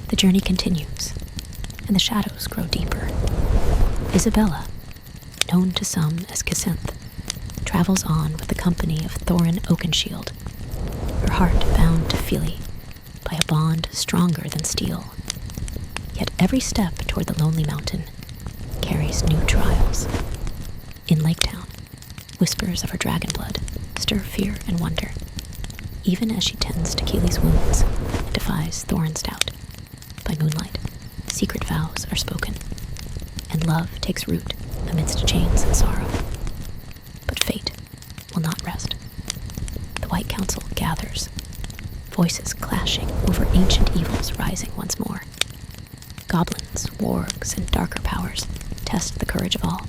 The journey continues, and the shadows grow deeper. Isabella, known to some as Kisenth, travels on with the Company of Thorin Oakenshield, her heart bound to Fíli by a bond stronger than steel. Yet every step toward the lonely mountain carries new trials. In Laketown, whispers of her dragon blood stir fear and wonder, even as she tends to Kíli's wounds and defies Thorin's doubt. By moonlight, secret vows are spoken, and love takes root amidst chains and sorrow. But fate will not rest. The White Council gathers, voices clashing over ancient evils rising once more. Goblins, wargs, and darker powers test the courage of all.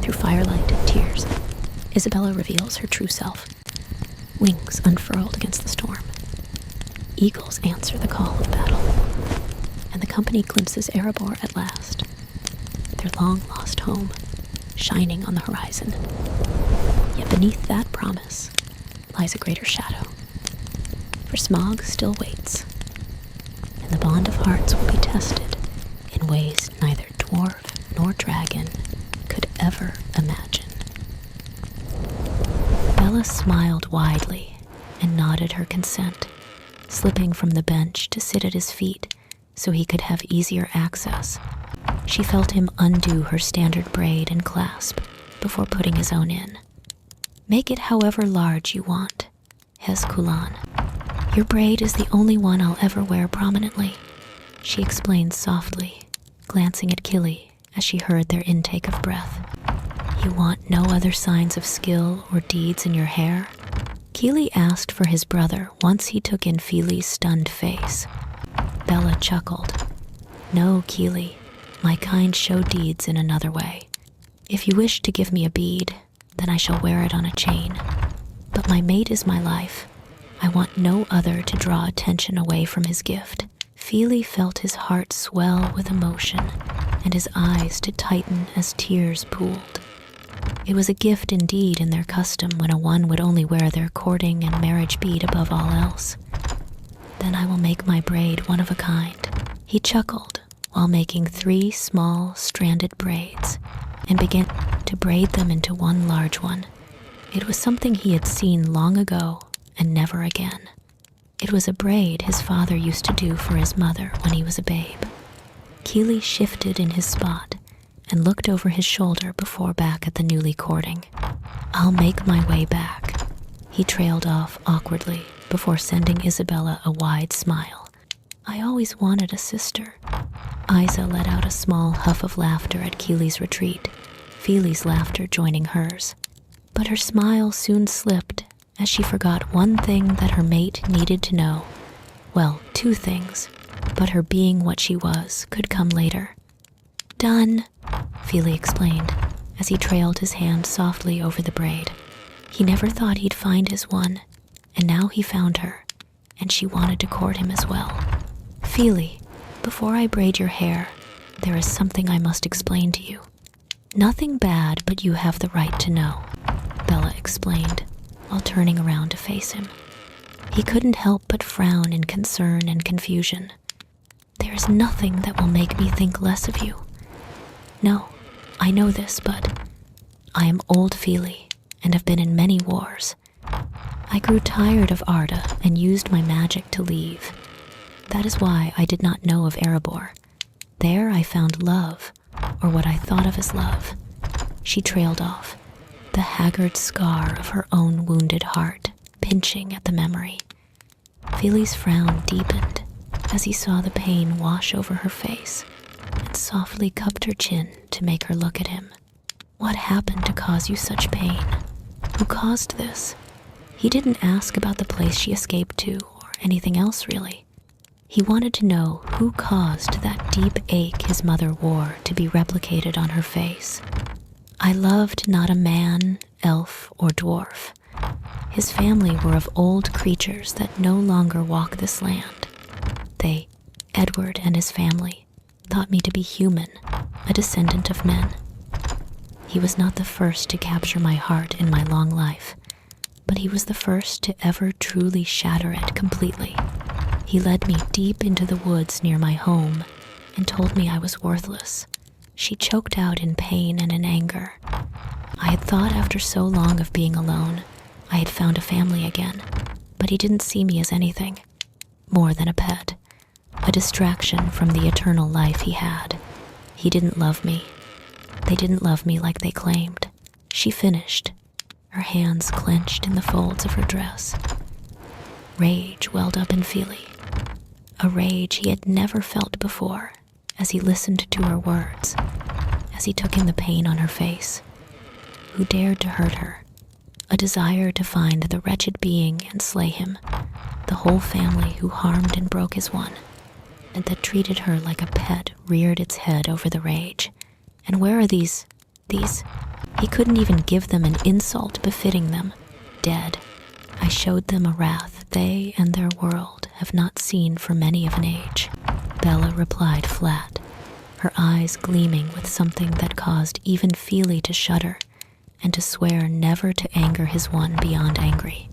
Through firelight and tears, Isabella reveals her true self, wings unfurled against the storm. Eagles answer the call of battle, and the company glimpses Erebor at last, their long-lost home shining on the horizon. Yet beneath that promise lies a greater shadow, for Smog still waits, and the bond of hearts will be tested in ways neither dwarf nor dragon could ever imagine. Bella smiled widely and nodded her consent, slipping from the bench to sit at his feet so he could have easier access. She felt him undo her standard braid and clasp before putting his own in. "Make it however large you want, Hes Kulan. Your braid is the only one I'll ever wear prominently," she explained softly, glancing at Kíli as she heard their intake of breath. "You want no other signs of skill or deeds in your hair?" Kíli asked for his brother once he took in Fíli's stunned face. Bella chuckled. "No, Kíli, my kind show deeds in another way. If you wish to give me a bead, then I shall wear it on a chain. But my mate is my life. I want no other to draw attention away from his gift." Fíli felt his heart swell with emotion and his eyes to tighten as tears pooled. It was a gift indeed in their custom when a one would only wear their courting and marriage bead above all else. "Then I will make my braid one of a kind." He chuckled while making 3 small stranded braids and began to braid them into one large one. It was something he had seen long ago and never again. It was a braid his father used to do for his mother when he was a babe. Kíli shifted in his spot and looked over his shoulder before back at the newly courting. "I'll make my way back," he trailed off awkwardly before sending Isabella a wide smile. "I always wanted a sister." Isa let out a small huff of laughter at Kíli's retreat, Fíli's laughter joining hers. But her smile soon slipped as she forgot one thing that her mate needed to know. Well, 2 things, but her being what she was could come later. "Done," Fíli explained as he trailed his hand softly over the braid. He never thought he'd find his one, and now he found her, and she wanted to court him as well. "Fíli, before I braid your hair, there is something I must explain to you." "Nothing bad, but you have the right to know," Bella explained, while turning around to face him. He couldn't help but frown in concern and confusion. "There is nothing that will make me think less of you. No, I know this, but I am old Fíli and have been in many wars. I grew tired of Arda and used my magic to leave. That is why I did not know of Erebor. There I found love, or what I thought of as love." She trailed off, the haggard scar of her own wounded heart pinching at the memory. Fíli's frown deepened as he saw the pain wash over her face and softly cupped her chin to make her look at him. "What happened to cause you such pain? Who caused this?" He didn't ask about the place she escaped to or anything else really. He wanted to know who caused that deep ache his mother wore to be replicated on her face. "I loved not a man, elf, or dwarf. His family were of old creatures that no longer walk this land. They, Edward and his family, thought me to be human, a descendant of men. He was not the first to capture my heart in my long life, but he was the first to ever truly shatter it completely. He led me deep into the woods near my home and told me I was worthless. She choked out in pain and in anger. I had thought after so long of being alone, I had found a family again, but he didn't see me as anything more than a pet, a distraction from the eternal life he had. He didn't love me. They didn't love me like they claimed. She finished, her hands clenched in the folds of her dress. Rage welled up in Fíli, a rage he had never felt before, as he listened to her words, as he took in the pain on her face. Who dared to hurt her? A desire to find the wretched being and slay him, the whole family who harmed and broke his one, and that treated her like a pet reared its head over the rage. And where are these? He couldn't even give them an insult befitting them. Dead. I showed them a wrath they and their world have not seen for many of an age. Bella replied flat, her eyes gleaming with something that caused even Fíli to shudder and to swear never to anger his one beyond angry,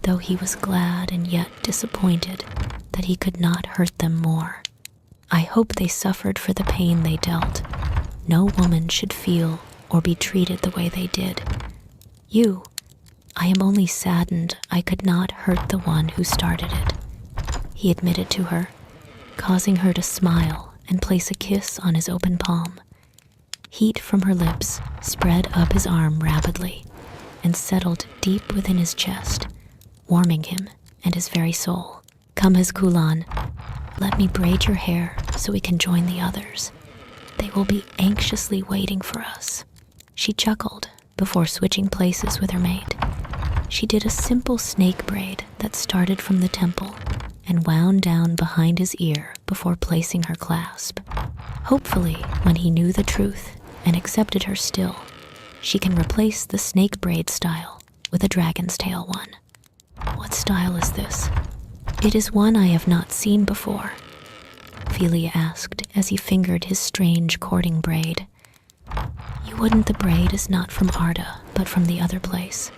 though he was glad and yet disappointed that he could not hurt them more. I hope they suffered for the pain they dealt. No woman should feel or be treated the way they did. I am only saddened I could not hurt the one who started it, he admitted to her, causing her to smile and place a kiss on his open palm. Heat from her lips spread up his arm rapidly and settled deep within his chest, warming him and his very soul. Come, his Kulan, let me braid your hair so we can join the others. They will be anxiously waiting for us. She chuckled before switching places with her mate. She did a simple snake braid that started from the temple and wound down behind his ear before placing her clasp. Hopefully, when he knew the truth and accepted her still, she can replace the snake braid style with a dragon's tail one. What style is this? It is one I have not seen before, Fíli asked as he fingered his strange courting braid. You wouldn't, the braid is not from Arda, but from the other place.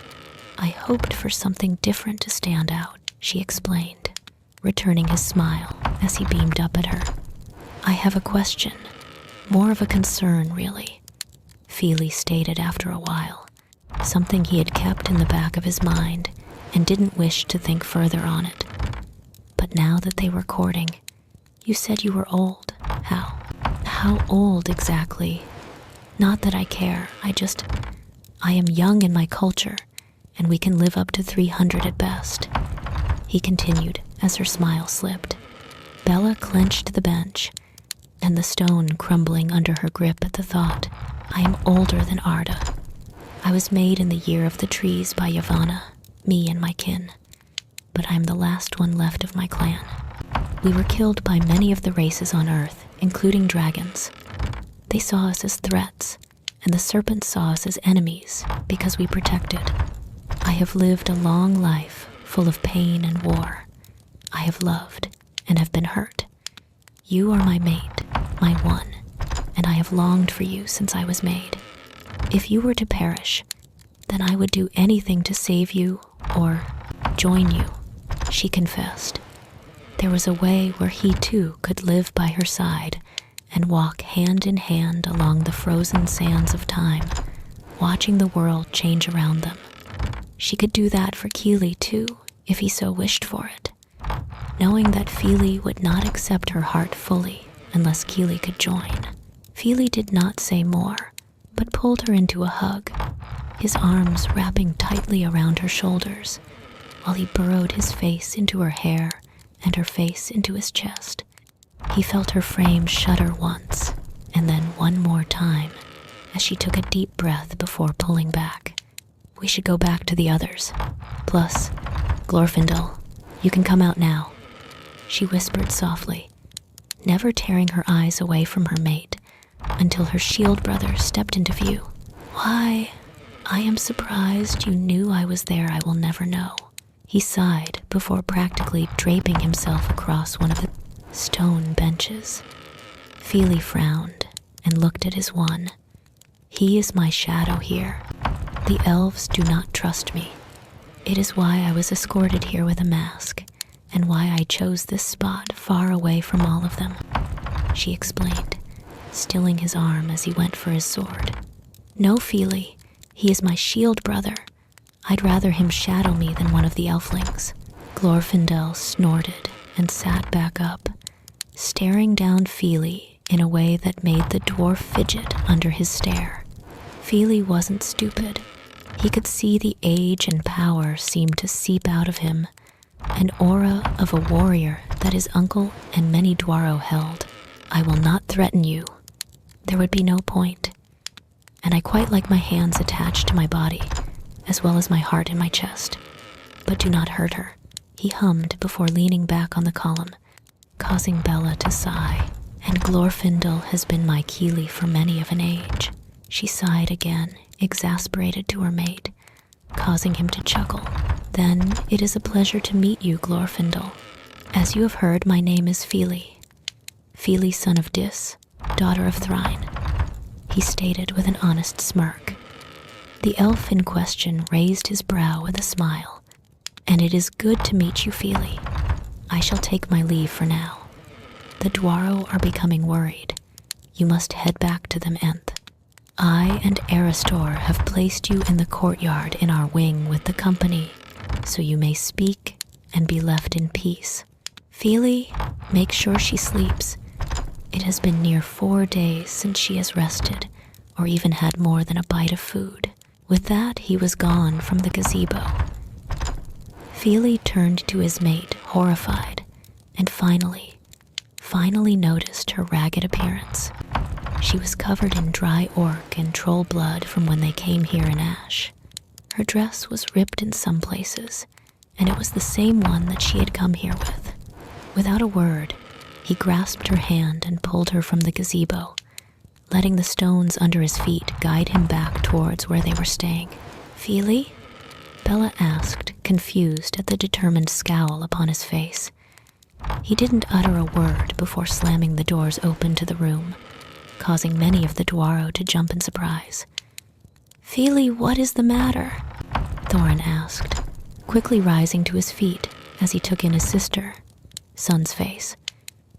I hoped for something different to stand out, she explained, returning his smile as he beamed up at her. I have a question, more of a concern really, Fíli stated after a while, something he had kept in the back of his mind and didn't wish to think further on it. But now that they were courting, you said you were old. How old exactly? Not that I care, I am young in my culture, and we can live up to 300 at best, he continued as her smile slipped. Bella clenched the bench, and the stone crumbling under her grip at the thought. I am older than Arda. I was made in the year of the trees by Yavanna, me and my kin, but I am the last one left of my clan. We were killed by many of the races on Earth, including dragons. They saw us as threats, and the serpents saw us as enemies because we protected. I have lived a long life full of pain and war. I have loved and have been hurt. You are my mate, my one, and I have longed for you since I was made. If you were to perish, then I would do anything to save you or join you, she confessed. There was a way where he too could live by her side and walk hand in hand along the frozen sands of time, watching the world change around them. She could do that for Kíli too, if he so wished for it, knowing that Fíli would not accept her heart fully unless Kíli could join. Fíli did not say more, but pulled her into a hug, his arms wrapping tightly around her shoulders, while he burrowed his face into her hair and her face into his chest. He felt her frame shudder once, and then one more time, as she took a deep breath before pulling back. We should go back to the others. Plus, Glorfindel, you can come out now, she whispered softly, never tearing her eyes away from her mate until her shield brother stepped into view. Why, I am surprised you knew I was there. I will never know. He sighed before practically draping himself across one of the stone benches. Fíli frowned and looked at his one. He is my shadow here. The elves do not trust me. It is why I was escorted here with a mask, and why I chose this spot far away from all of them," she explained, stilling his arm as he went for his sword. "No, Fíli, he is my shield brother. I'd rather him shadow me than one of the elflings." Glorfindel snorted and sat back up, staring down Fíli in a way that made the dwarf fidget under his stare. Fíli wasn't stupid. He could see the age and power seem to seep out of him, an aura of a warrior that his uncle and many Dwaro held. "I will not threaten you. There would be no point. And I quite like my hands attached to my body, as well as my heart in my chest. But do not hurt her," he hummed before leaning back on the column, causing Bella to sigh. "And Glorfindel has been my Kíli for many of an age." She sighed again, exasperated to her mate, causing him to chuckle. "Then it is a pleasure to meet you, Glorfindel. As you have heard, my name is Fíli. Fíli, son of Dis, daughter of Thorin," he stated with an honest smirk. The elf in question raised his brow with a smile. "And it is good to meet you, Fíli. I shall take my leave for now. The Dwaro are becoming worried. You must head back to them, Nth. I and Aristor have placed you in the courtyard in our wing with the company, so you may speak and be left in peace. Fíli, make sure she sleeps. It has been near 4 days since she has rested, or even had more than a bite of food." With that, he was gone from the gazebo. Fíli turned to his mate, horrified, and finally noticed her ragged appearance. She was covered in dry orc and troll blood from when they came here in ash. Her dress was ripped in some places, and it was the same one that she had come here with. Without a word, he grasped her hand and pulled her from the gazebo, letting the stones under his feet guide him back towards where they were staying. "Fíli?" Bella asked, confused at the determined scowl upon his face. He didn't utter a word before slamming the doors open to the room, causing many of the Dwaro to jump in surprise. "Fíli, what is the matter?" Thorin asked, quickly rising to his feet as he took in his son's face.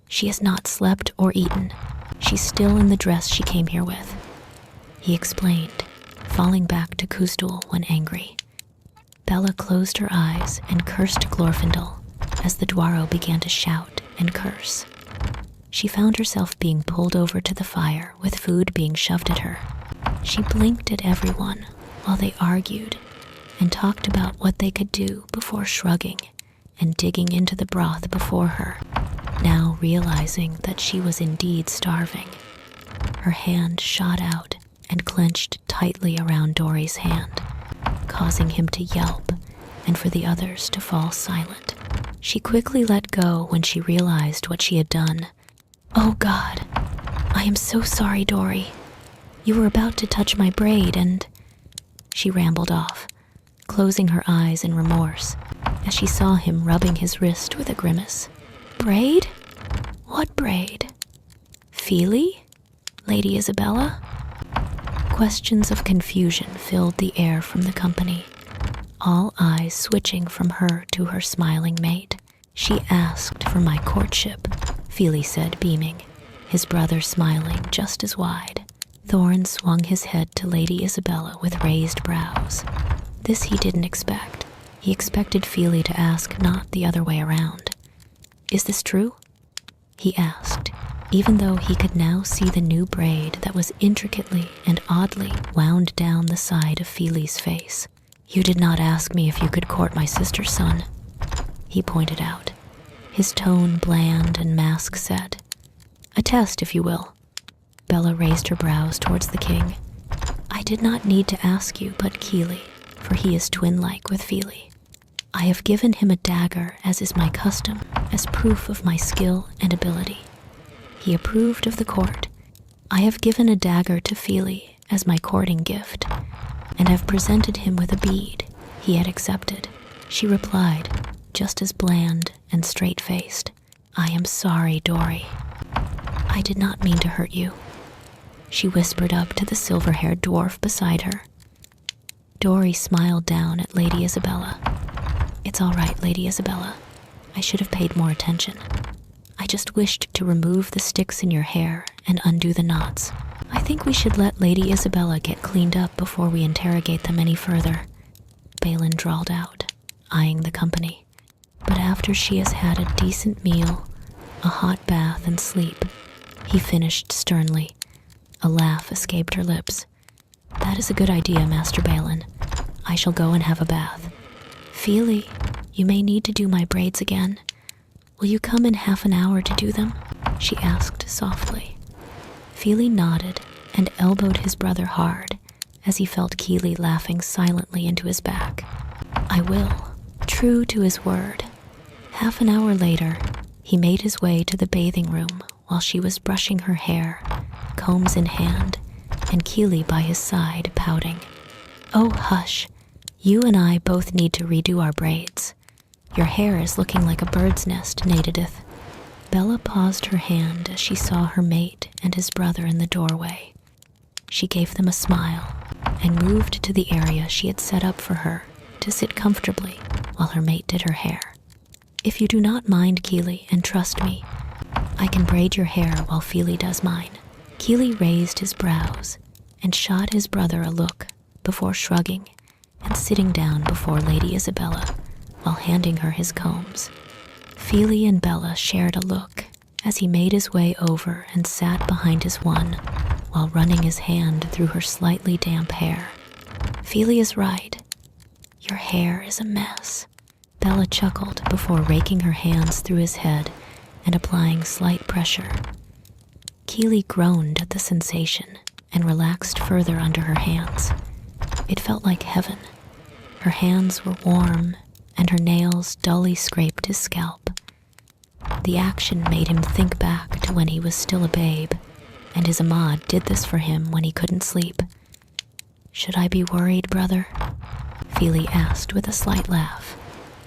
"She has not slept or eaten. She's still in the dress she came here with," he explained, falling back to Kuzdoul when angry. Bella closed her eyes and cursed Glorfindel as the Dwaro began to shout and curse. She found herself being pulled over to the fire with food being shoved at her. She blinked at everyone while they argued and talked about what they could do before shrugging and digging into the broth before her, now realizing that she was indeed starving. Her hand shot out and clenched tightly around Dory's hand, causing him to yelp and for the others to fall silent. She quickly let go when she realized what she had done. "Oh God, I am so sorry, Dory. You were about to touch my braid and..." She rambled off, closing her eyes in remorse as she saw him rubbing his wrist with a grimace. "Braid? What braid? Fíli? Lady Isabella?" Questions of confusion filled the air from the company, all eyes switching from her to her smiling mate. "She asked for my courtship," Fíli said, beaming, his brother smiling just as wide. Thorin swung his head to Lady Isabella with raised brows. This he didn't expect. He expected Fíli to ask, not the other way around. "Is this true?" he asked, even though he could now see the new braid that was intricately and oddly wound down the side of Fíli's face. "You did not ask me if you could court my sister's son," he pointed out, his tone bland and mask set. "A test, if you will." Bella raised her brows towards the king. "I did not need to ask you but Kíli, for he is twin-like with Fíli. I have given him a dagger, as is my custom, as proof of my skill and ability." He approved of the court. "I have given a dagger to Fíli as my courting gift, and have presented him with a bead he had accepted." She replied, just as bland and straight-faced. "I am sorry, Dory. I did not mean to hurt you," she whispered up to the silver-haired dwarf beside her. Dory smiled down at Lady Isabella. "It's all right, Lady Isabella. I should have paid more attention. I just wished to remove the sticks in your hair and undo the knots. I think we should let Lady Isabella get cleaned up before we interrogate them any further," Balin drawled out, eyeing the company. "But after she has had a decent meal, a hot bath, and sleep," he finished sternly. A laugh escaped her lips. "That is a good idea, Master Balin. I shall go and have a bath. Fíli, you may need to do my braids again. Will you come in half an hour to do them?" she asked softly. Fíli nodded and elbowed his brother hard as he felt Kíli laughing silently into his back. "I will," true to his word. Half an hour later, he made his way to the bathing room while she was brushing her hair, combs in hand, and Kíli by his side pouting. "Oh, hush. You and I both need to redo our braids. Your hair is looking like a bird's nest, Nadedith." Bella paused her hand as she saw her mate and his brother in the doorway. She gave them a smile and moved to the area she had set up for her to sit comfortably while her mate did her hair. "If you do not mind, Kíli, and trust me, I can braid your hair while Fíli does mine." Kíli raised his brows and shot his brother a look before shrugging and sitting down before Lady Isabella while handing her his combs. Fíli and Bella shared a look as he made his way over and sat behind his one while running his hand through her slightly damp hair. "Fíli is right. Your hair is a mess." Bella chuckled before raking her hands through his head and applying slight pressure. Kíli groaned at the sensation and relaxed further under her hands. It felt like heaven. Her hands were warm and her nails dully scraped his scalp. The action made him think back to when he was still a babe, and his Ahmad did this for him when he couldn't sleep. "Should I be worried, brother?" Fíli asked with a slight laugh.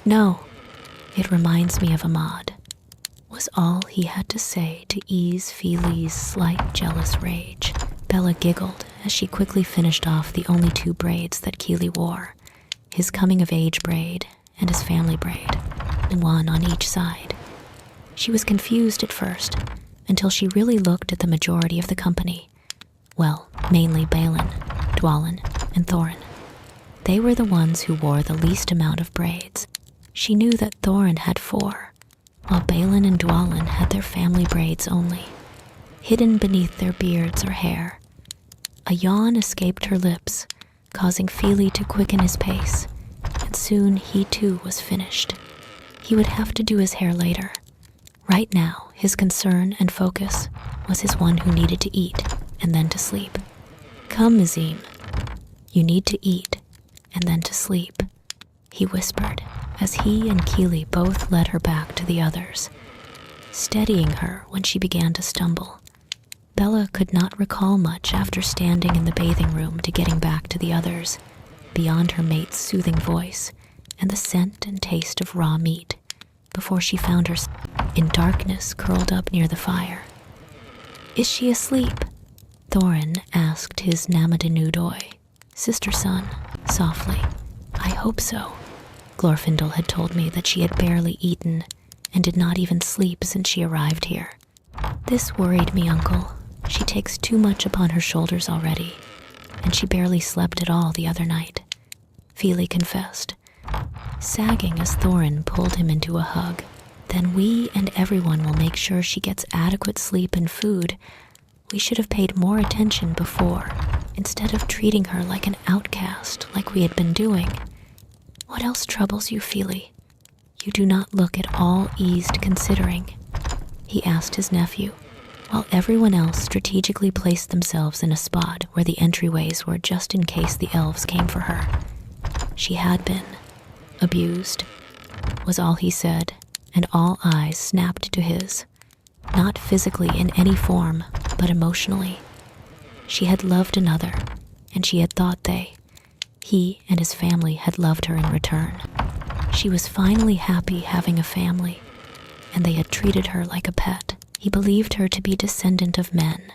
"No, it reminds me of Ahmad," was all he had to say to ease Fíli's slight jealous rage. Bella giggled as she quickly finished off the only 2 braids that Kíli wore, his coming-of-age braid and his family braid, one on each side. She was confused at first, until she really looked at the majority of the company. Well, mainly Balin, Dwalin, and Thorin. They were the ones who wore the least amount of braids. She knew that Thorin had 4, while Balin and Dwalin had their family braids only, hidden beneath their beards or hair. A yawn escaped her lips, causing Fíli to quicken his pace, and soon he too was finished. He would have to do his hair later. Right now, his concern and focus was his one who needed to eat and then to sleep. "Come, Azim. You need to eat and then to sleep," he whispered as he and Kíli both led her back to the others, steadying her when she began to stumble. Bella could not recall much after standing in the bathing room to getting back to the others, beyond her mate's soothing voice and the scent and taste of raw meat, before she found herself in darkness curled up near the fire. "Is she asleep?" Thorin asked his Namadinudoi, sister son, softly. "I hope so. Glorfindel had told me that she had barely eaten and did not even sleep since she arrived here. This worried me, uncle. She takes too much upon her shoulders already, and she barely slept at all the other night," Fíli confessed, sagging as Thorin pulled him into a hug. "Then we and everyone will make sure she gets adequate sleep and food. We should have paid more attention before, instead of treating her like an outcast like we had been doing. What else troubles you, Fíli? You do not look at all eased considering," he asked his nephew, while everyone else strategically placed themselves in a spot where the entryways were just in case the elves came for her. "She had been abused," was all he said, and all eyes snapped to his. Not physically in any form, but emotionally. She had loved another, and she had thought he and his family had loved her in return. She was finally happy having a family, and they had treated her like a pet. He believed her to be descendant of men,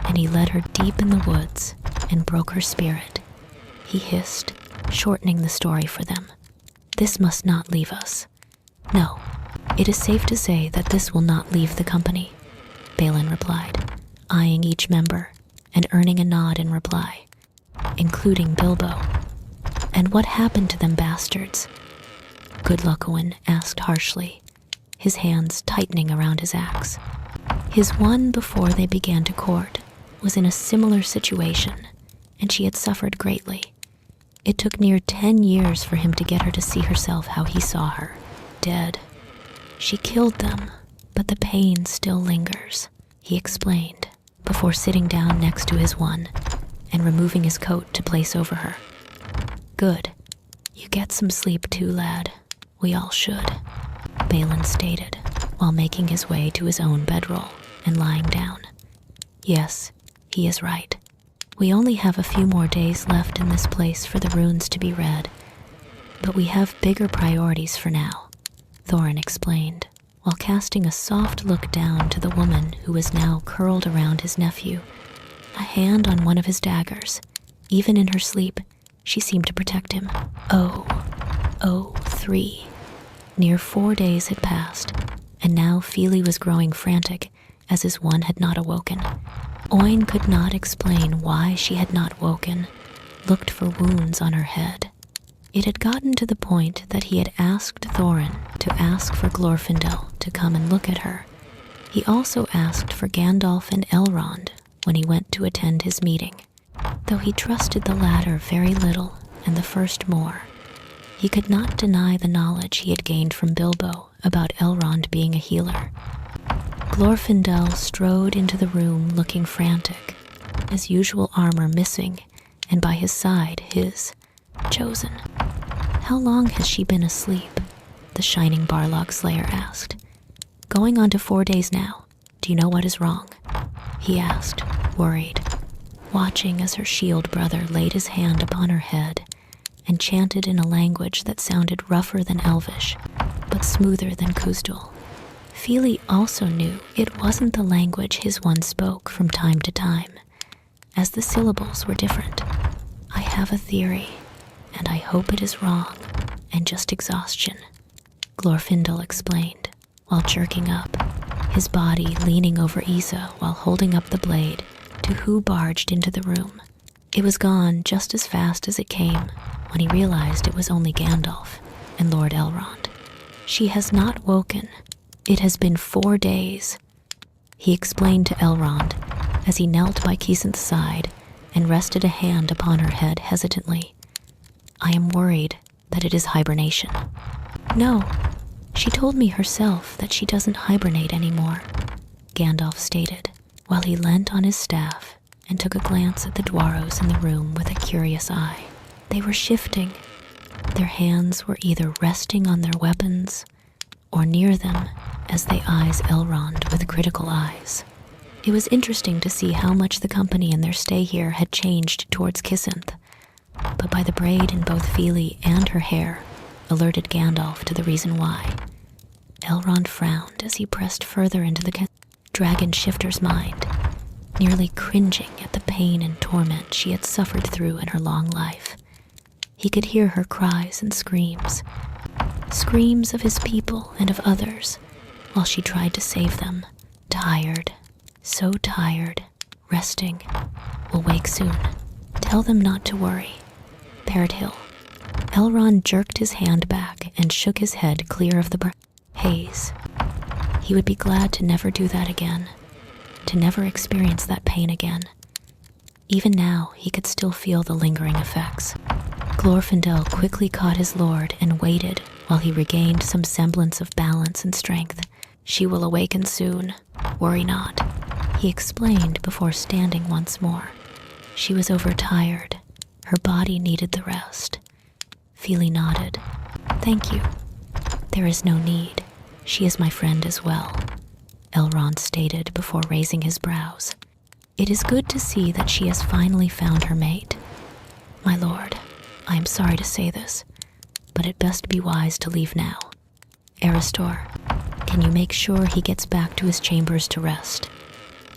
and he led her deep in the woods and broke her spirit. He hissed, shortening the story for them. "This must not leave us. No, "It is safe to say that this will not leave the company," Balin replied, eyeing each member and earning a nod in reply, including Bilbo. "And what happened to them bastards?" Good Luckowin asked harshly, his hands tightening around his axe. His one before they began to court was in a similar situation, and she had suffered greatly. It took near 10 years for him to get her to see herself how he saw her, dead. "She killed them, but the pain still lingers," he explained, before sitting down next to his one and removing his coat to place over her. "Good. You get some sleep too, lad. We all should," Balin stated, while making his way to his own bedroll and lying down. "Yes, he is right. We only have a few more days left in this place for the runes to be read, but we have bigger priorities for now," Thorin explained, while casting a soft look down to the woman who was now curled around his nephew, a hand on one of his daggers. Even in her sleep, she seemed to protect him. 3. Near 4 days had passed, and now Fíli was growing frantic as his one had not awoken. Oin could not explain why she had not woken, looked for wounds on her head. It had gotten to the point that he had asked Thorin to ask for Glorfindel to come and look at her. He also asked for Gandalf and Elrond when he went to attend his meeting, though he trusted the latter very little and the first more. He could not deny the knowledge he had gained from Bilbo about Elrond being a healer. Glorfindel strode into the room looking frantic, his usual armor missing, and by his side his chosen. "How long has she been asleep?" the shining Barlog Slayer asked. "Going on to 4 days now. Do you know what is wrong?" he asked, worried, watching as her shield brother laid his hand upon her head and chanted in a language that sounded rougher than Elvish, but smoother than Khuzdul. Fíli also knew it wasn't the language his one spoke from time to time, as the syllables were different. "I have a theory, and I hope it is wrong, and just exhaustion," Glorfindel explained, while jerking up, his body leaning over Isa while holding up the blade to who barged into the room. It was gone just as fast as it came when he realized it was only Gandalf and Lord Elrond. "She has not woken. It has been 4 days," he explained to Elrond as he knelt by Kisenth's side and rested a hand upon her head hesitantly. "I am worried that it is hibernation." "No, she told me herself that she doesn't hibernate anymore," Gandalf stated, while he leant on his staff and took a glance at the dwarves in the room with a curious eye. They were shifting. Their hands were either resting on their weapons or near them as they eyes Elrond with critical eyes. It was interesting to see how much the company in their stay here had changed towards Kisenth, but by the braid in both Fíli and her hair alerted Gandalf to the reason why. Elrond frowned as he pressed further into the dragon shifter's mind, nearly cringing at the pain and torment she had suffered through in her long life. He could hear her cries and screams of his people and of others, while she tried to save them. "Tired, so tired, resting. Will wake soon. Tell them not to worry." Parrot Hill. Elrond jerked his hand back and shook his head clear of the haze. He would be glad to never do that again, to never experience that pain again. Even now, he could still feel the lingering effects. Glorfindel quickly caught his lord and waited while he regained some semblance of balance and strength. "She will awaken soon. Worry not," he explained before standing once more. She was overtired. Her body needed the rest. Fíli nodded. "Thank you. There is no need. She is my friend as well," Elrond stated before raising his brows. "It is good to see that she has finally found her mate. My lord, I am sorry to say this, but it best be wise to leave now. Aristor, can you make sure he gets back to his chambers to rest?"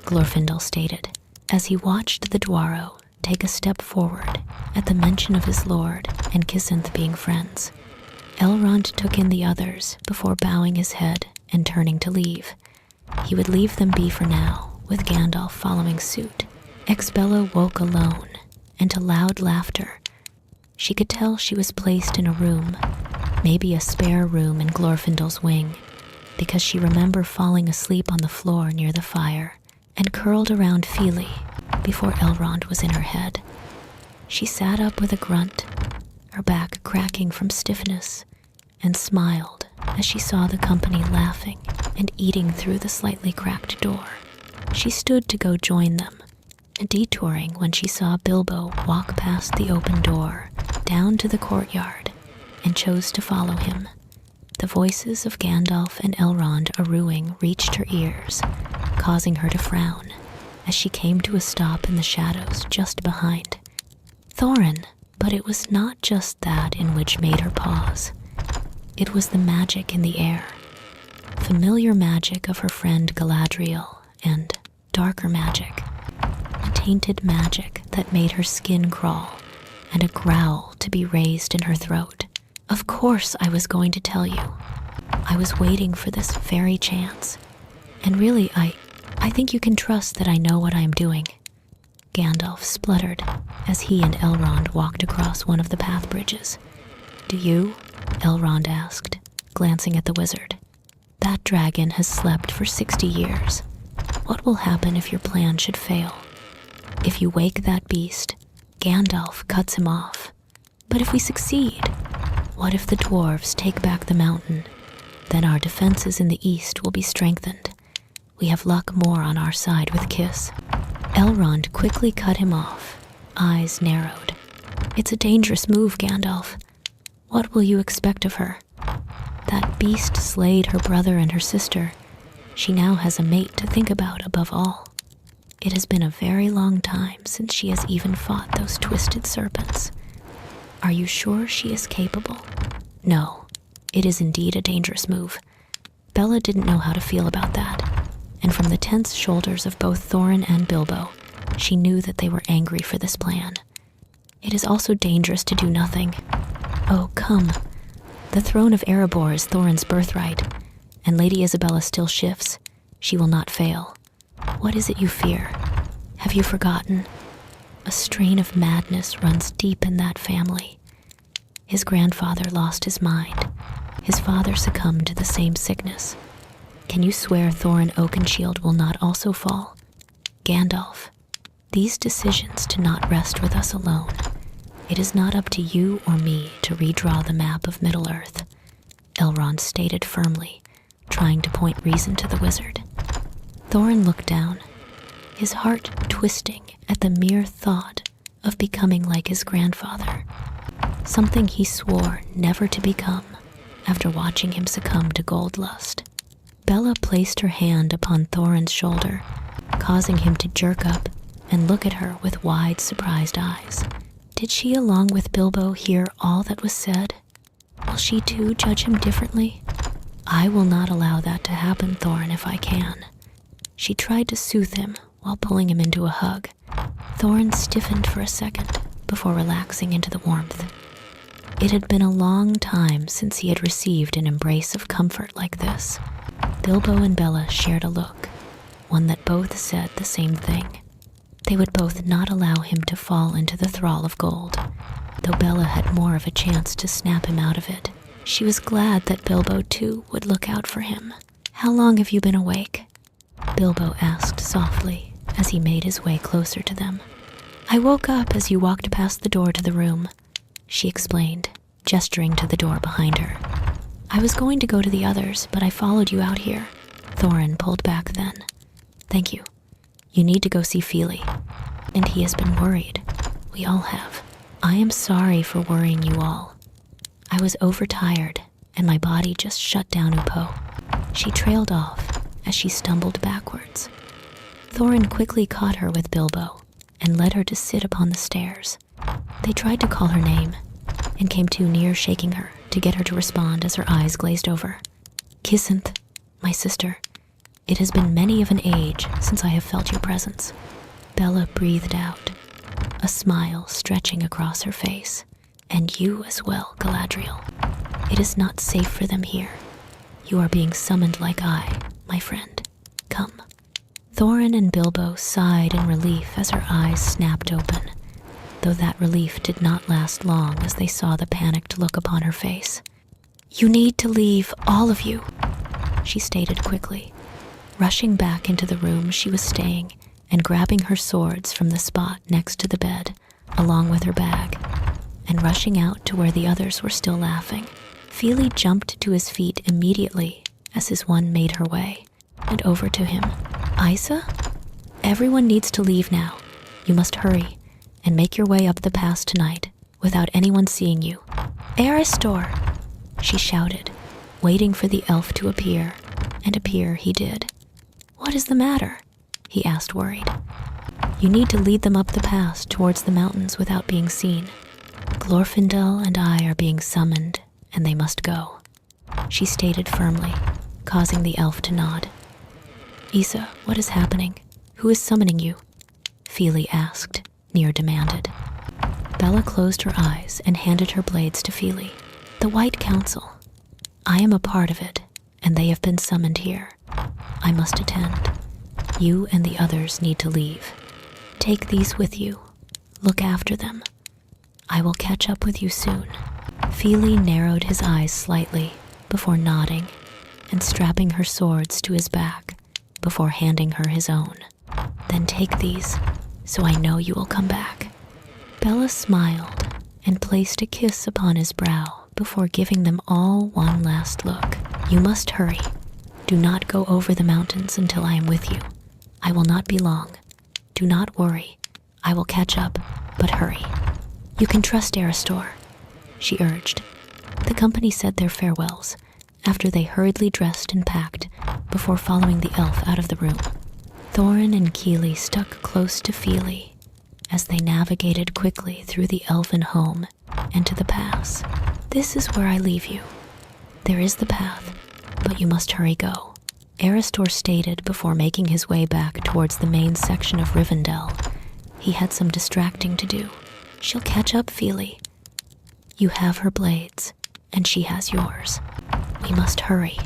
Glorfindel stated, as he watched the Dwaro take a step forward at the mention of his lord and Kisenth being friends. Elrond took in the others before bowing his head and turning to leave. He would leave them be for now, with Gandalf following suit. Isabella woke alone, and to loud laughter. She could tell she was placed in a room, maybe a spare room in Glorfindel's wing, because she remembered falling asleep on the floor near the fire and curled around Fíli before Elrond was in her head. She sat up with a grunt, her back cracking from stiffness, and smiled as she saw the company laughing and eating through the slightly cracked door. She stood to go join them, detouring when she saw Bilbo walk past the open door down to the courtyard and chose to follow him. The voices of Gandalf and Elrond arooing reached her ears, causing her to frown as she came to a stop in the shadows just behind Thorin. But it was not just that in which made her pause. It was the magic in the air. Familiar magic of her friend Galadriel, and darker magic. A tainted magic that made her skin crawl, and a growl to be raised in her throat. Of course I was going to tell you. I was waiting for this very chance. And really, I think you can trust that I know what I am doing. Gandalf spluttered as he and Elrond walked across one of the path bridges. Do you? Elrond asked, glancing at the wizard. That dragon has slept for 60 years. What will happen if your plan should fail? If you wake that beast, Gandalf cuts him off. But if we succeed, what if the dwarves take back the mountain? Then our defenses in the east will be strengthened. We have luck more on our side with Kiss. Elrond quickly cut him off, eyes narrowed. It's a dangerous move, Gandalf. What will you expect of her? That beast slayed her brother and her sister. She now has a mate to think about above all. It has been a very long time since she has even fought those twisted serpents. Are you sure she is capable? No, it is indeed a dangerous move. Bella didn't know how to feel about that, and from the tense shoulders of both Thorin and Bilbo, she knew that they were angry for this plan. It is also dangerous to do nothing. Oh, come. The throne of Erebor is Thorin's birthright, and Lady Isabella still shifts. She will not fail. What is it you fear? Have you forgotten? A strain of madness runs deep in that family. His grandfather lost his mind. His father succumbed to the same sickness. Can you swear Thorin Oakenshield will not also fall? Gandalf, these decisions do not rest with us alone. It is not up to you or me to redraw the map of Middle-earth, Elrond stated firmly, trying to point reason to the wizard. Thorin looked down, his heart twisting at the mere thought of becoming like his grandfather, something he swore never to become after watching him succumb to gold lust. Bella placed her hand upon Thorin's shoulder, causing him to jerk up and look at her with wide, surprised eyes. Did she, along with Bilbo, hear all that was said? Will she too judge him differently? I will not allow that to happen, Thorin, if I can. She tried to soothe him while pulling him into a hug. Thorin stiffened for a second before relaxing into the warmth. It had been a long time since he had received an embrace of comfort like this. Bilbo and Bella shared a look, one that both said the same thing. They would both not allow him to fall into the thrall of gold, though Bella had more of a chance to snap him out of it. She was glad that Bilbo, too, would look out for him. How long have you been awake? Bilbo asked softly as he made his way closer to them. I woke up as you walked past the door to the room, she explained, gesturing to the door behind her. I was going to go to the others, but I followed you out here. Thorin pulled back then. Thank you. You need to go see Fíli. And he has been worried. We all have. I am sorry for worrying you all. I was overtired, and my body just shut down Upo. She trailed off as she stumbled backwards. Thorin quickly caught her with Bilbo and led her to sit upon the stairs. They tried to call her name and came too near shaking her to get her to respond as her eyes glazed over. Kisenth, my sister, it has been many of an age since I have felt your presence. Bella breathed out, a smile stretching across her face. And you as well, Galadriel. It is not safe for them here. You are being summoned like I, my friend. Come." Thorin and Bilbo sighed in relief as her eyes snapped open, though that relief did not last long as they saw the panicked look upon her face. "You need to leave, all of you," she stated quickly, rushing back into the room she was staying and grabbing her swords from the spot next to the bed, along with her bag, and rushing out to where the others were still laughing. Fíli jumped to his feet immediately as his one made her way, and over to him. "Isa? Everyone needs to leave now. You must hurry and make your way up the pass tonight without anyone seeing you." "Erebor!" she shouted, waiting for the elf to appear, and appear he did. "What is the matter?" he asked, worried. "You need to lead them up the pass towards the mountains without being seen. Glorfindel and I are being summoned, and they must go," she stated firmly, causing the elf to nod. "Isa, what is happening? Who is summoning you?" Fíli asked, near demanded. Bella closed her eyes and handed her blades to Fíli. "The White Council. I am a part of it, and they have been summoned here. I must attend. You and the others need to leave. Take these with you. Look after them. I will catch up with you soon." Fíli narrowed his eyes slightly before nodding and strapping her swords to his back before handing her his own. "Then take these, so I know you will come back." Bella smiled and placed a kiss upon his brow before giving them all one last look. "You must hurry. Do not go over the mountains until I am with you. I will not be long. Do not worry. I will catch up, but hurry. You can trust Erebor," she urged. The company said their farewells after they hurriedly dressed and packed before following the elf out of the room. Thorin and Kíli stuck close to Fíli as they navigated quickly through the elven home and to the pass. "This is where I leave you. There is the path, but you must hurry go," Erebor stated before making his way back towards the main section of Rivendell. He had some distracting to do. "She'll catch up, Fíli. You have her blades, and she has yours. We must hurry,"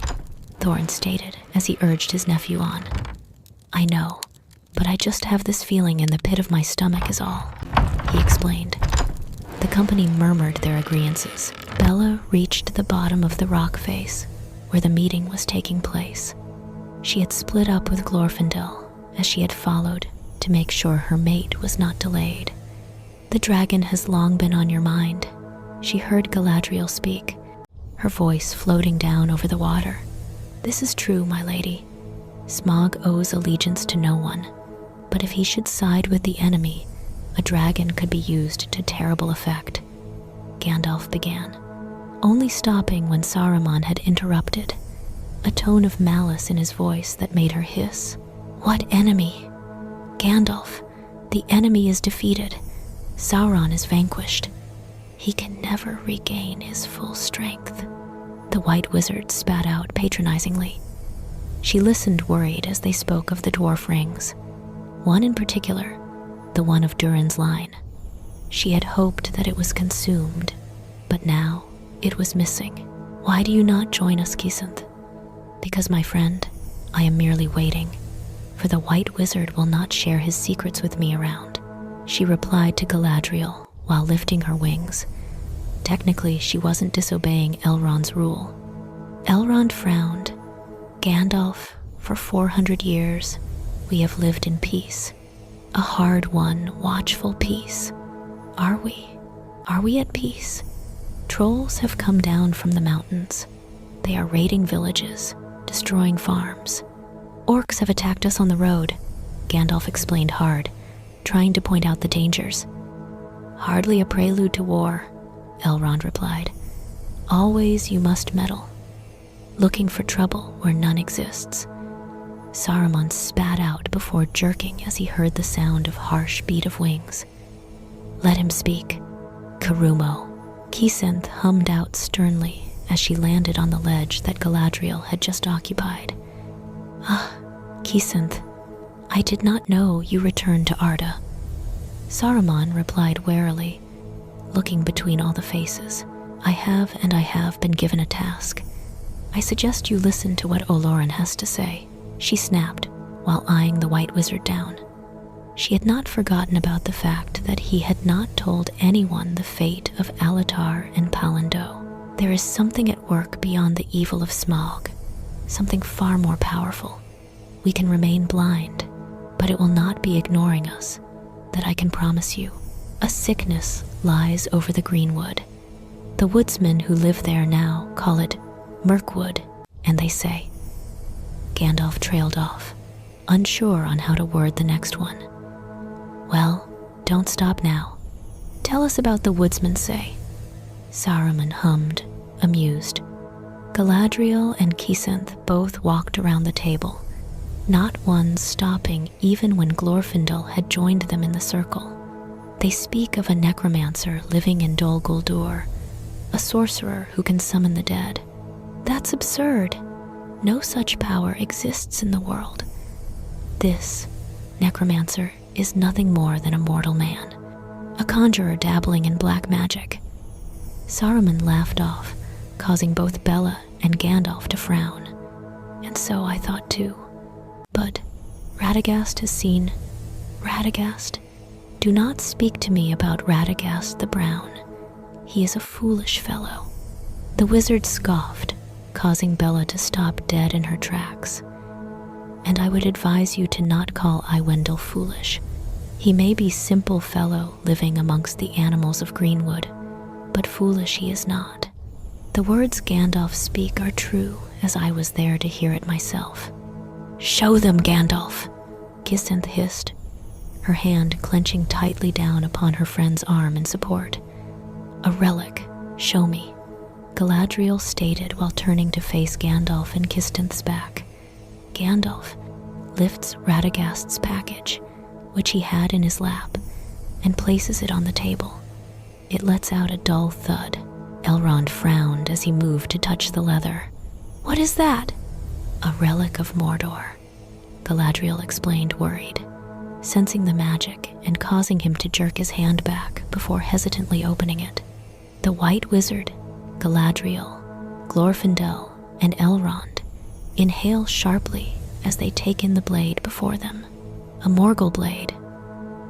Thorin stated as he urged his nephew on. "I know, but I just have this feeling in the pit of my stomach is all," he explained. The company murmured their agreeances. Bella reached the bottom of the rock face where the meeting was taking place. She had split up with Glorfindel as she had followed to make sure her mate was not delayed. "The dragon has long been on your mind," she heard Galadriel speak, her voice floating down over the water. "This is true, my lady. Smaug owes allegiance to no one, but if he should side with the enemy, a dragon could be used to terrible effect," Gandalf began, only stopping when Saruman had interrupted, a tone of malice in his voice that made her hiss. "What enemy? Gandalf, the enemy is defeated. Sauron is vanquished. He can never regain his full strength," the White Wizard spat out patronizingly. She listened worried as they spoke of the dwarf rings, one in particular, the one of Durin's line. She had hoped that it was consumed, but now it was missing. "Why do you not join us, Kisenth?" "Because, my friend, I am merely waiting, for the White Wizard will not share his secrets with me around," she replied to Galadriel while lifting her wings. Technically, she wasn't disobeying Elrond's rule. Elrond frowned. "Gandalf, for 400 years, we have lived in peace. A hard-won, watchful peace. Are we? Are we at peace? Trolls have come down from the mountains. They are raiding villages, destroying farms. Orcs have attacked us on the road," Gandalf explained hard, trying to point out the dangers. "Hardly a prelude to war," Elrond replied. "Always you must meddle, looking for trouble where none exists." Saruman spat out before jerking as he heard the sound of harsh beat of wings. "Let him speak. Karumo," Kisenth hummed out sternly as she landed on the ledge that Galadriel had just occupied. "Ah, Kisenth, I did not know you returned to Arda." Saruman replied warily, looking between all the faces. I have been given a task. I suggest you listen to what Oloran has to say," she snapped, while eyeing the white wizard down. She had not forgotten about the fact that he had not told anyone the fate of Alatar and Palando. There is something at work beyond the evil of Smaug, something far more powerful. We can remain blind, but it will not be ignoring us. That I can promise you. A sickness lies over the Greenwood. The woodsmen who live there now call it Mirkwood, and they say. Gandalf trailed off, unsure on how to word the next one. Well, don't stop now. Tell us about the woodsmen say. Saruman hummed, amused. Galadriel and Kisenth both walked around the table, not one stopping even when Glorfindel had joined them in the circle. They speak of a necromancer living in Dol Guldur, a sorcerer who can summon the dead. That's absurd. No such power exists in the world. This necromancer is nothing more than a mortal man, a conjurer dabbling in black magic. Saruman laughed off, causing both Bella and Gandalf to frown. And so I thought too. But Radagast has seen Radagast. Do not speak to me about Radagast the Brown. He is a foolish fellow. The wizard scoffed, causing Bella to stop dead in her tracks. And I would advise you to not call Iwendell foolish. He may be simple fellow living amongst the animals of Greenwood, but foolish he is not. The words Gandalf speak are true, as I was there to hear it myself. Show them, Gandalf, Kisenth hissed, her hand clenching tightly down upon her friend's arm in support. A relic, show me, Galadriel stated while turning to face Gandalf and Kistenth's back. Gandalf lifts Radagast's package, which he had in his lap, and places it on the table. It lets out a dull thud. Elrond frowned as he moved to touch the leather. What is that? A relic of Mordor, Galadriel explained, worried, sensing the magic and causing him to jerk his hand back before hesitantly opening it. The White Wizard, Galadriel, Glorfindel, and Elrond inhale sharply as they take in the blade before them. A Morgul blade,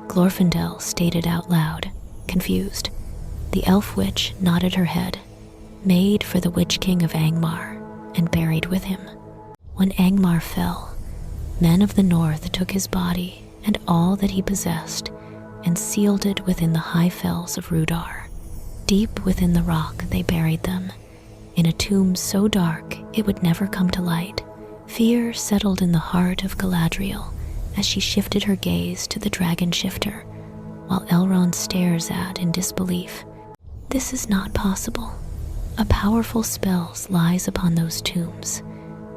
Glorfindel stated out loud, confused. The elf witch nodded her head, made for the Witch King of Angmar and buried with him. When Angmar fell, men of the north took his body and all that he possessed and sealed it within the high fells of Rudar. Deep within the rock they buried them, in a tomb so dark it would never come to light. Fear settled in the heart of Galadriel as she shifted her gaze to the dragon shifter, while Elrond stares at in disbelief. This is not possible. A powerful spell lies upon those tombs.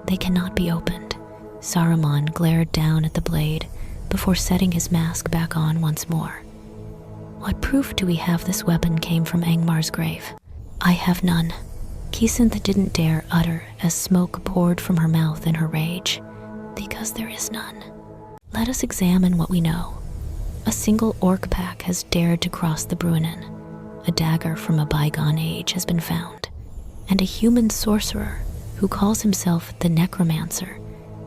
They cannot be opened. Saruman glared down at the blade before setting his mask back on once more. What proof do we have this weapon came from Angmar's grave? I have none. Kisenth didn't dare utter as smoke poured from her mouth in her rage. Because there is none. Let us examine what we know. A single orc pack has dared to cross the Bruinen. A dagger from a bygone age has been found. And a human sorcerer, who calls himself the Necromancer,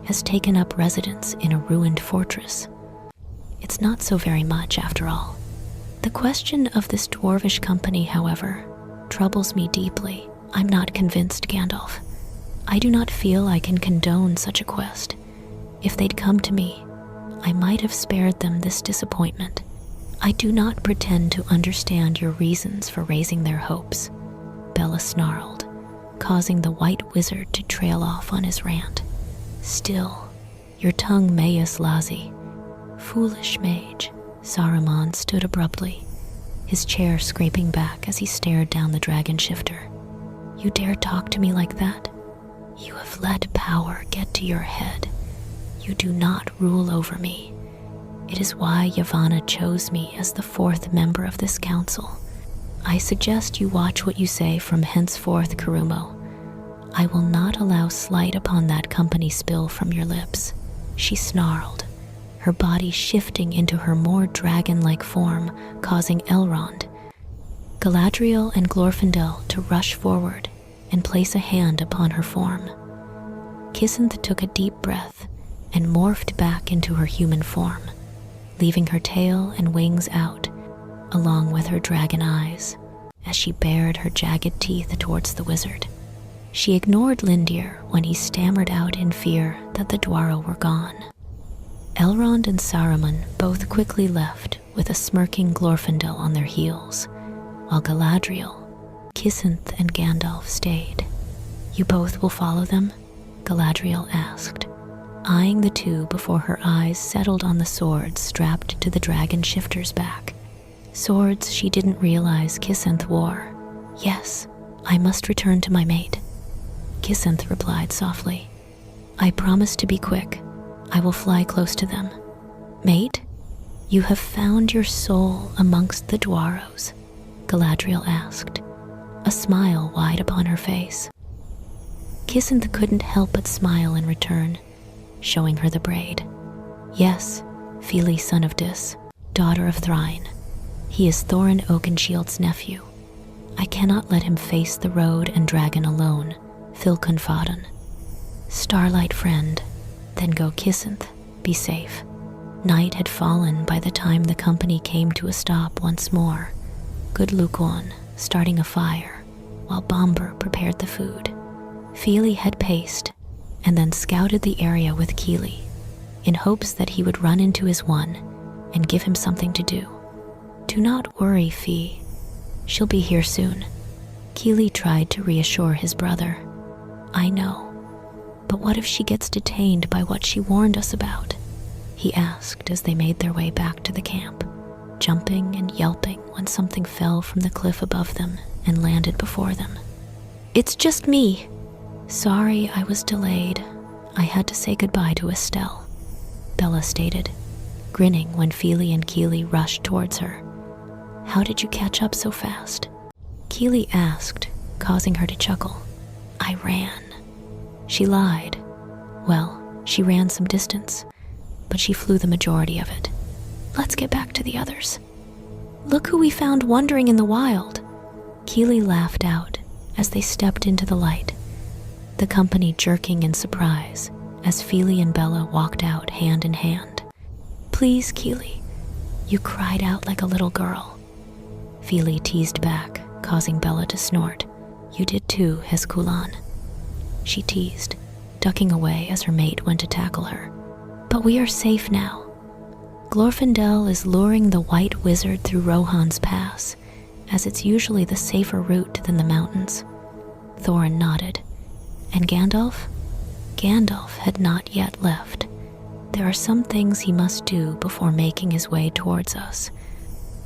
has taken up residence in a ruined fortress. It's not so very much, after all. The question of this dwarvish company, however, troubles me deeply. I'm not convinced, Gandalf. I do not feel I can condone such a quest. If they'd come to me, I might have spared them this disappointment. I do not pretend to understand your reasons for raising their hopes, Bella snarled, causing the White Wizard to trail off on his rant. Still, your tongue mayus lazi. Foolish mage, Saruman stood abruptly, his chair scraping back as he stared down the dragon shifter. You dare talk to me like that? You have let power get to your head. You do not rule over me. It is why Yavanna chose me as the fourth member of this council. I suggest you watch what you say from henceforth, Karumo. I will not allow slight upon that company spill from your lips. She snarled, her body shifting into her more dragon-like form, causing Elrond. Galadriel and Glorfindel to rush forward and place a hand upon her form. Kisenth took a deep breath and morphed back into her human form, leaving her tail and wings out, along with her dragon eyes, as she bared her jagged teeth towards the wizard. She ignored Lindir when he stammered out in fear that the Dwaro were gone. Elrond and Saruman both quickly left with a smirking Glorfindel on their heels, while Galadriel, Kisenth, and Gandalf stayed. "You both will follow them?" Galadriel asked, eyeing the two before her eyes settled on the swords strapped to the dragon shifter's back. Swords she didn't realize Kisenth wore. "Yes, I must return to my mate." Kisenth replied softly, "I promise to be quick. I will fly close to them." "Mate, you have found your soul amongst the Dwaros?" Galadriel asked, a smile wide upon her face. Kisenth couldn't help but smile in return, showing her the braid. "Yes, Fíli, son of Dis, daughter of Thorin. He is Thorin Oakenshield's nephew. I cannot let him face the road and dragon alone, Filconfadan. Starlight friend, then go Kisenth, be safe." Night had fallen by the time the company came to a stop once more, good Lucorn starting a fire, while Bombur prepared the food. Fíli had paced, and then scouted the area with Kíli, in hopes that he would run into his one and give him something to do. "Do not worry, Fí. She'll be here soon." Kíli tried to reassure his brother. "I know, but what if she gets detained by what she warned us about?" he asked as they made their way back to the camp, jumping and yelping when something fell from the cliff above them and landed before them. "It's just me. Sorry I was delayed. I had to say goodbye to Estelle," Bella stated, grinning when Fíli and Kíli rushed towards her. "How did you catch up so fast?" Kíli asked, causing her to chuckle. "I ran." She lied. Well, she ran some distance, but she flew the majority of it. "Let's get back to the others. Look who we found wandering in the wild." Kíli laughed out as they stepped into the light, the company jerking in surprise as Fíli and Bella walked out hand in hand. "Please, Kíli, you cried out like a little girl." Fíli teased back, causing Bella to snort. "You did too, Heskulan," she teased, ducking away as her mate went to tackle her. "But we are safe now. Glorfindel is luring the White Wizard through Rohan's Pass, as it's usually the safer route than the mountains." Thorin nodded. "And Gandalf?" Gandalf had not yet left. "There are some things he must do before making his way towards us,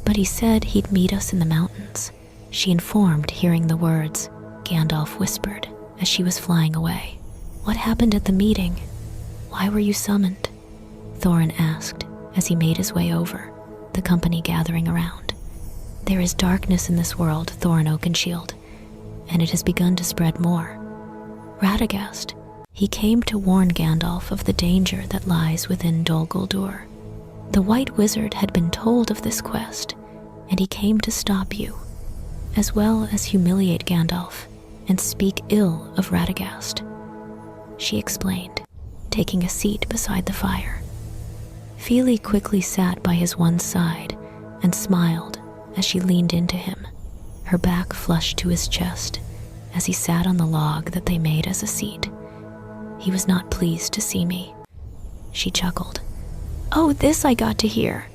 but he said he'd meet us in the mountains," she informed, hearing the words Gandalf whispered as she was flying away. "What happened at the meeting? Why were you summoned?" Thorin asked as he made his way over, the company gathering around. "There is darkness in this world, Thorin Oakenshield, and it has begun to spread more. Radagast, he came to warn Gandalf of the danger that lies within Dol Guldur. The White Wizard had been told of this quest, and he came to stop you, as well as humiliate Gandalf and speak ill of Radagast," she explained, taking a seat beside the fire. Fíli quickly sat by his one side and smiled as she leaned into him, her back flushed to his chest as he sat on the log that they made as a seat. "He was not pleased to see me," she chuckled. "Oh, this I got to hear,"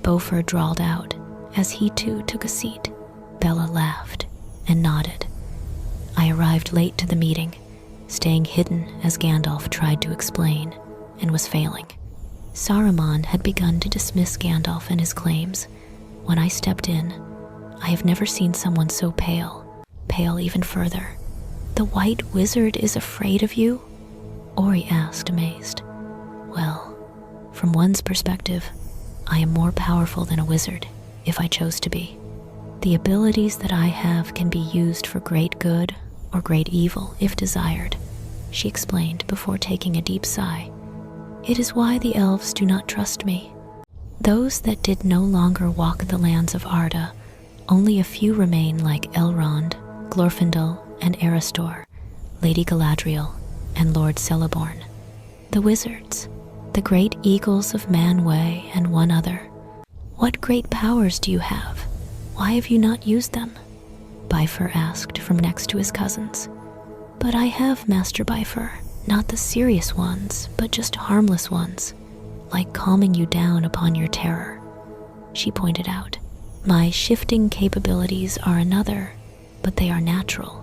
Beaufort drawled out as he too took a seat. Bella laughed and nodded. "I arrived late to the meeting, staying hidden as Gandalf tried to explain, and was failing. Saruman had begun to dismiss Gandalf and his claims. When I stepped in, I have never seen someone so pale even further." "The White Wizard is afraid of you?" Ori asked, amazed. "Well, from one's perspective, I am more powerful than a wizard, if I chose to be. The abilities that I have can be used for great good or great evil if desired," she explained before taking a deep sigh. "It is why the elves do not trust me. Those that did no longer walk the lands of Arda Only a few remain like Elrond, Glorfindel, and Erestor, Lady Galadriel, and Lord Celeborn. The wizards, the great eagles of Manwë and one other. What great powers do you have? Why have you not used them? Bifur asked from next to his cousins. But I have, Master Bifur. Not the serious ones, but just harmless ones, like calming you down upon your terror. She pointed out. My shifting capabilities are another, but they are natural.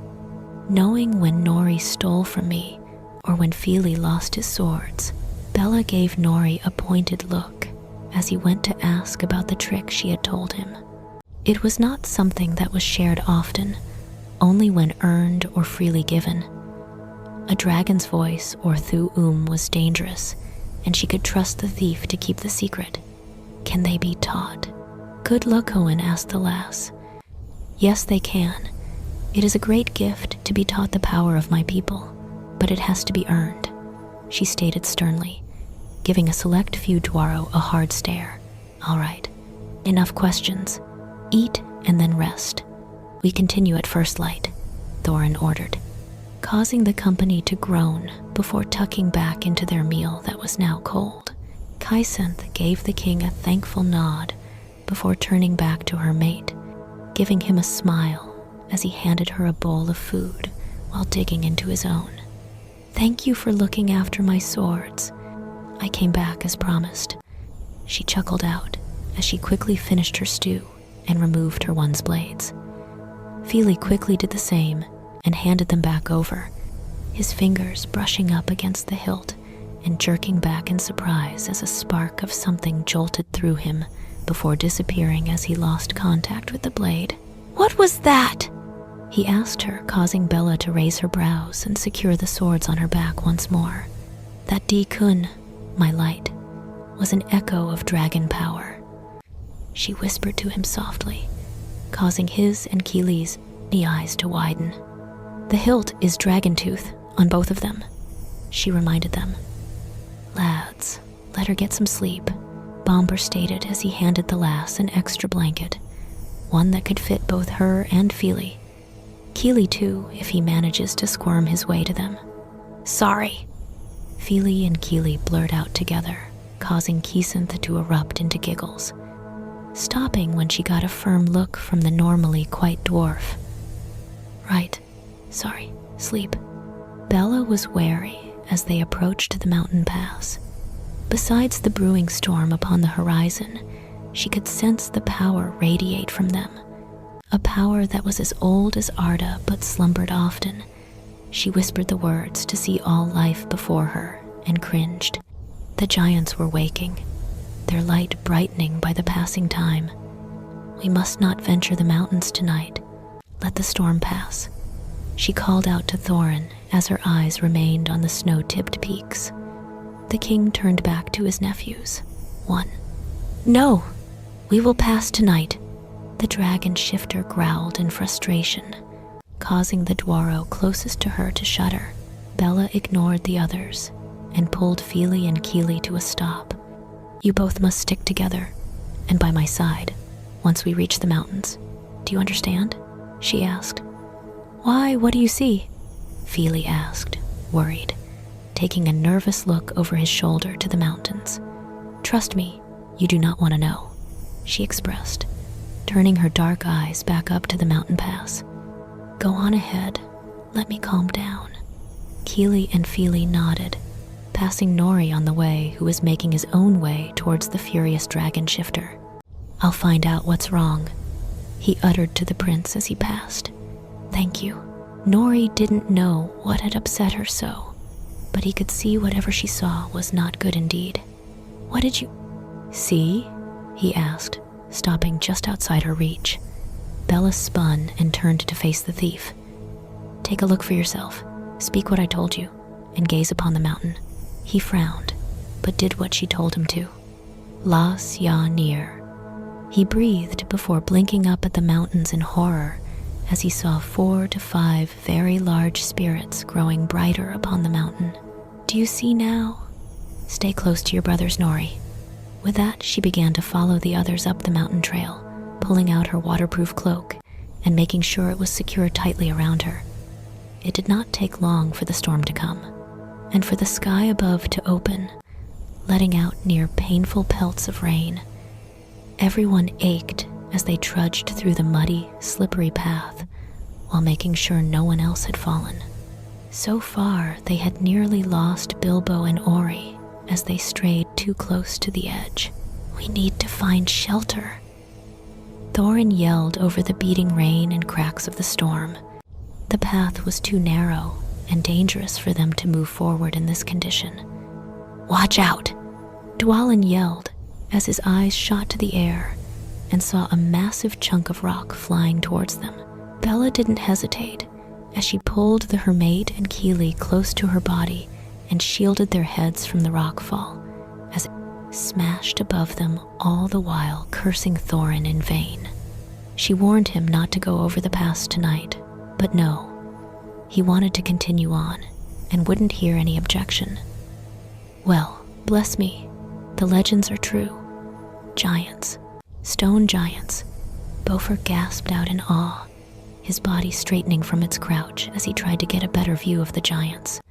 Knowing when Nori stole from me, or when Fíli lost his swords, Bella gave Nori a pointed look as he went to ask about the trick she had told him. It was not something that was shared often, only when earned or freely given. A dragon's voice or Thu was dangerous, and she could trust the thief to keep the secret. Can they be taught? Good luck, Owen asked the lass. Yes, they can. It is a great gift to be taught the power of my people, but it has to be earned, she stated sternly, giving a select few Dwaro a hard stare. All right, enough questions. Eat and then rest. We continue at first light, Thorin ordered, causing the company to groan before tucking back into their meal that was now cold. Kisenth gave the king a thankful nod before turning back to her mate, giving him a smile as he handed her a bowl of food while digging into his own. Thank you for looking after my swords. I came back as promised. She chuckled out as she quickly finished her stew and removed her one's blades. Fíli quickly did the same and handed them back over, his fingers brushing up against the hilt and jerking back in surprise as a spark of something jolted through him before disappearing as he lost contact with the blade. What was that? He asked her, causing Bella to raise her brows and secure the swords on her back once more. That Kun, my light, was an echo of dragon power. She whispered to him softly, causing his and Kíli's eyes to widen. The hilt is dragon tooth on both of them, she reminded them. Lads, let her get some sleep, Bomber stated as he handed the lass an extra blanket, one that could fit both her and Fíli. Kíli too, if he manages to squirm his way to them. Sorry. Fíli and Kíli blurred out together, causing Kisenth to erupt into giggles, stopping when she got a firm look from the normally quiet dwarf. Right, sorry, sleep. Bella was wary as they approached the mountain pass. Besides the brewing storm upon the horizon, she could sense the power radiate from them, a power that was as old as Arda but slumbered often. She whispered the words to see all life before her and cringed. The giants were waking, their light brightening by the passing time. We must not venture the mountains tonight. Let the storm pass. She called out to Thorin as her eyes remained on the snow-tipped peaks. The king turned back to his nephews. One. No, we will pass tonight. The dragon shifter growled in frustration, causing the Dwaro closest to her to shudder. Bella ignored the others and pulled Fíli and Kíli to a stop. You both must stick together and by my side once we reach the mountains. Do you understand? She asked. Why, what do you see? Fíli asked, worried, taking a nervous look over his shoulder to the mountains. Trust me, you do not want to know, she expressed, turning her dark eyes back up to the mountain pass. Go on ahead, let me calm down. Kíli and Fíli nodded, passing Nori on the way, who was making his own way towards the furious dragon shifter. I'll find out what's wrong, he uttered to the prince as he passed. Thank you. Nori didn't know what had upset her so, but he could see whatever she saw was not good indeed. What did you see? He asked, stopping just outside her reach. Bella spun and turned to face the thief. Take a look for yourself, speak what I told you, and gaze upon the mountain. He frowned, but did what she told him to. Las ya near. He breathed before blinking up at the mountains in horror as he saw 4 to 5 very large spirits growing brighter upon the mountain. Do you see now? Stay close to your brothers, Nori. With that, she began to follow the others up the mountain trail, pulling out her waterproof cloak and making sure it was secured tightly around her. It did not take long for the storm to come, and for the sky above to open, letting out near painful pelts of rain. Everyone ached as they trudged through the muddy, slippery path while making sure no one else had fallen. So far, they had nearly lost Bilbo and Ori as they strayed too close to the edge. "We need to find shelter," Thorin yelled over the beating rain and cracks of the storm. The path was too narrow and dangerous for them to move forward in this condition. "Watch out!" Dwalin yelled as his eyes shot to the air and saw a massive chunk of rock flying towards them. Bella didn't hesitate as she pulled the Hermaid and Kíli close to her body and shielded their heads from the rockfall as it smashed above them, all the while cursing Thorin in vain. She warned him not to go over the pass tonight, but no, he wanted to continue on and wouldn't hear any objection. "Well, bless me, the legends are true. Giants, stone giants." Beaufort gasped out in awe, his body straightening from its crouch as he tried to get a better view of the giants.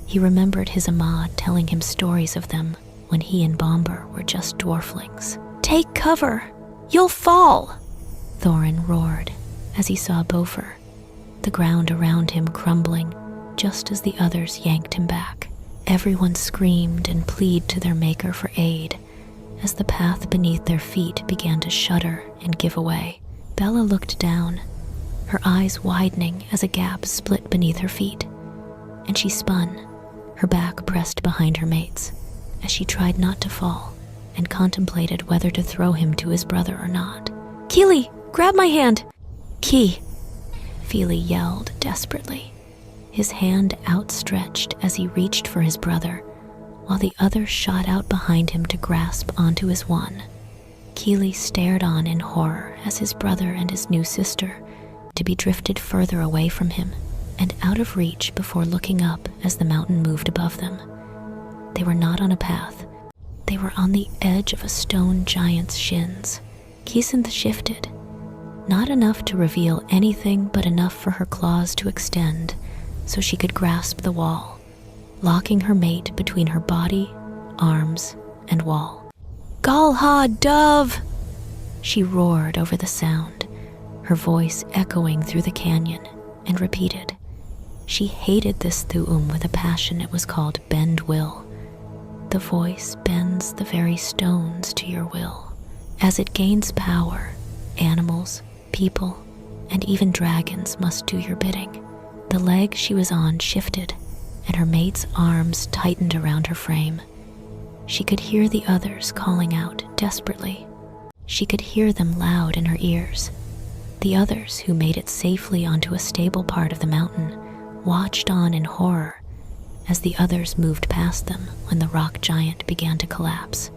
He remembered his Ahmad telling him stories of them when he and Bomber were just dwarflings. "Take cover! You'll fall!" Thorin roared as he saw Beaufort, the ground around him crumbling just as the others yanked him back. Everyone screamed and pleaded to their maker for aid as the path beneath their feet began to shudder and give away. Bella looked down, her eyes widening as a gap split beneath her feet, and she spun, her back pressed behind her mates, as she tried not to fall and contemplated whether to throw him to his brother or not. "Kíli, grab my hand!" "Ki!" Fíli yelled desperately, his hand outstretched as he reached for his brother, while the other shot out behind him to grasp onto his one. Kíli stared on in horror as his brother and his new sister to be drifted further away from him and out of reach before looking up as the mountain moved above them. They were not on a path. They were on the edge of a stone giant's shins. Kisenth shifted, not enough to reveal anything but enough for her claws to extend so she could grasp the wall, locking her mate between her body, arms, and wall. "Galha, dove!" She roared over the sound, her voice echoing through the canyon, and repeated. She hated this Thu'um with a passion it was called Bend Will. The voice bends the very stones to your will. As it gains power, animals, people, and even dragons must do your bidding. The leg she was on shifted, and her mate's arms tightened around her frame. She could hear the others calling out desperately. She could hear them loud in her ears. The others, who made it safely onto a stable part of the mountain, watched on in horror as the others moved past them when the rock giant began to collapse.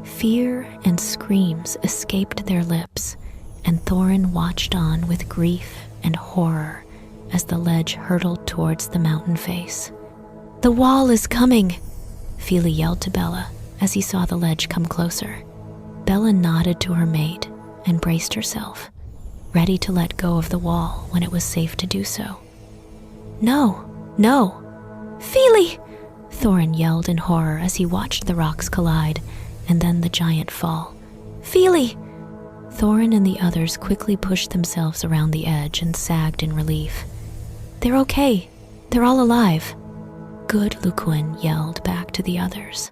Fear and screams escaped their lips, and Thorin watched on with grief and horror as the ledge hurtled towards the mountain face. "The wall is coming!" Fíli yelled to Bella as he saw the ledge come closer. Bella nodded to her mate and braced herself, ready to let go of the wall when it was safe to do so. "No, no! Fíli!" Thorin yelled in horror as he watched the rocks collide and then the giant fall. "Fíli!" Thorin and the others quickly pushed themselves around the edge and sagged in relief. "They're okay. They're all alive." Good, Luquin yelled back to the others.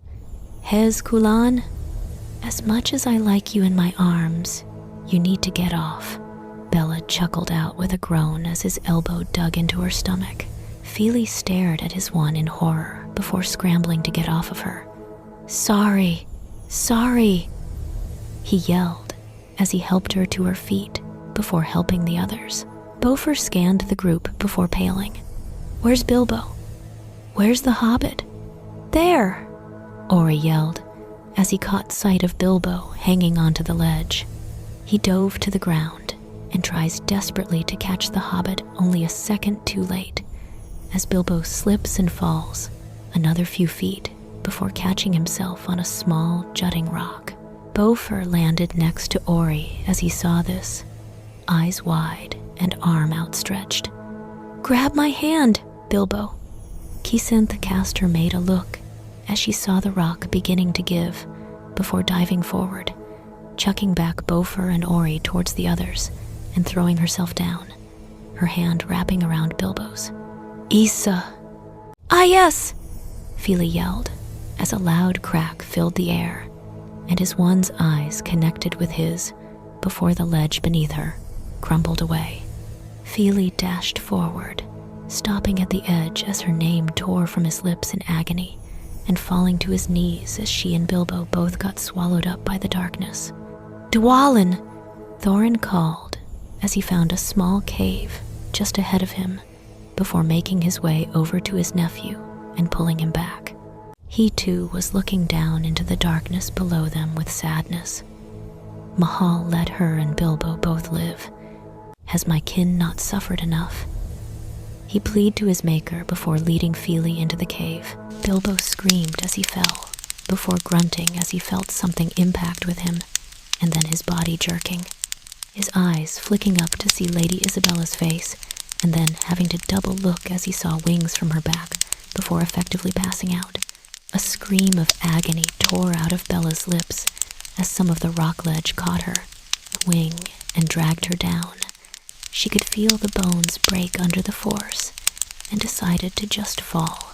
"Hez Kulan, as much as I like you in my arms, you need to get off." Bella chuckled out with a groan as his elbow dug into her stomach. Fíli stared at his one in horror before scrambling to get off of her. "Sorry, sorry," he yelled as he helped her to her feet before helping the others. Beaufort scanned the group before paling. "Where's Bilbo? Where's the hobbit?" "There!" Ori yelled as he caught sight of Bilbo hanging onto the ledge. He dove to the ground and tries desperately to catch the hobbit only a second too late as Bilbo slips and falls another few feet before catching himself on a small jutting rock. Beaufort landed next to Ori as he saw this, eyes wide and arm outstretched. "Grab my hand, Bilbo." Kisenth cast her maid a look as she saw the rock beginning to give before diving forward, chucking back Beaufort and Ori towards the others and throwing herself down, her hand wrapping around Bilbo's. "Isa!" "Ah, yes!" Fíli yelled as a loud crack filled the air, and his one's eyes connected with his before the ledge beneath her crumbled away. Fíli dashed forward, stopping at the edge as her name tore from his lips in agony, and falling to his knees as she and Bilbo both got swallowed up by the darkness. "Dwalin!" Thorin called as he found a small cave just ahead of him before making his way over to his nephew and pulling him back. He too was looking down into the darkness below them with sadness. "Mahal let her and Bilbo both live. Has my kin not suffered enough?" He pleaded to his maker before leading Fíli into the cave. Bilbo screamed as he fell, before grunting as he felt something impact with him, and then his body jerking, his eyes flicking up to see Lady Isabella's face, and then having to double look as he saw wings from her back before effectively passing out. A scream of agony tore out of Bella's lips as some of the rock ledge caught her, wing, and dragged her down. She could feel the bones break under the force and decided to just fall.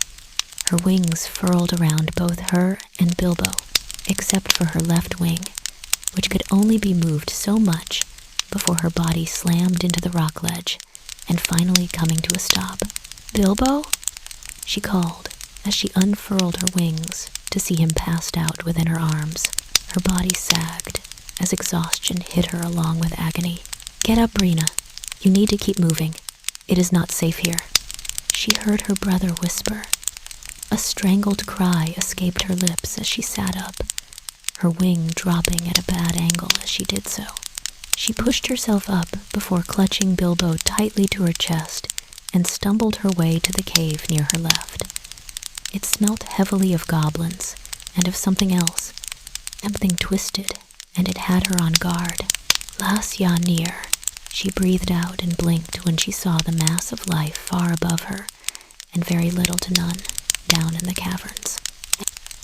Her wings furled around both her and Bilbo, except for her left wing, which could only be moved so much before her body slammed into the rock ledge and finally coming to a stop. "Bilbo?" she called as she unfurled her wings to see him passed out within her arms. Her body sagged as exhaustion hit her along with agony. "Get up, Rena. You need to keep moving. It is not safe here." She heard her brother whisper. A strangled cry escaped her lips as she sat up, her wing dropping at a bad angle as she did so. She pushed herself up before clutching Bilbo tightly to her chest and stumbled her way to the cave near her left. It smelt heavily of goblins and of something else, something twisted, and it had her on guard. "Las Yanir," she breathed out and blinked when she saw the mass of life far above her and very little to none down in the caverns.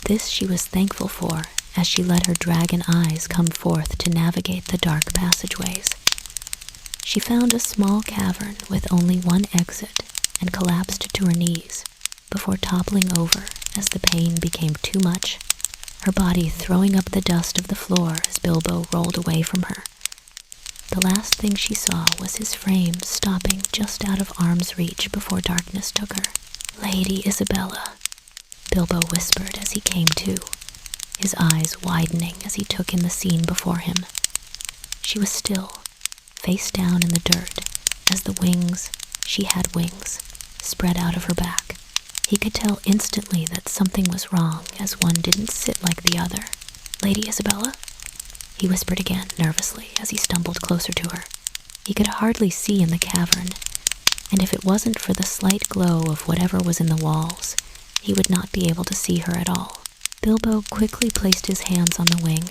This she was thankful for as she let her dragon eyes come forth to navigate the dark passageways. She found a small cavern with only one exit and collapsed to her knees before toppling over as the pain became too much, her body throwing up the dust of the floor as Bilbo rolled away from her. The last thing she saw was his frame stopping just out of arm's reach before darkness took her. "Lady Isabella," Bilbo whispered as he came to, his eyes widening as he took in the scene before him. She was still, face down in the dirt, as the wings, she had wings, spread out of her back. He could tell instantly that something was wrong as one didn't sit like the other. "Lady Isabella?" he whispered again nervously as he stumbled closer to her. He could hardly see in the cavern, and if it wasn't for the slight glow of whatever was in the walls, he would not be able to see her at all. Bilbo quickly placed his hands on the wing,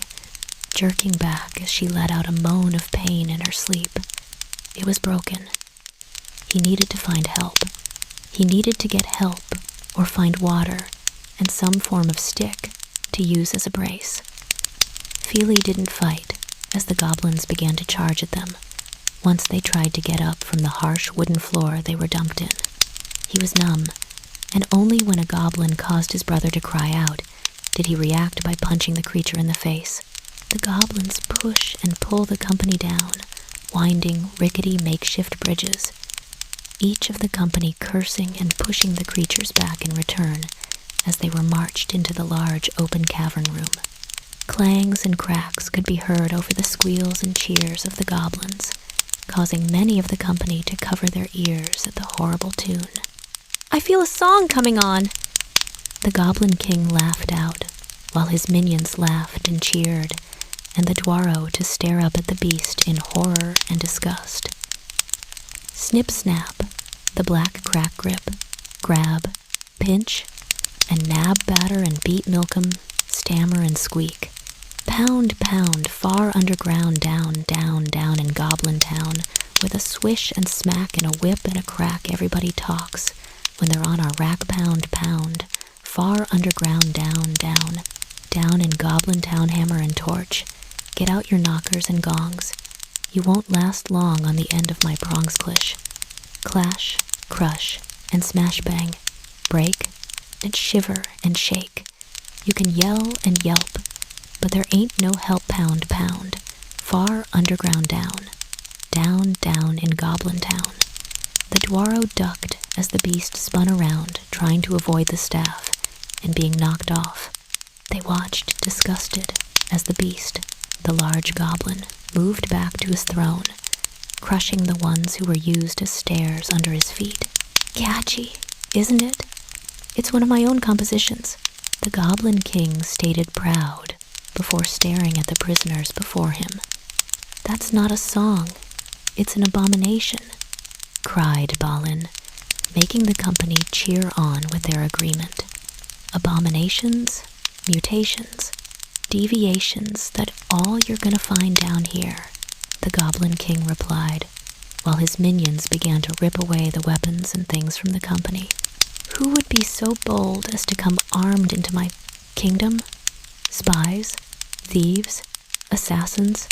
jerking back as she let out a moan of pain in her sleep. It was broken. He needed to find help. He needed to get help or find water and some form of stick to use as a brace. Fíli didn't fight as the goblins began to charge at them once they tried to get up from the harsh wooden floor they were dumped in. He was numb, and only when a goblin caused his brother to cry out did he react by punching the creature in the face. The goblins push and pull the company down, winding, rickety makeshift bridges, each of the company cursing and pushing the creatures back in return as they were marched into the large open cavern room. Clangs and cracks could be heard over the squeals and cheers of the goblins, causing many of the company to cover their ears at the horrible tune. "I feel a song coming on!" The Goblin King laughed out, while his minions laughed and cheered, and the Dwaro to stare up at the beast in horror and disgust. Snip-snap, the black crack grip, grab, pinch, and nab batter and beat milk 'em, stammer and squeak. Pound, pound, far underground, down, down, down in Goblin Town. With a swish and smack and a whip and a crack, everybody talks. When they're on our rack, pound, pound. Far underground, down, down. Down in Goblin Town, hammer and torch. Get out your knockers and gongs. You won't last long on the end of my prongs clish. Clash, crush, and smash bang. Break, and shiver and shake. You can yell and yelp, but there ain't no help, pound, pound. Far underground, down. Down, down in Goblin Town. The Dwaro ducked as the beast spun around, trying to avoid the staff, and being knocked off. They watched, disgusted, as the beast, the large goblin, moved back to his throne, crushing the ones who were used as stairs under his feet. Catchy, isn't it? It's one of my own compositions, the Goblin King stated proud, before staring at the prisoners before him. That's not a song, it's an abomination, cried Balin, making the company cheer on with their agreement. Abominations, mutations, deviations, that all you're gonna find down here, the Goblin King replied, while his minions began to rip away the weapons and things from the company. Who would be so bold as to come armed into my kingdom? Spies? Thieves? Assassins?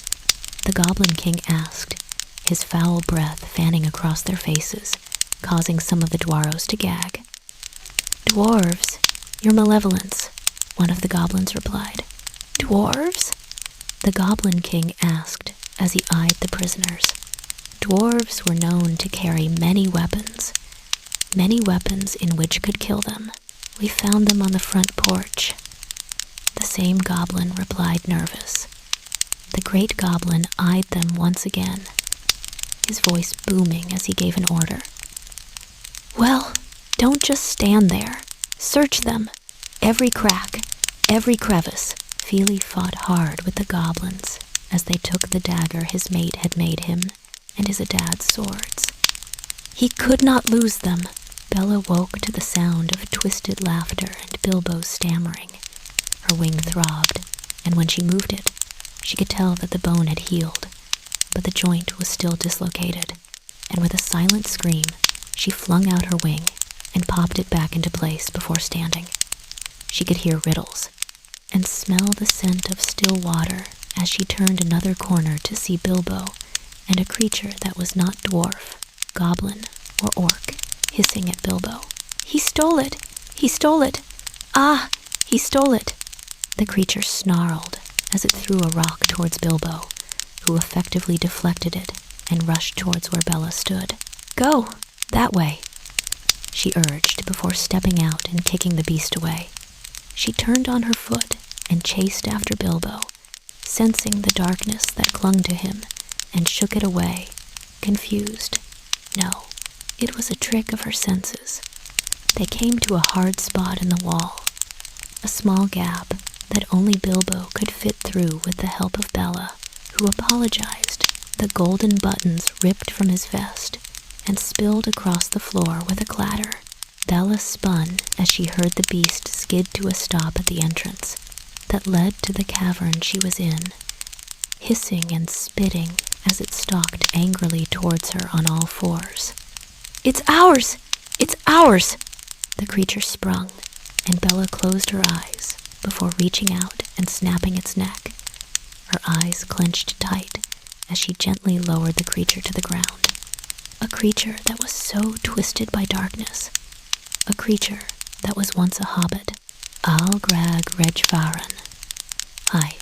The Goblin King asked, his foul breath fanning across their faces, causing some of the Dwaros to gag. Dwarves, your malevolence, one of the goblins replied. Dwarves? The Goblin King asked as he eyed the prisoners. Dwarves were known to carry many weapons in which could kill them. We found them on the front porch. The same goblin replied, nervous. The great goblin eyed them once again, his voice booming as he gave an order. Well, don't just stand there. Search them. Every crack, every crevice. Fíli fought hard with the goblins as they took the dagger his mate had made him and his dad's swords. He could not lose them. Bella woke to the sound of twisted laughter and Bilbo's stammering. Her wing throbbed, and when she moved it, she could tell that the bone had healed, but the joint was still dislocated, and with a silent scream, she flung out her wing and popped it back into place before standing. She could hear riddles and smell the scent of still water as she turned another corner to see Bilbo and a creature that was not dwarf, goblin, or orc hissing at Bilbo. He stole it! He stole it! Ah! He stole it! The creature snarled as it threw a rock towards Bilbo, who effectively deflected it and rushed towards where Bella stood. Go! That way! She urged before stepping out and kicking the beast away. She turned on her foot and chased after Bilbo, sensing the darkness that clung to him, and shook it away, confused. No, it was a trick of her senses. They came to a hard spot in the wall, a small gap that only Bilbo could fit through with the help of Bella, who apologized. The golden buttons ripped from his vest and spilled across the floor with a clatter. Bella spun as she heard the beast skid to a stop at the entrance that led to the cavern she was in, hissing and spitting as it stalked angrily towards her on all fours. It's ours! It's ours! The creature sprung, and Bella closed her eyes before reaching out and snapping its neck. Her eyes clenched tight as she gently lowered the creature to the ground. A creature that was so twisted by darkness. A creature that was once a hobbit. Al Grag Regfaran. Aye,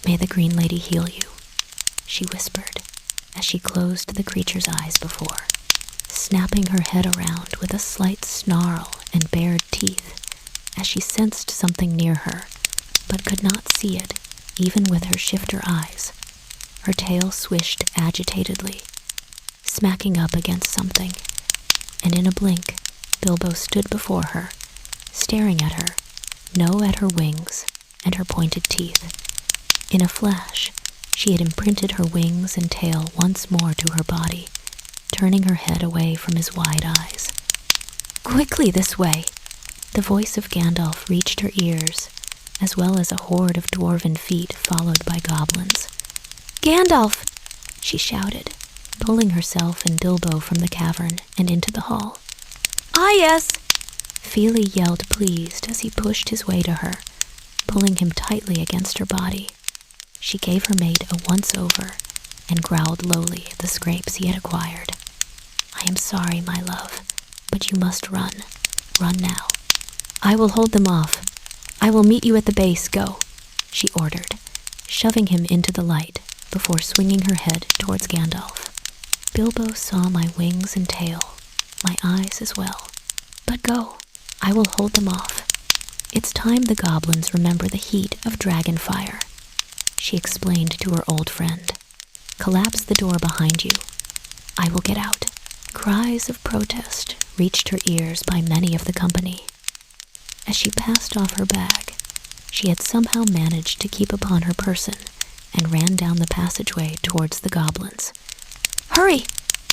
may the Green Lady heal you, she whispered as she closed the creature's eyes before, snapping her head around with a slight snarl and bared teeth as she sensed something near her, but could not see it, even with her shifter eyes. Her tail swished agitatedly, smacking up against something, and in a blink, Bilbo stood before her, staring at her, no at her wings and her pointed teeth. In a flash, she had imprinted her wings and tail once more to her body, turning her head away from his wide eyes. Quickly this way! The voice of Gandalf reached her ears, as well as a horde of dwarven feet followed by goblins. "Gandalf!" she shouted, pulling herself and Bilbo from the cavern and into the hall. "Ah, yes!" Fíli yelled pleased as he pushed his way to her, pulling him tightly against her body. She gave her mate a once-over and growled lowly at the scrapes he had acquired. "I am sorry, my love, but you must run. Run now." "I will hold them off. I will meet you at the base. Go," she ordered, shoving him into the light before swinging her head towards Gandalf. "Bilbo saw my wings and tail, my eyes as well. But go. I will hold them off. It's time the goblins remember the heat of dragon fire," she explained to her old friend. "Collapse the door behind you. I will get out." Cries of protest reached her ears by many of the company. As she passed off her bag, she had somehow managed to keep upon her person and ran down the passageway towards the goblins. "Hurry!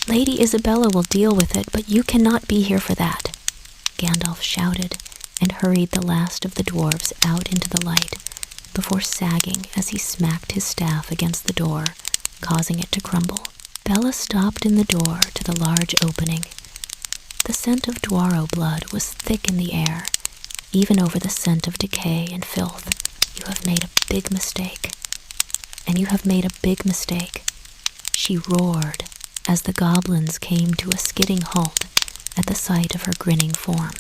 Lady Isabella will deal with it, but you cannot be here for that," Gandalf shouted and hurried the last of the dwarves out into the light before sagging as he smacked his staff against the door, causing it to crumble. Bella stopped in the door to the large opening. The scent of Dwaro blood was thick in the air, even over the scent of decay and filth. "You have made a big mistake. And you have made a big mistake," she roared as the goblins came to a skidding halt at the sight of her grinning form.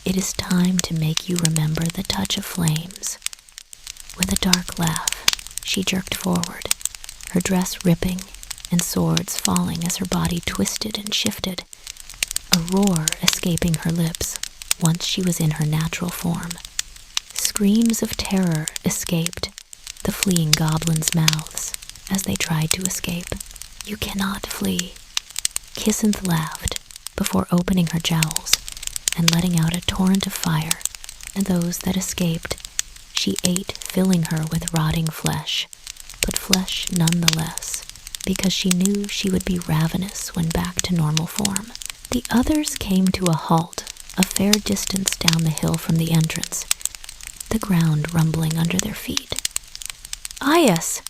"It is time to make you remember the touch of flames." With a dark laugh, she jerked forward, her dress ripping and swords falling as her body twisted and shifted, a roar escaping her lips once she was in her natural form. Screams of terror escaped the fleeing goblins' mouths as they tried to escape. "You cannot flee." Kisenth laughed before opening her jowls and letting out a torrent of fire, and those that escaped she ate, filling her with rotting flesh, but flesh nonetheless, because she knew she would be ravenous when back to normal form. The others came to a halt a fair distance down the hill from the entrance, the ground rumbling under their feet. "Ah, yes!"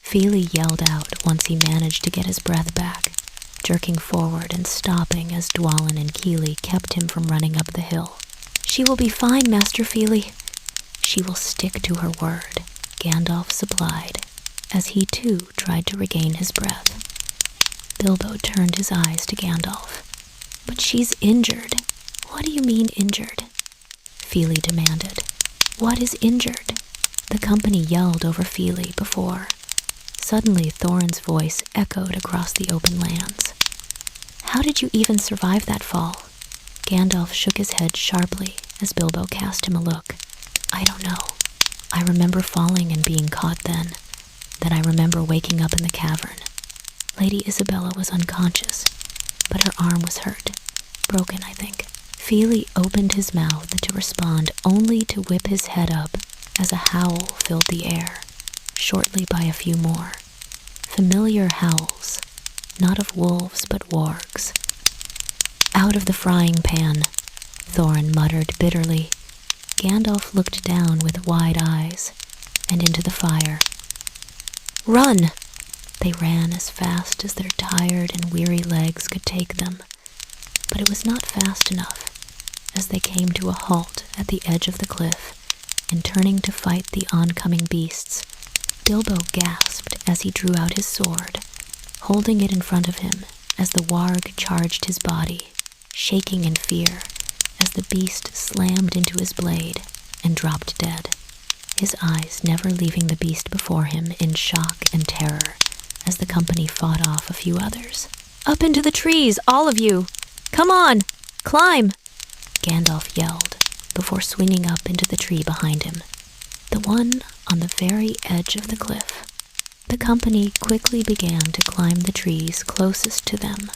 Fíli yelled out once he managed to get his breath back, jerking forward and stopping as Dwalin and Kíli kept him from running up the hill. "She will be fine, Master Fíli." "She will stick to her word," Gandalf supplied, as he too tried to regain his breath. Bilbo turned his eyes to Gandalf. "But she's injured." "What do you mean injured?" Fíli demanded. "What is injured?" The company yelled over Fíli before. Suddenly Thorin's voice echoed across the open lands. "How did you even survive that fall?" Gandalf shook his head sharply as Bilbo cast him a look. "I don't know. I remember falling and being caught then. Then I remember waking up in the cavern. Lady Isabella was unconscious, but her arm was hurt. Broken, I think." Fíli opened his mouth to respond only to whip his head up as a howl filled the air, shortly by a few more. Familiar howls, not of wolves but wargs. "Out of the frying pan," Thorin muttered bitterly. Gandalf looked down with wide eyes and into the fire. "Run!" They ran as fast as their tired and weary legs could take them, but it was not fast enough as they came to a halt at the edge of the cliff and turning to fight the oncoming beasts. Bilbo gasped as he drew out his sword, holding it in front of him as the warg charged his body, shaking in fear as the beast slammed into his blade and dropped dead, his eyes never leaving the beast before him in shock and terror as the company fought off a few others. "Up into the trees, all of you! Come on! Climb!" Gandalf yelled before swinging up into the tree behind him, the one on the very edge of the cliff. The company quickly began to climb the trees closest to them,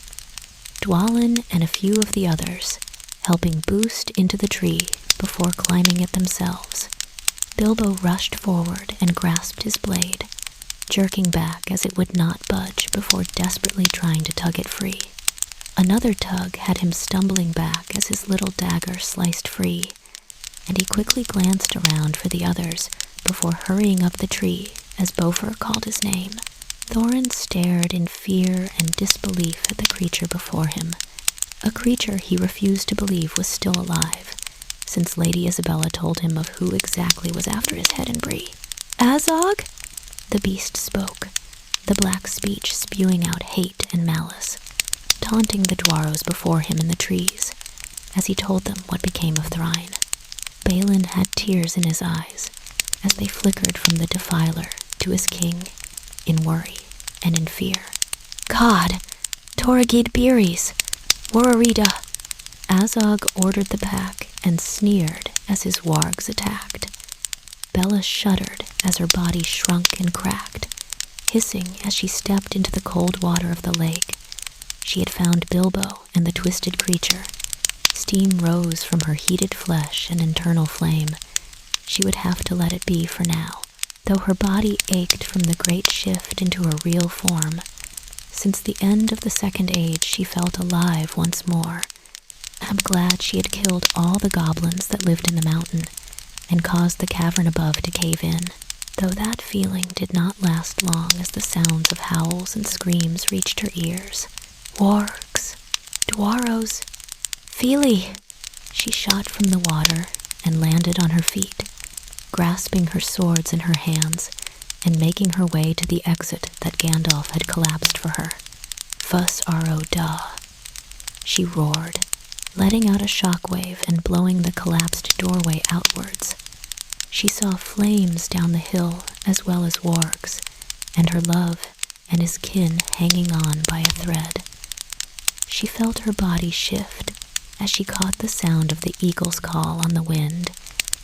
Dwalin and a few of the others helping boost into the tree before climbing it themselves. Bilbo rushed forward and grasped his blade, jerking back as it would not budge before desperately trying to tug it free. Another tug had him stumbling back as his little dagger sliced free, and he quickly glanced around for the others before hurrying up the tree as Beaufort called his name. Thorin stared in fear and disbelief at the creature before him, a creature he refused to believe was still alive, since Lady Isabella told him of who exactly was after his head and Bree. "Azog?" The beast spoke, the black speech spewing out hate and malice, taunting the dwarves before him in the trees, as he told them what became of Thrain. Balin had tears in his eyes as they flickered from the defiler to his king, in worry and in fear. "God! Toragid Beeries! Wararida!" Azog ordered the pack and sneered as his wargs attacked. Bella shuddered as her body shrunk and cracked, hissing as she stepped into the cold water of the lake. She had found Bilbo and the twisted creature. Steam rose from her heated flesh and internal flame. She would have to let it be for now, though her body ached from the great shift into her real form. Since the end of the Second Age, she felt alive once more. I'm glad she had killed all the goblins that lived in the mountain and caused the cavern above to cave in, though that feeling did not last long as the sounds of howls and screams reached her ears. "Wargs! Dwarros! Fíli!" She shot from the water and landed on her feet, grasping her swords in her hands and making her way to the exit that Gandalf had collapsed for her. "Fus Aro Da!" She roared, letting out a shockwave and blowing the collapsed doorway outwards. She saw flames down the hill as well as wargs, and her love and his kin hanging on by a thread. She felt her body shift as she caught the sound of the eagle's call on the wind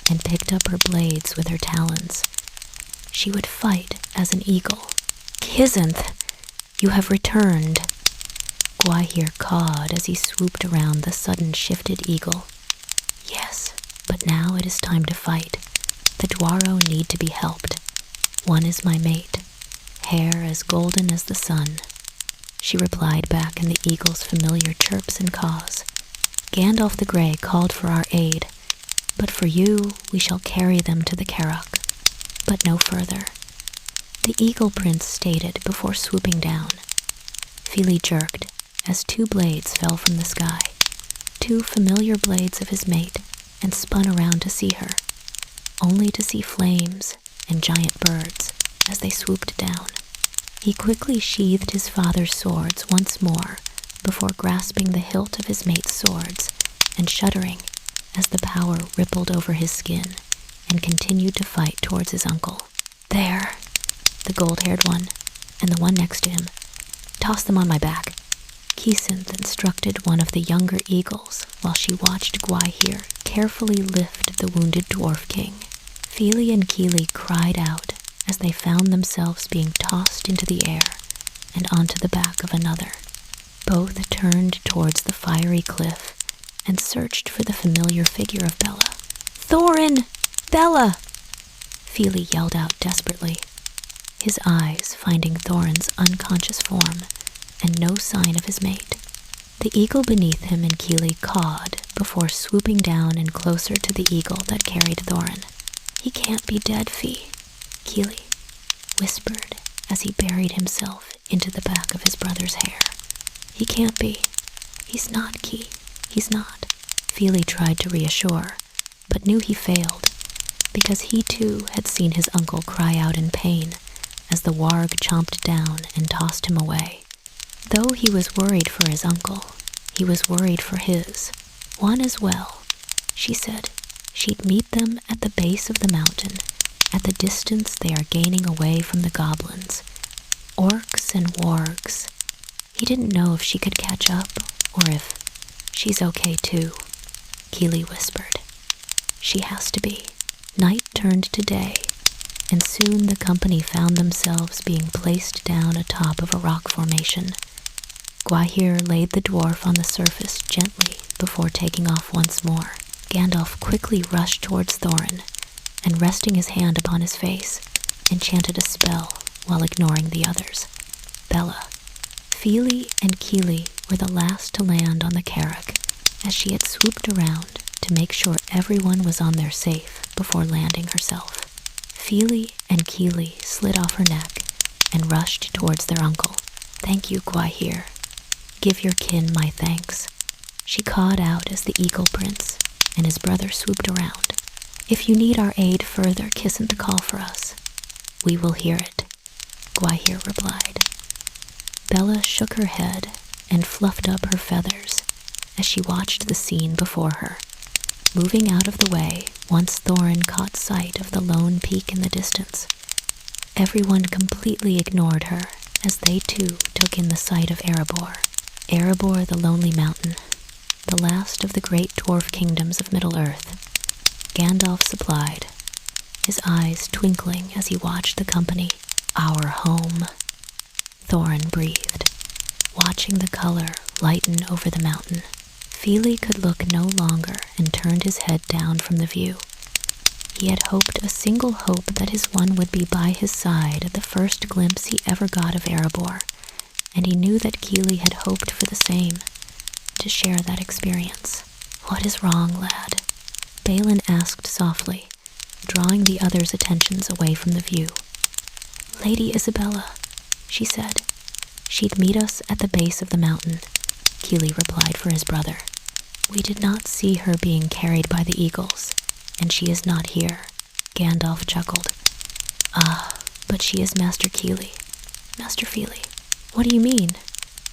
and picked up her blades with her talons. She would fight as an eagle. "Kisenth, you have returned." Gwaihir cawed as he swooped around the sudden shifted eagle. "Yes, but now it is time to fight. The Dwarro need to be helped. One is my mate, hair as golden as the sun." She replied back in the eagle's familiar chirps and caws. "Gandalf the Grey called for our aid, but for you we shall carry them to the Carrock, but no further." The eagle prince stated before swooping down. Fíli jerked as two blades fell from the sky, two familiar blades of his mate, and spun around to see her, only to see flames and giant birds as they swooped down. He quickly sheathed his father's swords once more before grasping the hilt of his mate's swords and shuddering as the power rippled over his skin and continued to fight towards his uncle. "There," the gold-haired one, and the one next to him. "Toss them on my back." Kisenth instructed one of the younger eagles while she watched Gwaihir carefully lift the wounded dwarf king. Fíli and Kíli cried out as they found themselves being tossed into the air and onto the back of another. Both turned towards the fiery cliff and searched for the familiar figure of Bella. "Thorin! Bella!" Fíli yelled out desperately, his eyes finding Thorin's unconscious form and no sign of his mate. The eagle beneath him and Kíli cawed before swooping down and closer to the eagle that carried Thorin. "He can't be dead, Fí," Kíli whispered as he buried himself into the back of his brother's hair. "He can't be. He's not, Kí. He's not." Fíli tried to reassure, but knew he failed, because he too had seen his uncle cry out in pain as the warg chomped down and tossed him away. Though he was worried for his uncle, he was worried for his. One as well, she said. She'd meet them at the base of the mountain, at the distance they are gaining away from the goblins. Orcs and wargs. He didn't know if she could catch up, or if she's okay too, Kíli whispered. She has to be. Night turned to day, and soon the company found themselves being placed down atop of a rock formation. Gwaihir laid the dwarf on the surface gently before taking off once more. Gandalf quickly rushed towards Thorin, and resting his hand upon his face, enchanted a spell while ignoring the others. Bella. Fíli and Kíli were the last to land on the Carrock, as she had swooped around to make sure everyone was on their safe before landing herself. Fíli and Kíli slid off her neck and rushed towards their uncle. "Thank you, Gwahir. Give your kin my thanks," she cawed out as the Eagle Prince and his brother swooped around. "If you need our aid further, Kisenth call for us. We will hear it," Gwahir replied. Bella shook her head and fluffed up her feathers as she watched the scene before her. Moving out of the way once Thorin caught sight of the lone peak in the distance. Everyone completely ignored her as they too took in the sight of Erebor. Erebor, the Lonely Mountain, the last of the great dwarf kingdoms of Middle-earth. Gandalf supplied, his eyes twinkling as he watched the company. "Our home," Thorin breathed, watching the color lighten over the mountain. Fíli could look no longer and turned his head down from the view. He had hoped a single hope that his one would be by his side at the first glimpse he ever got of Erebor, and he knew that Kíli had hoped for the same, to share that experience. "What is wrong, lad?" Balin asked softly, drawing the others' attentions away from the view. "Lady Isabella," she said. "She'd meet us at the base of the mountain," Kíli replied for his brother. "We did not see her being carried by the eagles, and she is not here," Gandalf chuckled. "Ah, but she is Master Kíli. Master Fíli." "What do you mean?"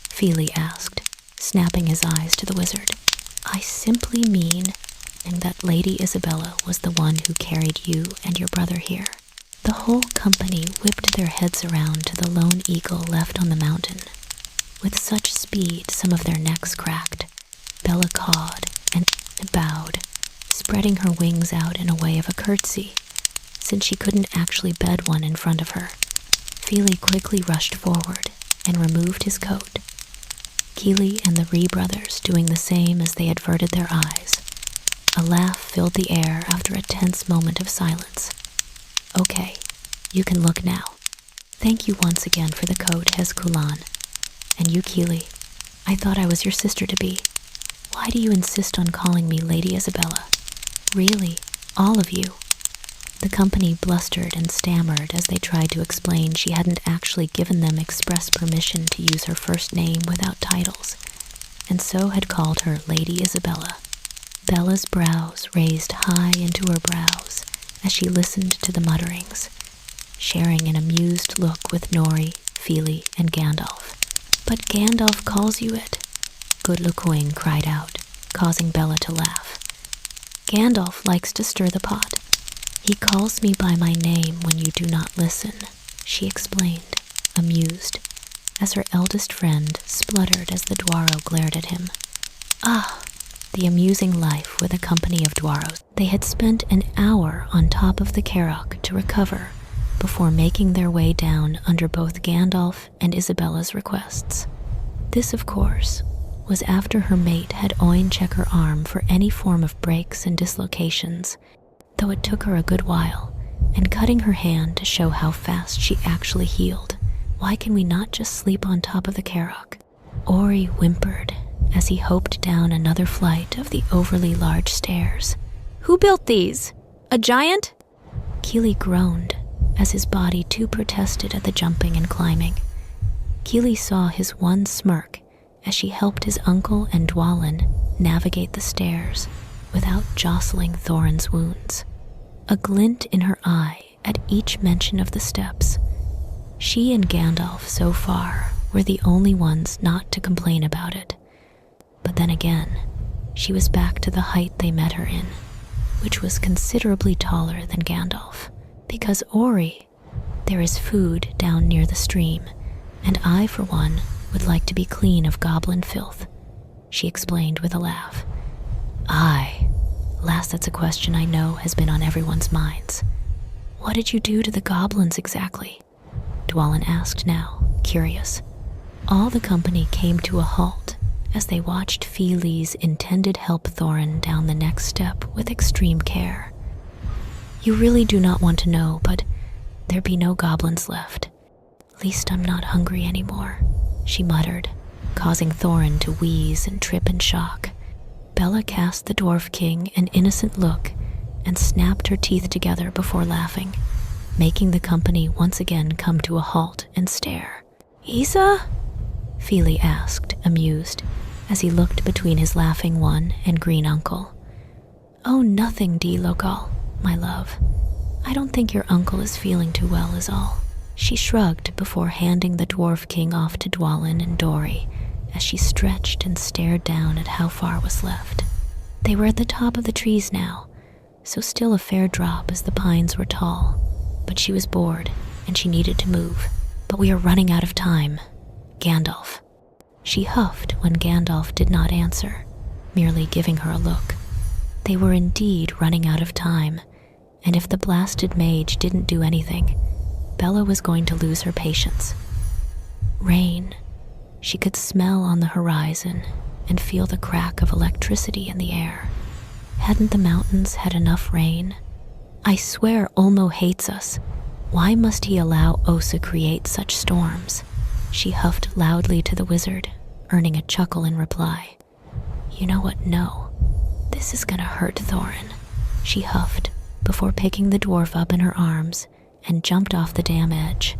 Fíli asked, snapping his eyes to the wizard. "I simply mean that Lady Isabella was the one who carried you and your brother here." The whole company whipped their heads around to the lone eagle left on the mountain. With such speed, some of their necks cracked. Bella cawed and bowed, spreading her wings out in a way of a curtsy, since she couldn't actually bed one in front of her. Fíli quickly rushed forward and removed his coat, Kíli and the Ree brothers doing the same as they averted their eyes. A laugh filled the air after a tense moment of silence. "Okay, you can look now. Thank you once again for the coat, Hezkulan. And you, Kíli, I thought I was your sister-to-be. Why do you insist on calling me Lady Isabella? Really, all of you?" The company blustered and stammered as they tried to explain she hadn't actually given them express permission to use her first name without titles, and so had called her Lady Isabella. Bella's brows raised high into her brows as she listened to the mutterings, sharing an amused look with Nori, Fíli, and Gandalf. "But Gandalf calls you it," Gudlucoin cried out, causing Bella to laugh. "Gandalf likes to stir the pot. He calls me by my name when you do not listen," she explained, amused, as her eldest friend spluttered as the Dwaro glared at him. Ah, the amusing life with a company of Dwaros. They had spent an hour on top of the Carrock to recover before making their way down under both Gandalf and Isabella's requests. This, of course, was after her mate had Oin check her arm for any form of breaks and dislocations, though it took her a good while, and cutting her hand to show how fast she actually healed. "Why can we not just sleep on top of the Carrock?" Ori whimpered as he hoped down another flight of the overly large stairs. "Who built these? A giant?" Kíli groaned as his body too protested at the jumping and climbing. Kíli saw his one smirk as she helped his uncle and Dwalin navigate the stairs without jostling Thorin's wounds. A glint in her eye at each mention of the steps. She and Gandalf, so far, were the only ones not to complain about it. But then again, she was back to the height they met her in, which was considerably taller than Gandalf. "Because, Ori, there is food down near the stream, and I, for one, would like to be clean of goblin filth," she explained with a laugh. "Aye, lass, that's a question I know has been on everyone's minds. What did you do to the goblins exactly?" Dwalin asked now, curious. All the company came to a halt as they watched Fíli's intended help Thorin down the next step with extreme care. "You really do not want to know, but there be no goblins left. Least I'm not hungry anymore," she muttered, causing Thorin to wheeze and trip in shock. Bella cast the Dwarf King an innocent look and snapped her teeth together before laughing, making the company once again come to a halt and stare. "Isa?" Fíli asked, amused, as he looked between his laughing one and green uncle. "Oh, nothing, Local, my love. I don't think your uncle is feeling too well is all." She shrugged before handing the Dwarf King off to Dwalin and Dory as she stretched and stared down at how far was left. They were at the top of the trees now, so still a fair drop as the pines were tall, but she was bored and she needed to move. "But we are running out of time, Gandalf." She huffed when Gandalf did not answer, merely giving her a look. They were indeed running out of time, and if the blasted mage didn't do anything, Bella was going to lose her patience. Rain. She could smell on the horizon and feel the crack of electricity in the air. Hadn't the mountains had enough rain? "I swear Ulmo hates us. Why must he allow Osa create such storms?" She huffed loudly to the wizard, earning a chuckle in reply. "You know what? No. This is gonna hurt Thorin," she huffed before picking the dwarf up in her arms and jumped off the dam edge,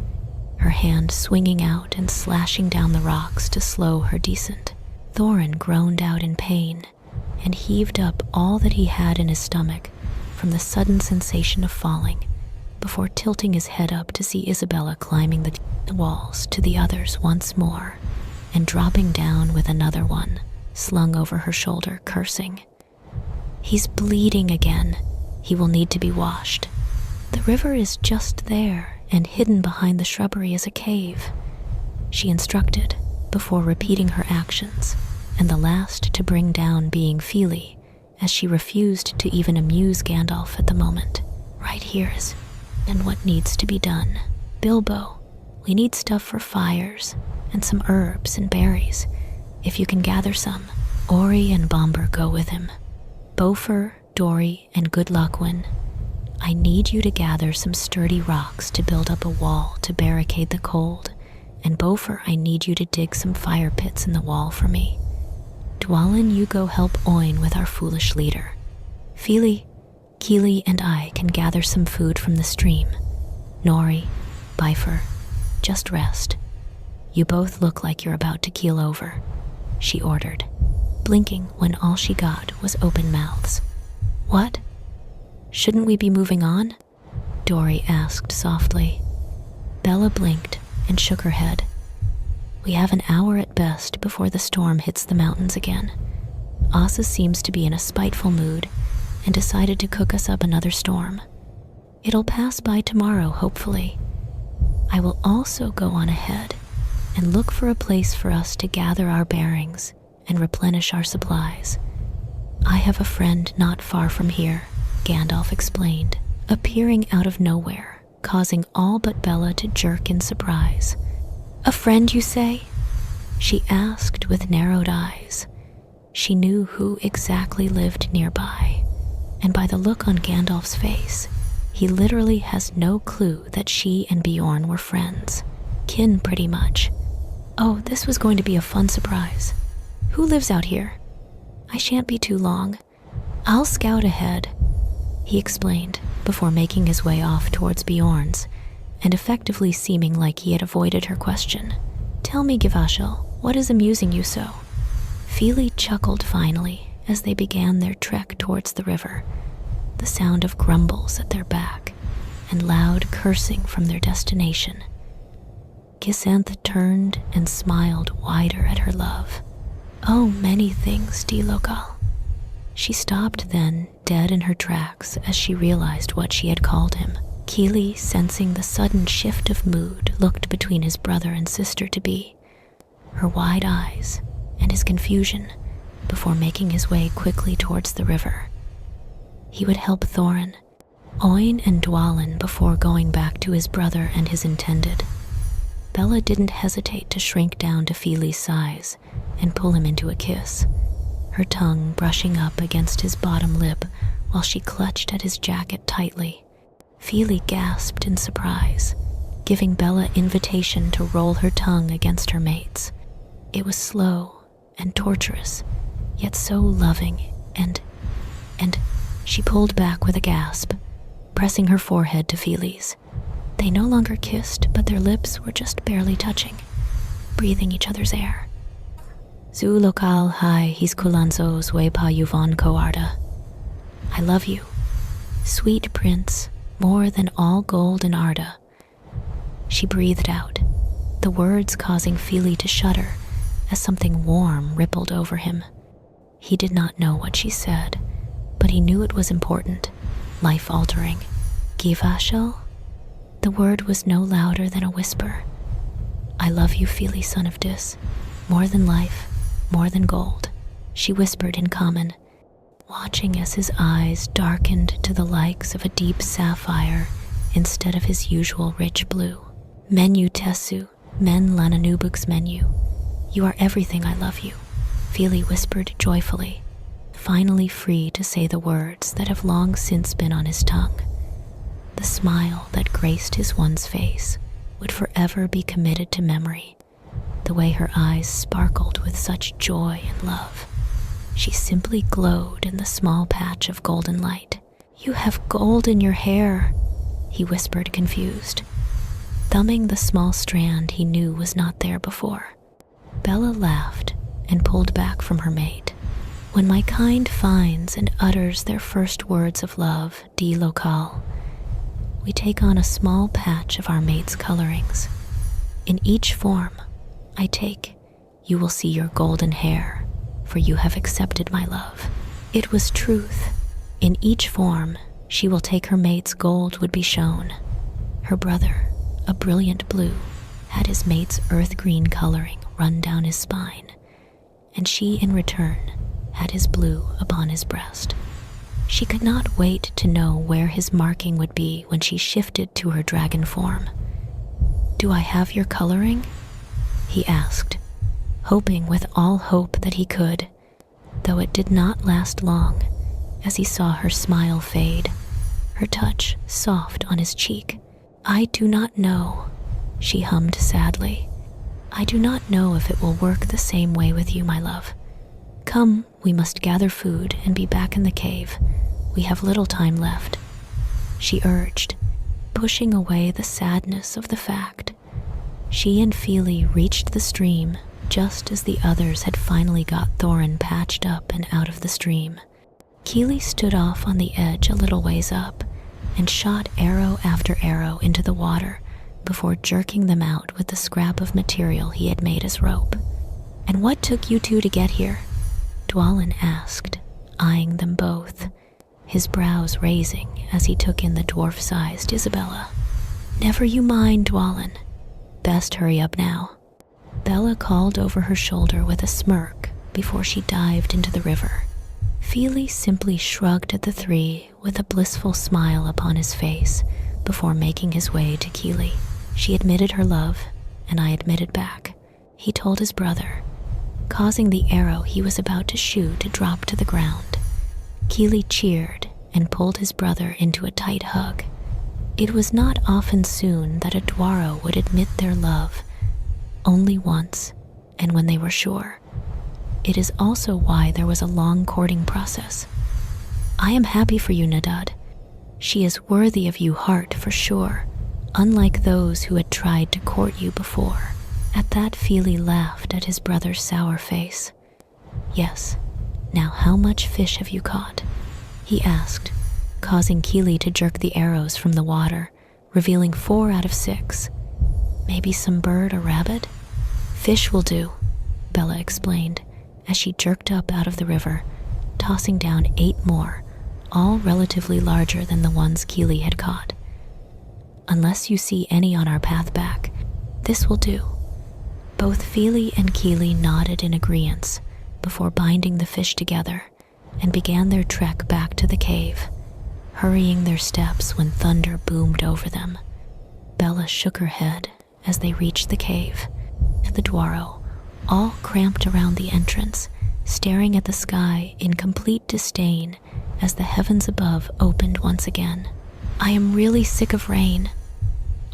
her hand swinging out and slashing down the rocks to slow her descent. Thorin groaned out in pain and heaved up all that he had in his stomach from the sudden sensation of falling, before tilting his head up to see Isabella climbing the walls to the others once more and dropping down with another one slung over her shoulder, cursing. "He's bleeding again. He will need to be washed. The river is just there, and hidden behind the shrubbery is a cave," she instructed before repeating her actions, and the last to bring down being Fíli, as she refused to even amuse Gandalf at the moment. "Right here is and what needs to be done. Bilbo, we need stuff for fires and some herbs and berries. If you can gather some, Ori and Bomber go with him. Bofer, Dory, and Goodluckwin, I need you to gather some sturdy rocks to build up a wall to barricade the cold, and Bofer, I need you to dig some fire pits in the wall for me. Dwalin, you go help Oin with our foolish leader. Fíli, Kíli, and I can gather some food from the stream. Nori, Bifer, just rest. You both look like you're about to keel over," she ordered, blinking when all she got was open mouths. "What? Shouldn't we be moving on?" Dory asked softly. Bella blinked and shook her head. "We have an hour at best before the storm hits the mountains again. Asa seems to be in a spiteful mood and decided to cook us up another storm. It'll pass by tomorrow, hopefully. I will also go on ahead and look for a place for us to gather our bearings and replenish our supplies. I have a friend not far from here," Gandalf explained, appearing out of nowhere, causing all but Bella to jerk in surprise. "A friend, you say?" she asked with narrowed eyes. She knew who exactly lived nearby, and by the look on Gandalf's face, he literally has no clue that she and Bjorn were friends. Kin, pretty much. "Oh, this was going to be a fun surprise. Who lives out here? I shan't be too long. I'll scout ahead," he explained before making his way off towards Bjorn's and effectively seeming like he had avoided her question. "Tell me, Givashel, what is amusing you so?" Fíli chuckled finally as they began their trek towards the river, the sound of grumbles at their back and loud cursing from their destination. Kisenth turned and smiled wider at her love. "Oh, many things, Local." She stopped then, dead in her tracks, as she realized what she had called him. Kíli, sensing the sudden shift of mood, looked between his brother and sister-to-be, her wide eyes and his confusion, before making his way quickly towards the river. He would help Thorin, Oin, and Dwalin before going back to his brother and his intended. Bella didn't hesitate to shrink down to Fíli's size and pull him into a kiss, her tongue brushing up against his bottom lip while she clutched at his jacket tightly. Fíli gasped in surprise, giving Bella invitation to roll her tongue against her mate's. It was slow and torturous, yet so loving and she pulled back with a gasp, pressing her forehead to Fíli's. They no longer kissed, but their lips were just barely touching, breathing each other's air. Zu lokal hai his kulanzos we pa yuvan koarda. I love you, sweet prince, more than all gold in Arda. She breathed out, the words causing Fíli to shudder as something warm rippled over him. He did not know what she said, but he knew it was important, life-altering. Givashel? The word was no louder than a whisper. I love you, Fíli, son of Dis, more than life, more than gold, she whispered in common, watching as his eyes darkened to the likes of a deep sapphire instead of his usual rich blue. Menu Tessu, men Lananubuk's menu. You are everything, I love you, Fíli whispered joyfully, finally free to say the words that have long since been on his tongue. The smile that graced his one's face would forever be committed to memory, the way her eyes sparkled with such joy and love. She simply glowed in the small patch of golden light. You have gold in your hair, he whispered, confused, thumbing the small strand he knew was not there before. Bella laughed and pulled back from her mate. When my kind finds and utters their first words of love, di local, we take on a small patch of our mate's colorings. In each form I take, you will see your golden hair, for you have accepted my love. It was truth. In each form she will take her mate's gold would be shown. Her brother, a brilliant blue, had his mate's earth green coloring run down his spine, and she in return had his blue upon his breast. She could not wait to know where his marking would be when she shifted to her dragon form. Do I have your coloring? He asked, hoping with all hope that he could, though it did not last long as he saw her smile fade, her touch soft on his cheek. I do not know, she hummed sadly. I do not know if it will work the same way with you, my love. Come, we must gather food and be back in the cave. We have little time left, she urged, pushing away the sadness of the fact. She and Fíli reached the stream just as the others had finally got Thorin patched up and out of the stream. Kíli stood off on the edge a little ways up and shot arrow after arrow into the water before jerking them out with the scrap of material he had made as rope. And what took you two to get here? Dwalin asked, eyeing them both, his brows raising as he took in the dwarf-sized Isabella. Never you mind, Dwalin. Best hurry up now, Bella called over her shoulder with a smirk before she dived into the river. Fíli simply shrugged at the three with a blissful smile upon his face before making his way to Kíli. She admitted her love, and I admitted back, he told his brother, causing the arrow he was about to shoot to drop to the ground. Kíli cheered and pulled his brother into a tight hug. It was not often soon that a Dwaro would admit their love, only once, and when they were sure. It is also why there was a long courting process. I am happy for you, Nadad. She is worthy of you, heart, for sure, unlike those who had tried to court you before. At that, Fíli laughed at his brother's sour face. Yes, now how much fish have you caught? He asked, causing Kíli to jerk the arrows from the water, revealing 4 out of 6. Maybe some bird or rabbit? Fish will do, Bella explained, as she jerked up out of the river, tossing down 8 more, all relatively larger than the ones Kíli had caught. Unless you see any on our path back, this will do. Both Fíli and Kíli nodded in agreement before binding the fish together and began their trek back to the cave, hurrying their steps when thunder boomed over them. Bella shook her head as they reached the cave, and the Dwaro, all cramped around the entrance, staring at the sky in complete disdain as the heavens above opened once again. I am really sick of rain,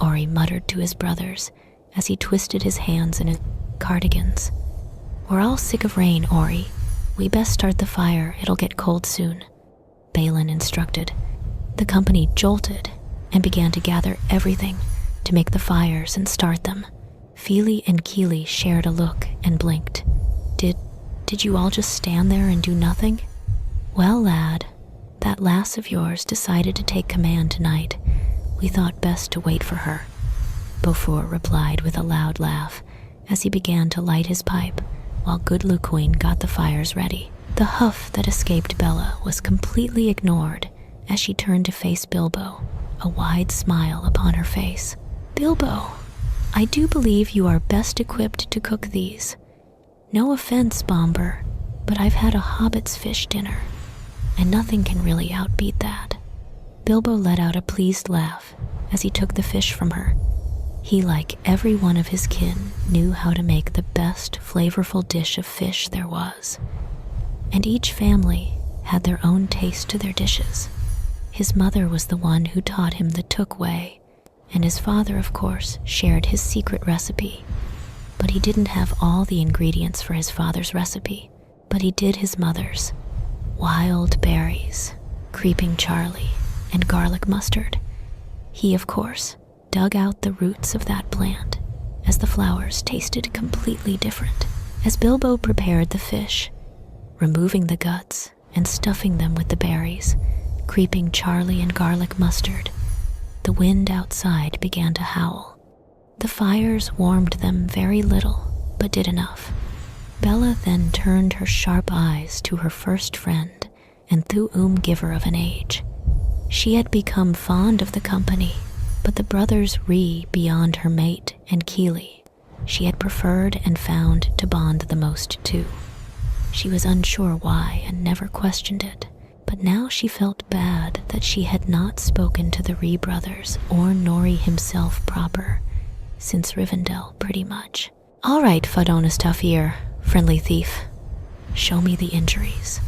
Ori muttered to his brothers as he twisted his hands in his cardigans. We're all sick of rain, Ori. we best start the fire. It'll get cold soon, Balin instructed. The company jolted and began to gather everything to make the fires and start them. Fíli and Kíli shared a look and blinked. Did you all just stand there and do nothing? Well, lad, that lass of yours decided to take command tonight. We thought best to wait for her, Beaufort replied with a loud laugh as he began to light his pipe while good Luquine got the fires ready. The huff that escaped Bella was completely ignored as she turned to face Bilbo, a wide smile upon her face. Bilbo, I do believe you are best equipped to cook these. No offense, Bomber, but I've had a hobbit's fish dinner, and nothing can really outbeat that. Bilbo let out a pleased laugh as he took the fish from her. He, like every one of his kin, knew how to make the best flavorful dish of fish there was. And each family had their own taste to their dishes. His mother was the one who taught him the Took way, and his father, of course, shared his secret recipe. But he didn't have all the ingredients for his father's recipe, but he did his mother's. Wild berries, creeping Charlie, and garlic mustard. He, of course, dug out the roots of that plant, as the flowers tasted completely different. As Bilbo prepared the fish, removing the guts and stuffing them with the berries, creeping Charlie and garlic mustard, the wind outside began to howl. The fires warmed them very little, but did enough. Bella then turned her sharp eyes to her first friend and giver of an age. She had become fond of the company, but the brothers beyond her mate and Kíli, she had preferred and found to bond the most to. She was unsure why and never questioned it, but now she felt bad that she had not spoken to the brothers or Nori himself proper, since Rivendell pretty much. All right, Fadonis tough ear, friendly thief. Show me the injuries.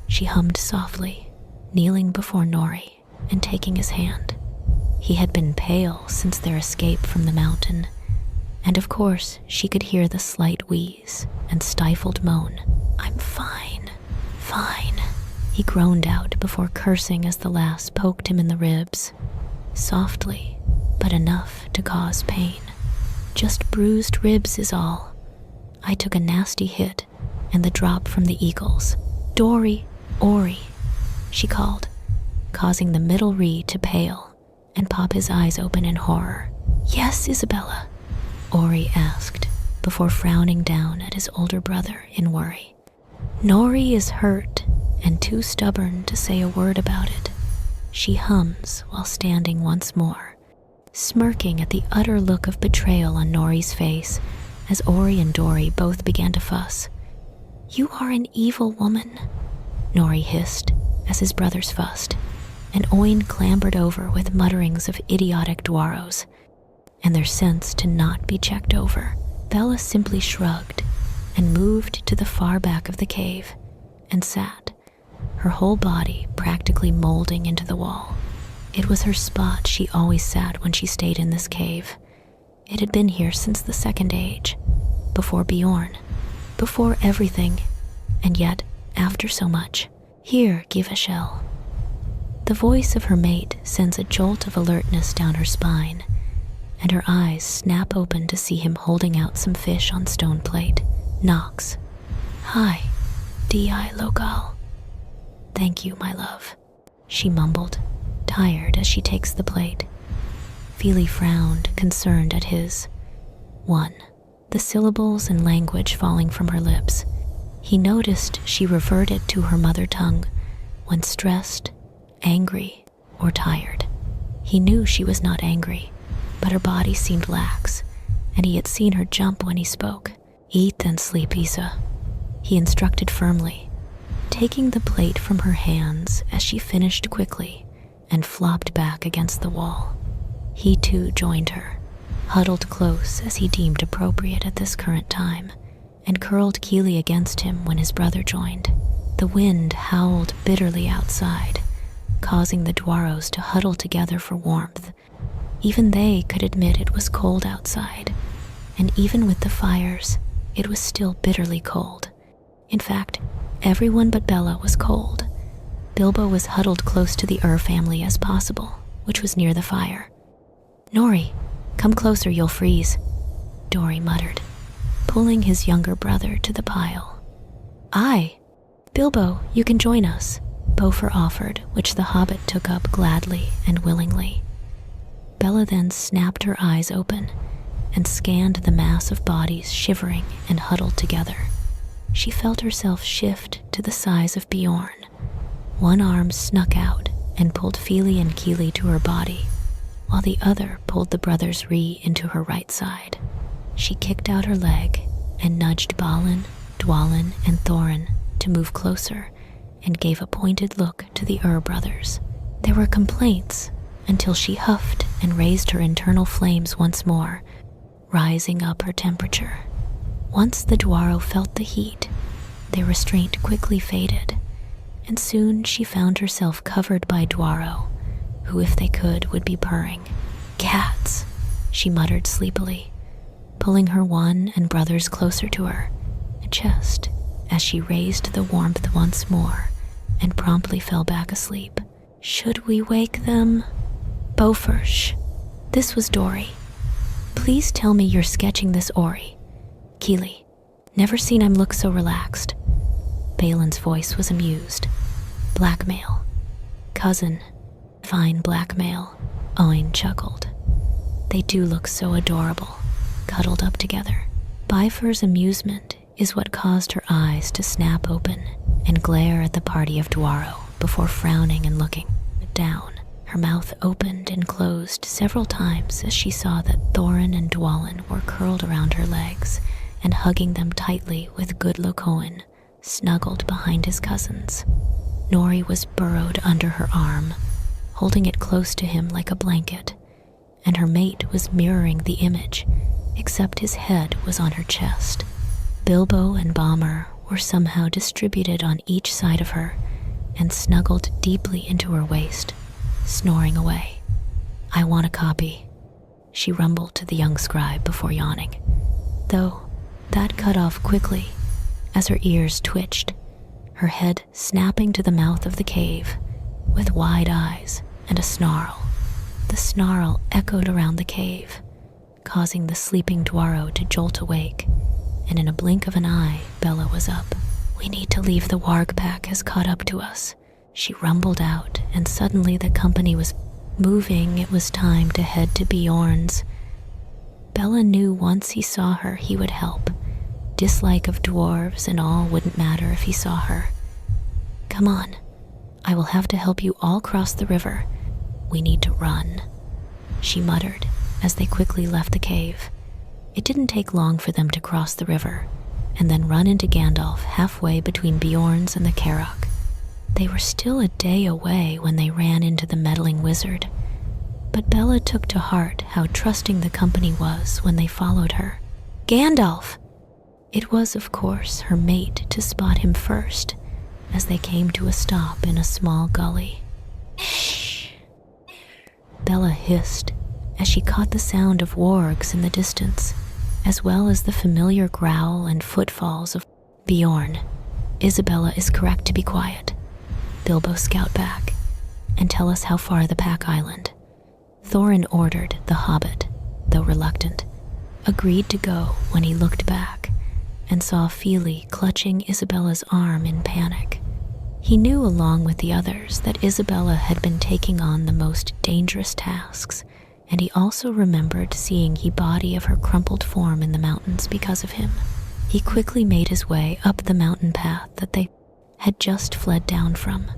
She hummed softly, kneeling before Nori and taking his hand. He had been pale since their escape from the mountain, and of course she could hear the slight wheeze and stifled moan. I'm fine, he groaned out before cursing as the lass poked him in the ribs, softly, but enough to cause pain. Just bruised ribs is all. I took a nasty hit and the drop from the eagles. Ori, she called, causing the middle to pale and pop his eyes open in horror. Yes, Isabella, Ori asked before frowning down at his older brother in worry. Nori is hurt and too stubborn to say a word about it, she hums while standing once more, smirking at the utter look of betrayal on Nori's face as Ori and Dori both began to fuss. You are an evil woman, Nori hissed as his brothers fussed, and Oin clambered over with mutterings of idiotic dwarros, and their sense to not be checked over. Bella simply shrugged and moved to the far back of the cave and sat, her whole body practically molding into the wall. It was her spot she always sat when she stayed in this cave. It had been here since the Second Age, before Bjorn, before everything, and yet, after so much. Here, give a shell. The voice of her mate sends a jolt of alertness down her spine, and her eyes snap open to see him holding out some fish on stone plate. Knocks. Hi, D.I. Logal. Thank you, my love, she mumbled, tired as she takes the plate. Fíli frowned, concerned at his the syllables and language falling from her lips. He noticed she reverted to her mother tongue when stressed, angry, or tired. He knew she was not angry, but her body seemed lax, and he had seen her jump when he spoke. Eat and sleep, Isa, he instructed firmly, taking the plate from her hands as she finished quickly and flopped back against the wall. He too joined her, huddled close as he deemed appropriate at this current time, and curled Kíli against him when his brother joined. The wind howled bitterly outside, causing the dwarros to huddle together for warmth. Even they could admit it was cold outside, and even with the fires, it was still bitterly cold. In fact, Everyone but Bella was cold. Bilbo was huddled close to the family as possible, which was near the fire. "Nori, come closer, you'll freeze," Dori muttered, pulling his younger brother to the pile. "Aye, Bilbo, you can join us," Bofur offered, which the hobbit took up gladly and willingly. Bella then snapped her eyes open and scanned the mass of bodies shivering and huddled together. She felt herself shift to the size of Bjorn. One arm snuck out and pulled Fíli and Kíli to her body, while the other pulled the brothers Rhi into her right side. She kicked out her leg and nudged Balin, Dwalin, and Thorin to move closer and gave a pointed look to the brothers. There were complaints until she huffed and raised her internal flames once more, rising up her temperature. Once the Dwaro felt the heat, their restraint quickly faded, and soon she found herself covered by Dwaro, who, if they could, would be purring. "Cats," she muttered sleepily, pulling her one and brothers closer to her, just as she raised the warmth once more and promptly fell back asleep. "Should we wake them?" "Bofur, shh." This was Dori. "Please tell me you're sketching this Ori." "Kíli, never seen him look so relaxed." Balin's voice was amused. "Blackmail. Cousin. Fine blackmail," Owen chuckled. "They do look so adorable, cuddled up together." Bifur's amusement is what caused her eyes to snap open and glare at the party of Dwaro before frowning and looking down. Her mouth opened and closed several times as she saw that Thorin and Dwalin were curled around her legs and hugging them tightly with good Locoin, snuggled behind his cousins. Nori was burrowed under her arm, holding it close to him like a blanket, and her mate was mirroring the image, except his head was on her chest. Bilbo and Bomber were somehow distributed on each side of her and snuggled deeply into her waist, snoring away. "I want a copy," she rumbled to the young scribe before yawning, though that cut off quickly as her ears twitched, her head snapping to the mouth of the cave with wide eyes and a snarl. The snarl echoed around the cave, causing the sleeping Dwaro to jolt awake, and in a blink of an eye, Bella was up. "We need to leave, the warg pack has caught up to us," she rumbled out, and suddenly the company was moving. It was time to head to Bjorn's. Bella knew once he saw her, he would help. Dislike of dwarves and all wouldn't matter if he saw her. "Come on, I will have to help you all cross the river. We need to run," she muttered as they quickly left the cave. It didn't take long for them to cross the river and then run into Gandalf halfway between Bjorn's and the Carrock. They were still a day away when they ran into the meddling wizard, but Bella took to heart how trusting the company was when they followed her. "Gandalf!" It was, of course, her mate to spot him first as they came to a stop in a small gully. "Shh!" Bella hissed as she caught the sound of wargs in the distance, as well as the familiar growl and footfalls of Bjorn. "Isabella is correct to be quiet." Bilbo scout back and tell us how far the Pack Island. Thorin ordered. The hobbit, though reluctant, agreed to go when he looked back and saw Fíli clutching Isabella's arm in panic. He knew, along with the others, that Isabella had been taking on the most dangerous tasks, and he also remembered seeing the body of her crumpled form in the mountains because of him. He quickly made his way up the mountain path that they had just fled down from.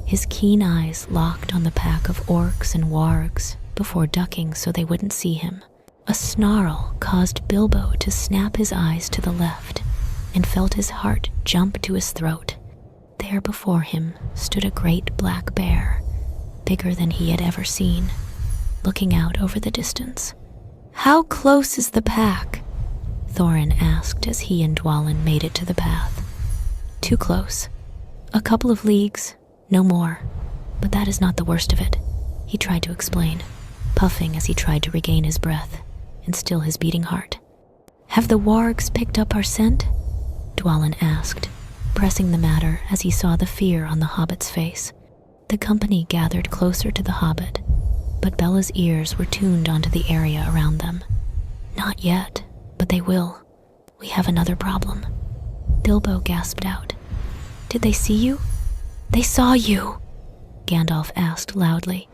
His keen eyes locked on the pack of orcs and wargs before ducking so they wouldn't see him. A snarl caused Bilbo to snap his eyes to the left and felt his heart jump to his throat. There before him stood a great black bear, bigger than he had ever seen, looking out over the distance. "How close is the pack?" Thorin asked as he and Dwalin made it to the path. "Too close. A couple of leagues, no more. But that is not the worst of it," he tried to explain, puffing as he tried to regain his breath and still his beating heart. "Have the wargs picked up our scent?" Dwalin asked, pressing the matter as he saw the fear on the hobbit's face. The company gathered closer to the hobbit, but Bella's ears were tuned onto the area around them. Not yet, but they will. We have another problem. Bilbo gasped out. Did they see you? They saw you, Gandalf asked loudly,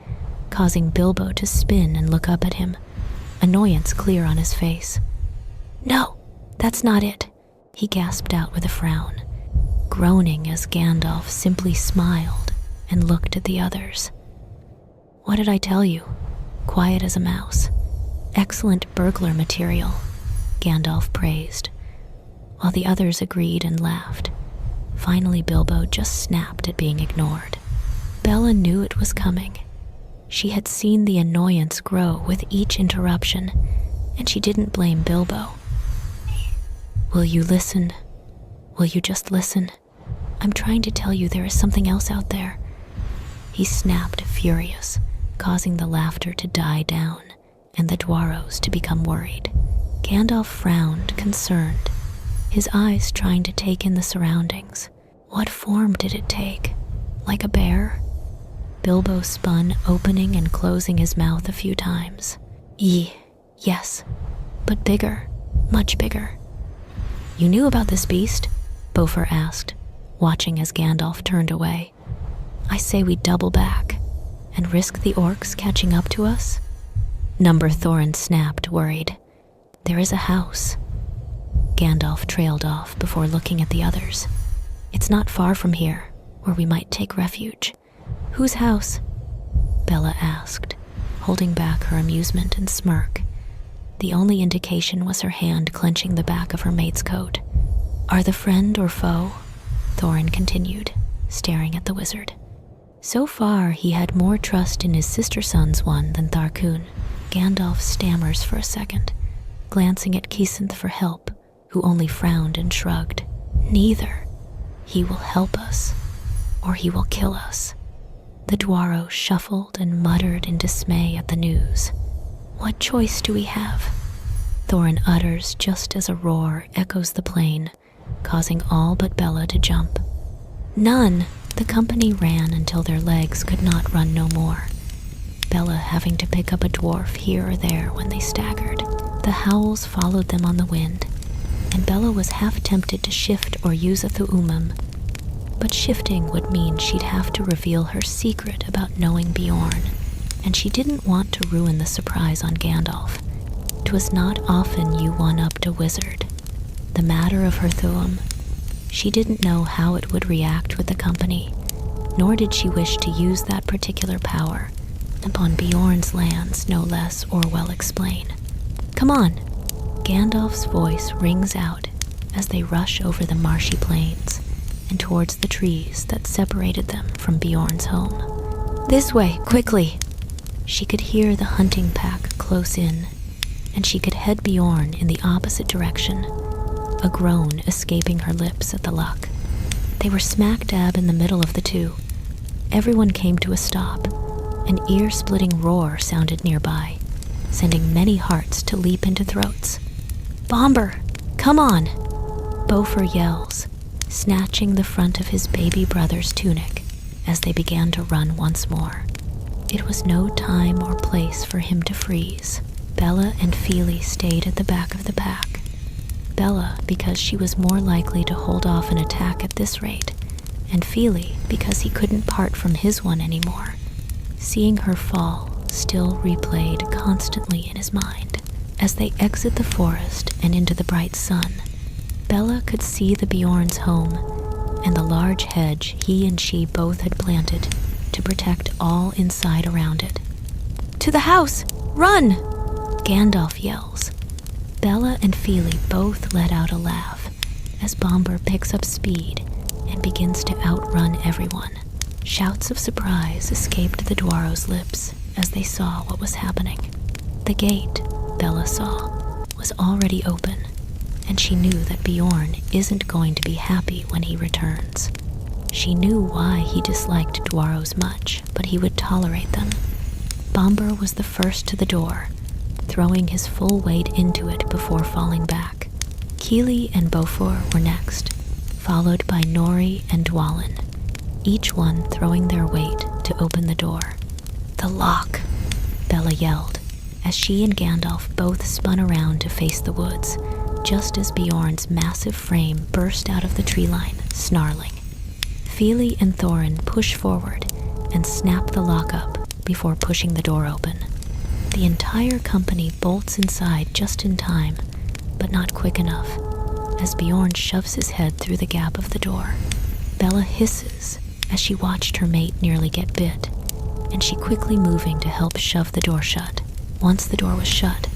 causing Bilbo to spin and look up at him, annoyance clear on his face. No, that's not it, he gasped out with a frown, groaning as Gandalf simply smiled and looked at the others. What did I tell you? Quiet as a mouse. Excellent burglar material, Gandalf praised, while the others agreed and laughed. Finally, Bilbo just snapped at being ignored. Bella knew it was coming. She had seen the annoyance grow with each interruption, and she didn't blame Bilbo. Will you listen? Will you just listen? I'm trying to tell you there is something else out there. He snapped, furious, causing the laughter to die down and the Dwarros to become worried. Gandalf frowned, concerned, his eyes trying to take in the surroundings. What form did it take? Like a bear? Bilbo spun, opening and closing his mouth a few times. Yes, but bigger, much bigger. You knew about this beast? Bofur asked, watching as Gandalf turned away. I say we double back and risk the orcs catching up to us? Number Thorin snapped, worried. There is a house. Gandalf trailed off before looking at the others. It's not far from here, where we might take refuge. Whose house? Bella asked, holding back her amusement and smirk. The only indication was her hand clenching the back of her mate's coat. Are the friend or foe? Thorin continued, staring at the wizard. So far, he had more trust in his sister-son's one than Tharkun. Gandalf stammers for a second, glancing at Kisenth for help, who only frowned and shrugged. Neither. He will help us, or he will kill us. The Dwarro shuffled and muttered in dismay at the news. What choice do we have? Thorin utters just as a roar echoes the plain, causing all but Bella to jump. None! The company ran until their legs could not run no more, Bella having to pick up a dwarf here or there when they staggered. The howls followed them on the wind, and Bella was half tempted to shift or use a thu'umim, but shifting would mean she'd have to reveal her secret about knowing Bjorn, and she didn't want to ruin the surprise on Gandalf. 'Twas not often you one-upped a wizard. The matter of her thu'um, she didn't know how it would react with the company, nor did she wish to use that particular power upon Bjorn's lands, no less, or well explain. Come on! Gandalf's voice rings out as they rush over the marshy plains and towards the trees that separated them from Bjorn's home. This way, quickly! She could hear the hunting pack close in, and she could head Bjorn in the opposite direction, a groan escaping her lips at the luck. They were smack dab in the middle of the two. Everyone came to a stop. An ear-splitting roar sounded nearby, sending many hearts to leap into throats. Bomber, come on! Bofur yells, snatching the front of his baby brother's tunic as they began to run once more. It was no time or place for him to freeze. Bella and Fíli stayed at the back of the pack. Bella because she was more likely to hold off an attack at this rate, and Fíli because he couldn't part from his one anymore. Seeing her fall still replayed constantly in his mind. As they exit the forest and into the bright sun, Bella could see the Bjorn's home and the large hedge he and she both had planted to protect all inside around it. To the house! Run! Gandalf yells. Bella and Fíli both let out a laugh as Bomber picks up speed and begins to outrun everyone. Shouts of surprise escaped the Dwarro's lips as they saw what was happening. The gate, Bella saw, was already open, and she knew that Bjorn isn't going to be happy when he returns. She knew why he disliked Dwarros much, but he would tolerate them. Bomber was the first to the door, throwing his full weight into it before falling back. Kíli and Bofur were next, followed by Nori and Dwalin, each one throwing their weight to open the door. "The lock!" Bella yelled, as she and Gandalf both spun around to face the woods, just as Bjorn's massive frame burst out of the tree line, snarling. Fíli and Thorin push forward and snap the lock up before pushing the door open. The entire company bolts inside just in time, but not quick enough, as Bjorn shoves his head through the gap of the door. Bella hisses as she watched her mate nearly get bit, and she quickly moving to help shove the door shut. Once the door was shut,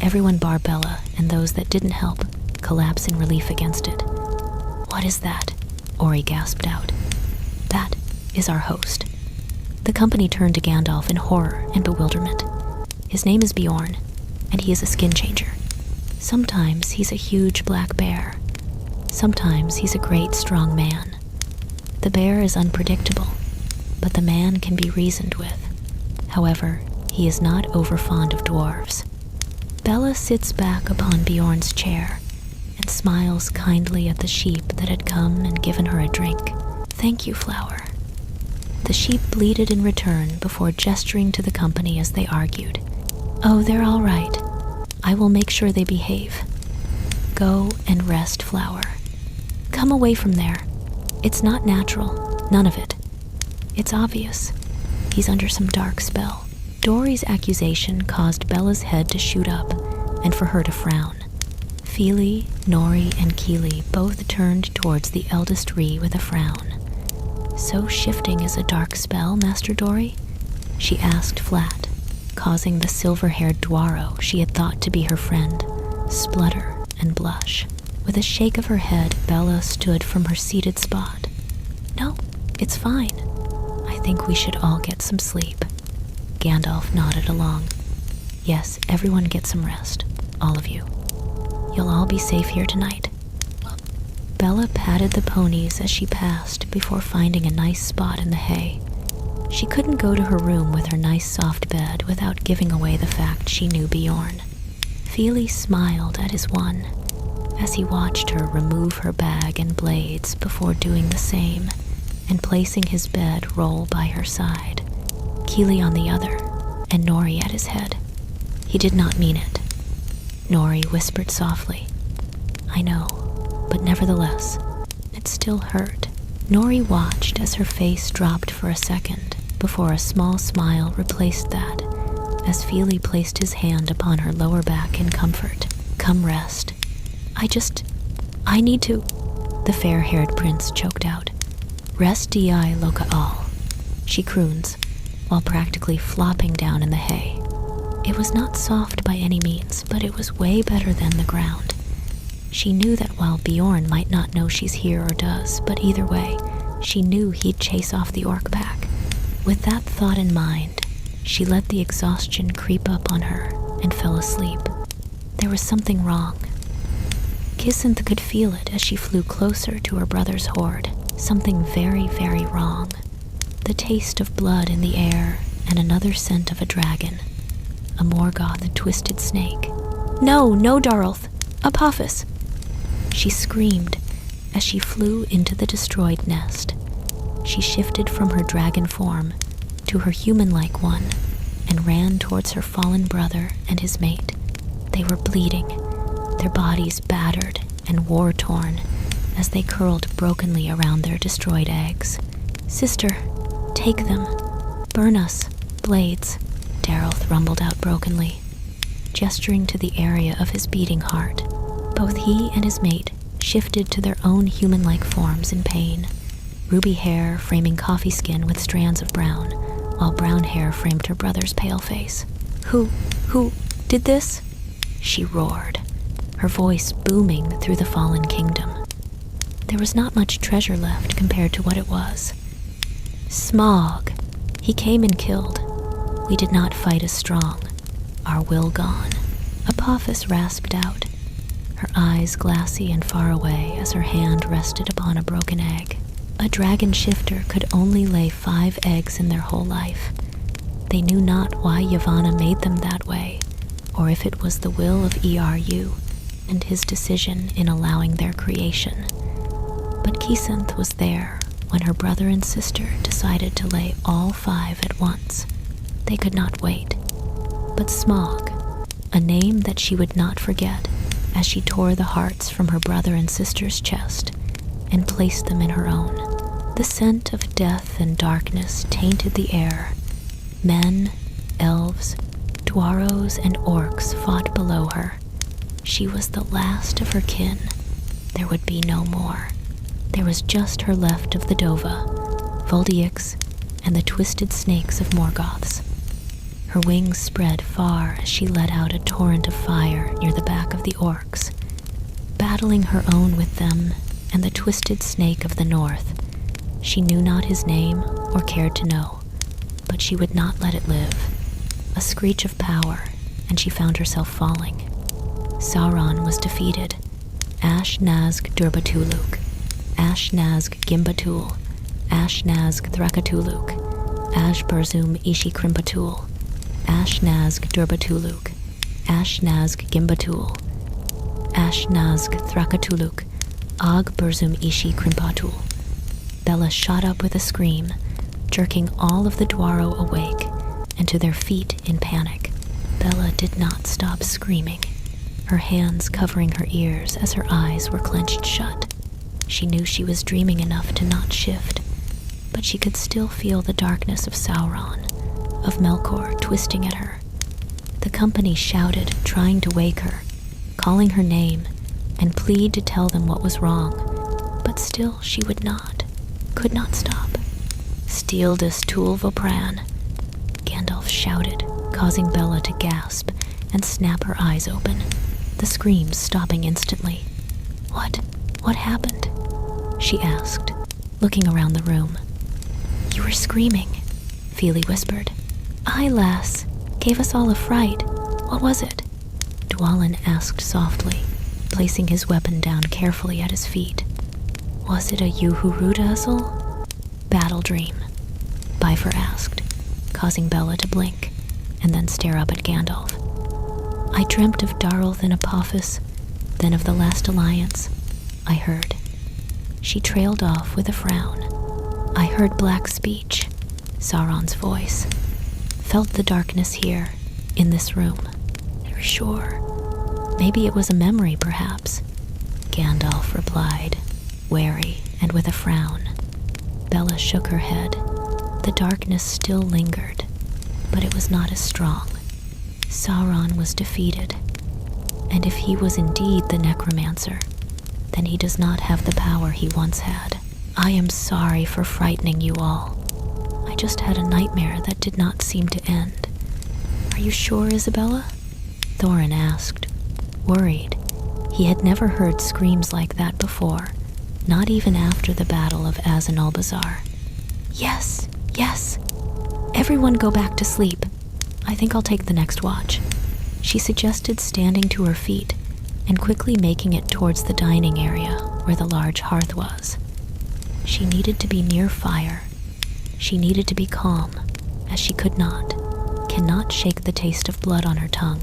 everyone bar Bella and those that didn't help collapse in relief against it. "What is that?" Ori gasped out. "That is our host." The company turned to Gandalf in horror and bewilderment. "His name is Bjorn, and he is a skin changer. Sometimes he's a huge black bear. Sometimes he's a great strong man. The bear is unpredictable, but the man can be reasoned with. However, he is not overfond of dwarves." Bella sits back upon Bjorn's chair and smiles kindly at the sheep that had come and given her a drink. "Thank you, Flower." The sheep bleated in return before gesturing to the company as they argued. "Oh, they're all right. I will make sure they behave. Go and rest, Flower. Come away from there. It's not natural, none of it. It's obvious. He's under some dark spell." Dory's accusation caused Bella's head to shoot up and for her to frown. Fíli, Nori, and Kíli both turned towards the eldest Ree with a frown. "So shifting is a dark spell, Master Dory?" she asked flat, causing the silver-haired Dwaro she had thought to be her friend splutter and blush. With a shake of her head, Bella stood from her seated spot. "No, it's fine. I think we should all get some sleep." Gandalf nodded along. "Yes, everyone get some rest. All of you. You'll all be safe here tonight." Bella patted the ponies as she passed before finding a nice spot in the hay. She couldn't go to her room with her nice soft bed without giving away the fact she knew Bjorn. Fíli smiled at his one as he watched her remove her bag and blades before doing the same and placing his bed roll by her side, Kíli on the other, and Nori at his head. He did not mean it. Nori whispered softly, "I know, but nevertheless, it still hurt." Nori watched as her face dropped for a second before a small smile replaced that as Fíli placed his hand upon her lower back in comfort. "Come rest. I need to," the fair-haired prince choked out. "Rest di loka all," she croons, while practically flopping down in the hay. It was not soft by any means, but it was way better than the ground. She knew that while Bjorn might not know she's here or does, but either way, she knew he'd chase off the orc pack. With that thought in mind, she let the exhaustion creep up on her and fell asleep. There was something wrong. Kisenth could feel it as she flew closer to her brother's horde. Something very, very wrong. The taste of blood in the air and another scent of a dragon. A Morgoth twisted snake. No, Darlth! Apophis! She screamed as she flew into the destroyed nest. She shifted from her dragon form to her human-like one and ran towards her fallen brother and his mate. They were bleeding, their bodies battered and war-torn as they curled brokenly around their destroyed eggs. "Sister, take them. Burn us, blades," Darlth rumbled out brokenly, gesturing to the area of his beating heart. Both he and his mate shifted to their own human-like forms in pain, ruby hair framing coffee skin with strands of brown, while brown hair framed her brother's pale face. Who did this?" she roared, her voice booming through the fallen kingdom. There was not much treasure left compared to what it was. "Smog. He came and killed. We did not fight as strong. Our will gone." Apophis rasped out, her eyes glassy and far away as her hand rested upon a broken egg. A dragon shifter could only lay 5 eggs in their whole life. They knew not why Yavanna made them that way, or if it was the will of Eru and his decision in allowing their creation. But Kisenth was there when her brother and sister decided to lay all 5 at once. They could not wait. But Smog, a name that she would not forget as she tore the hearts from her brother and sister's chest and placed them in her own. The scent of death and darkness tainted the air. Men, elves, dwarrows, and orcs fought below her. She was the last of her kin. There would be no more. There was just her left of the Dova, Voldiix, and the twisted snakes of Morgoths. Her wings spread far as she let out a torrent of fire near the back of the orcs. Battling her own with them and the twisted snake of the north, she knew not his name or cared to know, but she would not let it live. A screech of power, and she found herself falling. Sauron was defeated. Ash-Nazg Durbatuluk, Ash-Nazg Gimbatul, Ash-Nazg Thrakatuluk, Ash-Burzum Ishi-Krimpatul, Ash-Nazg Durbatuluk, Ash-Nazg Gimbatul, Ash-Nazg Thrakatuluk, Og-Burzum Ishi-Krimpatul. Bella shot up with a scream, jerking all of the Dwarrow awake and to their feet in panic. Bella did not stop screaming, her hands covering her ears as her eyes were clenched shut. She knew she was dreaming enough to not shift, but she could still feel the darkness of Sauron, of Melkor twisting at her. The company shouted, trying to wake her, calling her name, and plead to tell them what was wrong, but still she would not, could not stop. Steal this tool Vopran, Gandalf shouted, causing Bella to gasp and snap her eyes open, the screams stopping instantly. What happened? She asked, looking around the room. You were screaming, Fíli whispered. Aye, lass, gave us all a fright. What was it? Dwalin asked softly, placing his weapon down carefully at his feet. Was it a Yuhurudazel? Battle dream, Bifur asked, causing Bella to blink and then stare up at Gandalf. I dreamt of Darlth and Apophis, then of the last alliance, I heard. She trailed off with a frown. I heard black speech, Sauron's voice. Felt the darkness here, in this room. You're sure? Maybe it was a memory, perhaps, Gandalf replied, wary and with a frown. Bella shook her head. The darkness still lingered, but it was not as strong. Sauron was defeated, and if he was indeed the necromancer, then he does not have the power he once had. I am sorry for frightening you all. I just had a nightmare that did not seem to end. Are you sure, Isabella? Thorin asked, worried. He had never heard screams like that before, not even after the Battle of Azanulbazar. Yes. Everyone go back to sleep. I think I'll take the next watch. She suggested standing to her feet and quickly making it towards the dining area where the large hearth was. She needed to be near fire. She needed to be calm, as she cannot shake the taste of blood on her tongue,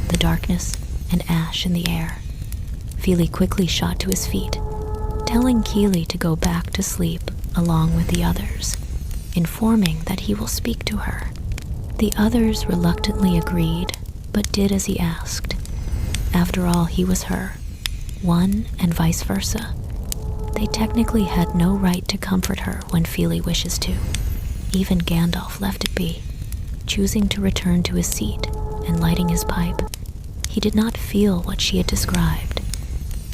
the darkness and ash in the air. Fíli quickly shot to his feet, telling Kíli to go back to sleep along with the others, informing that he will speak to her. The others reluctantly agreed, but did as he asked. After all, he was her, one and vice versa. They technically had no right to comfort her when Fíli wishes to. Even Gandalf left it be, choosing to return to his seat and lighting his pipe. He did not feel what she had described,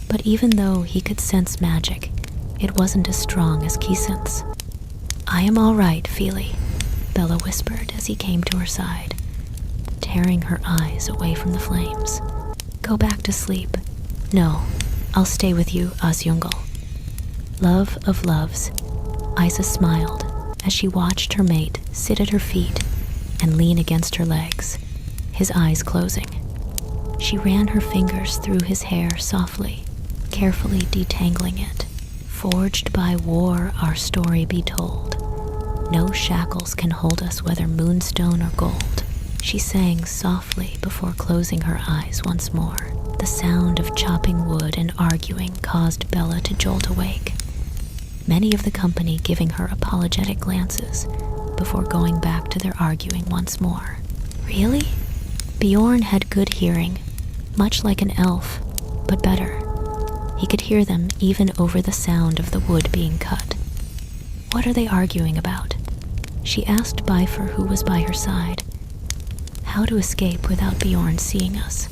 but even though he could sense magic, it wasn't as strong as Kisenth's. I am all right, Fíli, Bella whispered as he came to her side, tearing her eyes away from the flames. Go back to sleep. No, I'll stay with you, Osjungel. Love of loves, Isa smiled as she watched her mate sit at her feet and lean against her legs, his eyes closing. She ran her fingers through his hair softly, carefully detangling it. Forged by war, our story be told. No shackles can hold us, whether moonstone or gold. She sang softly before closing her eyes once more. The sound of chopping wood and arguing caused Bella to jolt awake. many of the company giving her apologetic glances before going back to their arguing once more. Really? Bjorn had good hearing, much like an elf, but better. He could hear them even over the sound of the wood being cut. What are they arguing about? She asked Bifur, who was by her side. How to escape without Bjorn seeing us,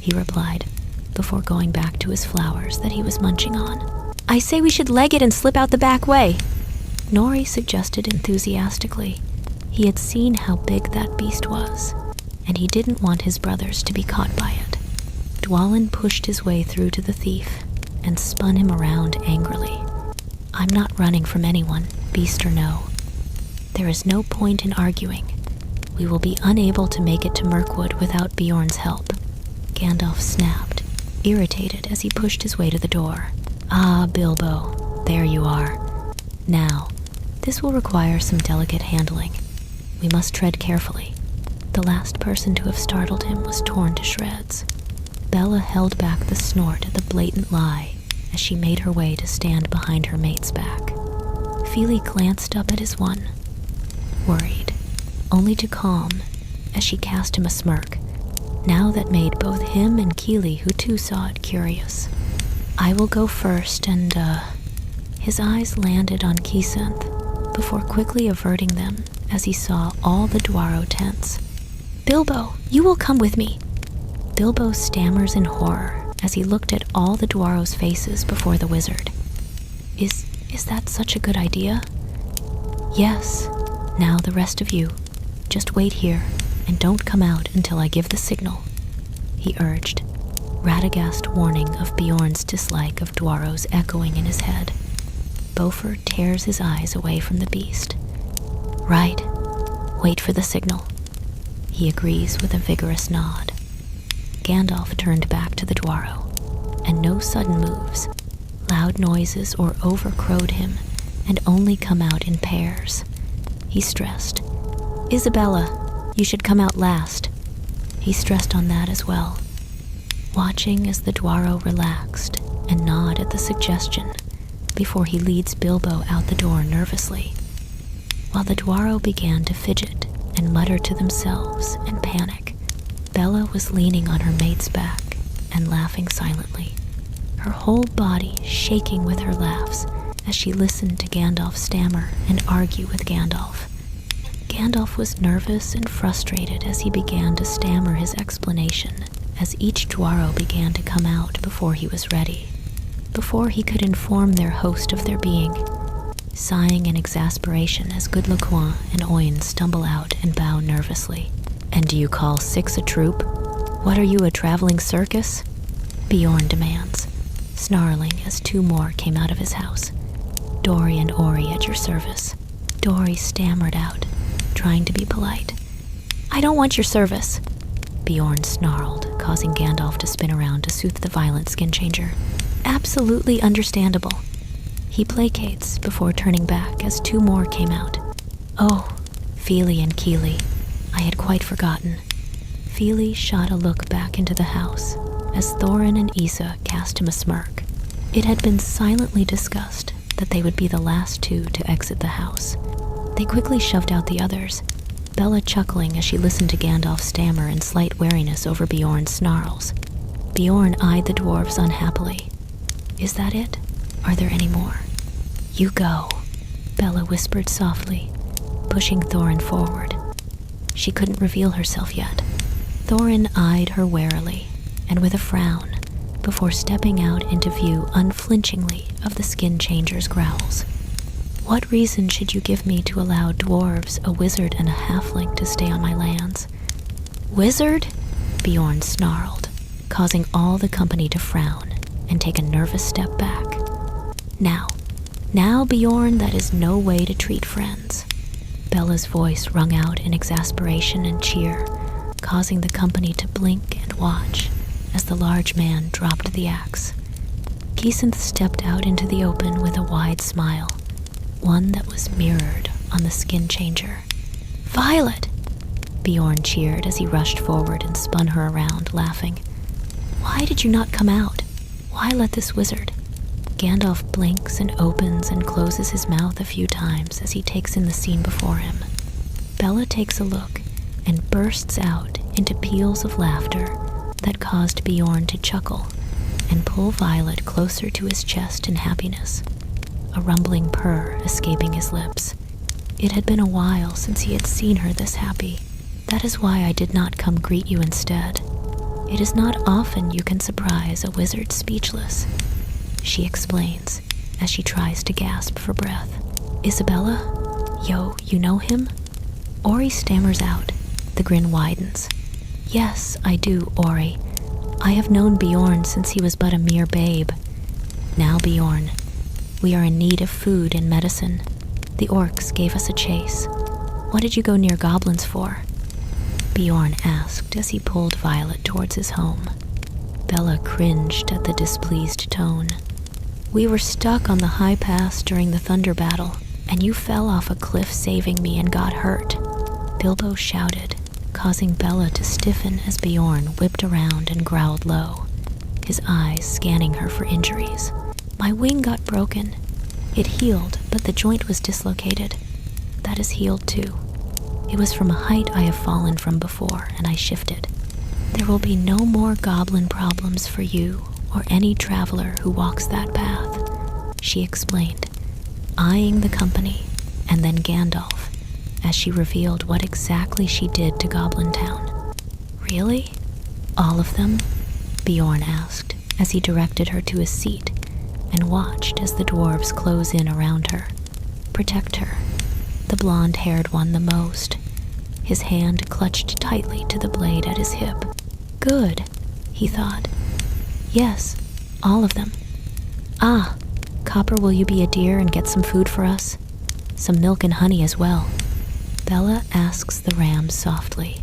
he replied, before going back to his flowers that he was munching on. I say we should leg it and slip out the back way, Nori suggested enthusiastically. He had seen how big that beast was, and he didn't want his brothers to be caught by it. Dwalin pushed his way through to the thief and spun him around angrily. I'm not running from anyone, beast or no. There is no point in arguing. We will be unable to make it to Mirkwood without Bjorn's help. Gandalf snapped, irritated as he pushed his way to the door. Ah, Bilbo, there you are. Now, this will require some delicate handling. We must tread carefully. The last person to have startled him was torn to shreds. Bella held back the snort at the blatant lie as she made her way to stand behind her mate's back. Fíli glanced up at his one, worried, only to calm as she cast him a smirk, now that made both him and Kíli, who too saw it, curious. I will go first and, His eyes landed on Kisenth before quickly averting them as he saw all the Dwaro tents. Bilbo, you will come with me. Bilbo stammers in horror as he looked at all the Dwaro's faces before the wizard. Is that such a good idea? Yes. Now the rest of you, just wait here and don't come out until I give the signal, he urged, Radagast warning of Bjorn's dislike of Dwaros echoing in his head. Bofur tears his eyes away from the beast. Right. Wait for the signal. He agrees with a vigorous nod. Gandalf turned back to the Dwaro, and no sudden moves, loud noises or overcrowed him, and only come out in pairs. He stressed, Isabella, you should come out last. He stressed on that as well, watching as the Dwaro relaxed and nod at the suggestion before he leads Bilbo out the door nervously, while the Dwaro began to fidget and mutter to themselves in panic. Bella was leaning on her mate's back and laughing silently, her whole body shaking with her laughs as she listened to Gandalf stammer and argue with Gandalf. Gandalf was nervous and frustrated as he began to stammer his explanation as each Dwaro began to come out before he was ready, before he could inform their host of their being, sighing in exasperation as Good Laquan and Oin stumble out and bow nervously. And do you call 6 a troop? What are you, a traveling circus? Bjorn demands, snarling as 2 more came out of his house. Dori and Ori at your service. Dori stammered out, trying to be polite. I don't want your service. Bjorn snarled, causing Gandalf to spin around to soothe the violent skin changer. Absolutely understandable. He placates before turning back as 2 more came out. Oh, Fíli and Kíli. I had quite forgotten. Fíli shot a look back into the house as Thorin and Isa cast him a smirk. It had been silently discussed that they would be the last 2 to exit the house. They quickly shoved out the others, Bella chuckling as she listened to Gandalf stammer in slight wariness over Bjorn's snarls. Bjorn eyed the dwarves unhappily. Is that it? Are there any more? You go, Bella whispered softly, pushing Thorin forward. She couldn't reveal herself yet. Thorin eyed her warily, and with a frown, before stepping out into view unflinchingly of the skin changer's growls. What reason should you give me to allow dwarves, a wizard, and a halfling to stay on my lands? Wizard? Bjorn snarled, causing all the company to frown and take a nervous step back. Now, Bjorn, that is no way to treat friends. Bella's voice rung out in exasperation and cheer, causing the company to blink and watch as the large man dropped the axe. Kisenth stepped out into the open with a wide smile, one that was mirrored on the skin changer. Violet! Bjorn cheered as he rushed forward and spun her around, laughing. Why did you not come out? Why let this wizard? Gandalf blinks and opens and closes his mouth a few times as he takes in the scene before him. Bella takes a look and bursts out into peals of laughter that caused Bjorn to chuckle and pull Violet closer to his chest in happiness, a rumbling purr escaping his lips. It had been a while since he had seen her this happy. That is why I did not come greet you instead. It is not often you can surprise a wizard speechless, she explains as she tries to gasp for breath. Isabella? Yo, you know him? Ori stammers out. The grin widens. Yes, I do, Ori. I have known Bjorn since he was but a mere babe. Now, Bjorn, we are in need of food and medicine. The orcs gave us a chase. What did you go near goblins for? Bjorn asked as he pulled Violet towards his home. Bella cringed at the displeased tone. We were stuck on the high pass during the thunder battle, and you fell off a cliff saving me and got hurt, Bilbo shouted, causing Bella to stiffen as Bjorn whipped around and growled low, his eyes scanning her for injuries. My wing got broken. It healed, but the joint was dislocated. That is healed too. It was from a height I have fallen from before, and I shifted. There will be no more goblin problems for you or any traveler who walks that path, she explained, eyeing the company and then Gandalf as she revealed what exactly she did to Goblin Town. Really? All of them? Bjorn asked as he directed her to his seat and watched as the dwarves close in around her, protect her, the blonde-haired one the most, his hand clutched tightly to the blade at his hip. Good, he thought. Yes, all of them. Ah, Copper, will you be a dear and get some food for us? Some milk and honey as well. Bella asks the ram softly,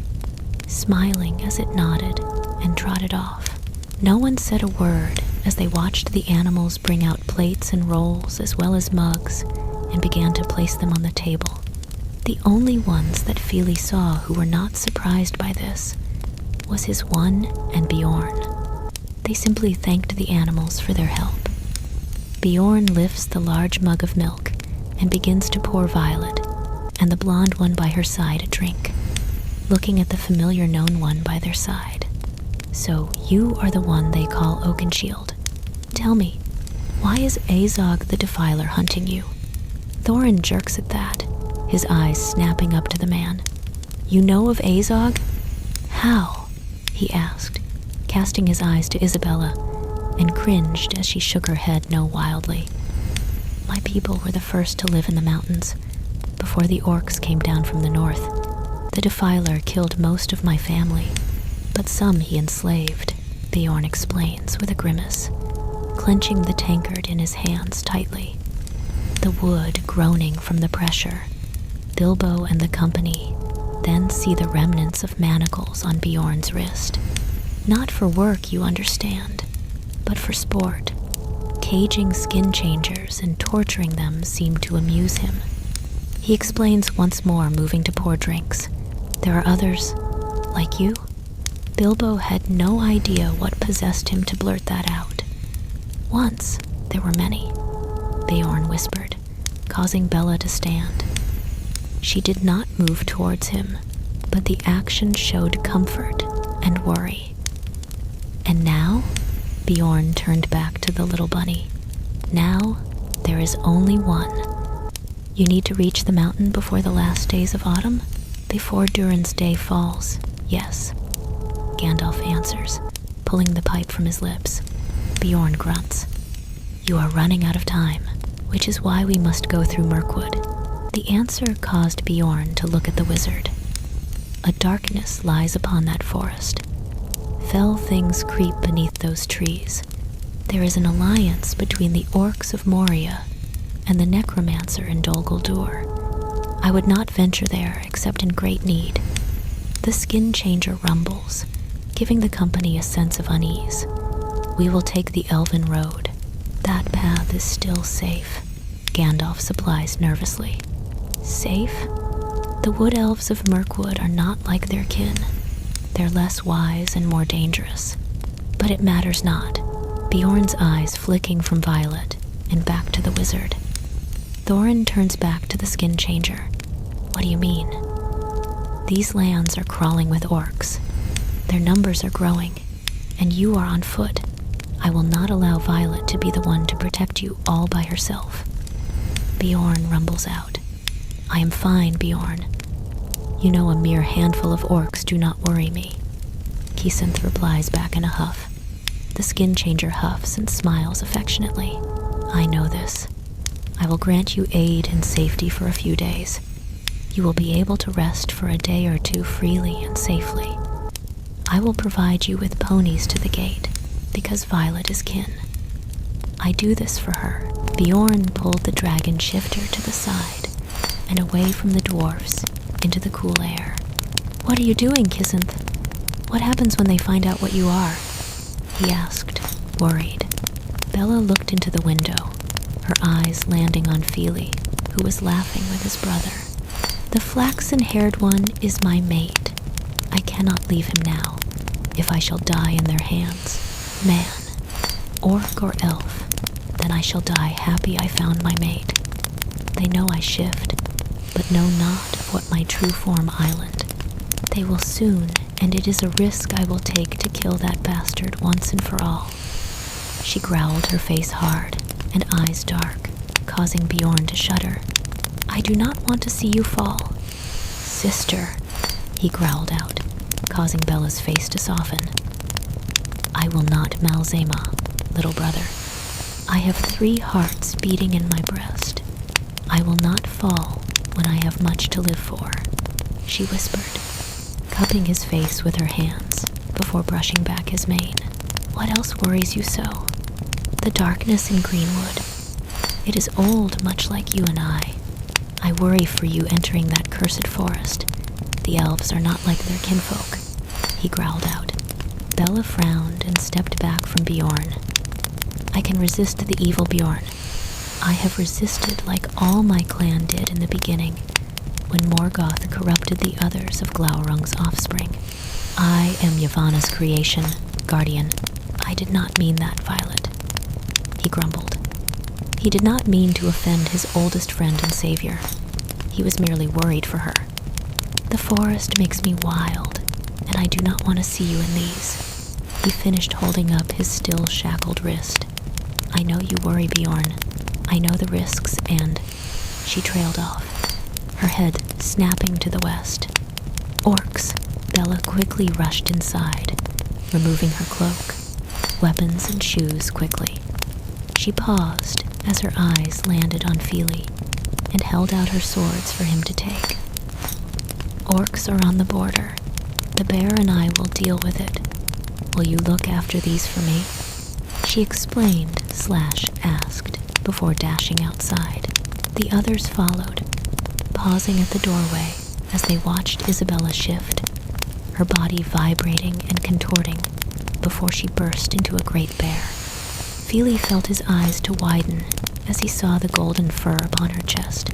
smiling as it nodded and trotted off. No one said a word as they watched the animals bring out plates and rolls as well as mugs and began to place them on the table. The only ones that Fíli saw who were not surprised by this was his one and Bjorn. They simply thanked the animals for their help. Bjorn lifts the large mug of milk and begins to pour Violet and the blonde one by her side a drink, looking at the familiar known one by their side. So you are the one they call Oakenshield. Tell me, why is Azog the Defiler hunting you? Thorin jerks at that, his eyes snapping up to the man. You know of Azog? How? He asked, casting his eyes to Isabella, and cringed as she shook her head no wildly. My people were the first to live in the mountains, before the orcs came down from the north. The Defiler killed most of my family, but some he enslaved, Bjorn explains with a grimace, clenching the tankard in his hands tightly, the wood groaning from the pressure. Bilbo and the company then see the remnants of manacles on Bjorn's wrist. Not for work, you understand, but for sport. Caging skin changers and torturing them seemed to amuse him. He explains once more, moving to pour drinks. There are others, like you? Bilbo had no idea what possessed him to blurt that out. Once, there were many, Bjorn whispered, causing Bella to stand. She did not move towards him, but the action showed comfort and worry. And now, Bjorn turned back to the little bunny. Now, there is only one. You need to reach the mountain before the last days of autumn? Before Durin's day falls, yes. Gandalf answers, pulling the pipe from his lips. Bjorn grunts. You are running out of time, which is why we must go through Mirkwood. The answer caused Bjorn to look at the wizard. A darkness lies upon that forest. Fell things creep beneath those trees. There is an alliance between the orcs of Moria and the necromancer in Dol Guldur. I would not venture there except in great need. The skin changer rumbles, giving the company a sense of unease. We will take the elven road. That path is still safe, Gandalf supplies nervously. Safe? The wood elves of Mirkwood are not like their kin. They're less wise and more dangerous. But it matters not. Bjorn's eyes flicking from Violet and back to the wizard. Thorin turns back to the skin changer. What do you mean? These lands are crawling with orcs. Their numbers are growing, and you are on foot. I will not allow Violet to be the one to protect you all by herself. Bjorn rumbles out. I am fine, Bjorn. You know a mere handful of orcs do not worry me. Kisenth replies back in a huff. The skin changer huffs and smiles affectionately. I know this. I will grant you aid and safety for a few days. You will be able to rest for a day or two freely and safely. I will provide you with ponies to the gate, because Violet is kin. I do this for her. Bjorn pulled the dragon shifter to the side and away from the dwarfs into the cool air. What are you doing, Kisenth? What happens when they find out what you are? He asked, worried. Bella looked into the window, her eyes landing on Fíli, who was laughing with his brother. The flaxen-haired one is my mate. I cannot leave him now, if I shall die in their hands. Man, orc or elf, then I shall die happy I found my mate. They know I shift, but know not of what my true form island. They will soon, and it is a risk I will take to kill that bastard once and for all. She growled, her face hard and eyes dark, causing Bjorn to shudder. I do not want to see you fall. Sister, he growled out, causing Bella's face to soften. I will not Malzema, little brother. I have 3 hearts beating in my breast. I will not fall when I have much to live for, she whispered, cupping his face with her hands before brushing back his mane. What else worries you so? The darkness in Greenwood. It is old, much like you and I. I worry for you entering that cursed forest. The elves are not like their kinfolk, he growled out. Bella frowned and stepped back from Bjorn. I can resist the evil, Bjorn. I have resisted like all my clan did in the beginning, when Morgoth corrupted the others of Glaurung's offspring. I am Yavanna's creation, guardian. I did not mean that, Violet, he grumbled. He did not mean to offend his oldest friend and savior. He was merely worried for her. The forest makes me wild, and I do not want to see you in these. He finished holding up his still shackled wrist. I know you worry, Bjorn. I know the risks, and... She trailed off, her head snapping to the west. Orcs. Bella quickly rushed inside, removing her cloak, weapons and shoes quickly. She paused as her eyes landed on Fíli and held out her swords for him to take. Orcs are on the border. The bear and I will deal with it. Will you look after these for me? She explained / asked before dashing outside. The others followed, pausing at the doorway as they watched Isabella shift, her body vibrating and contorting before she burst into a great bear. Fíli felt his eyes to widen as he saw the golden fur upon her chest,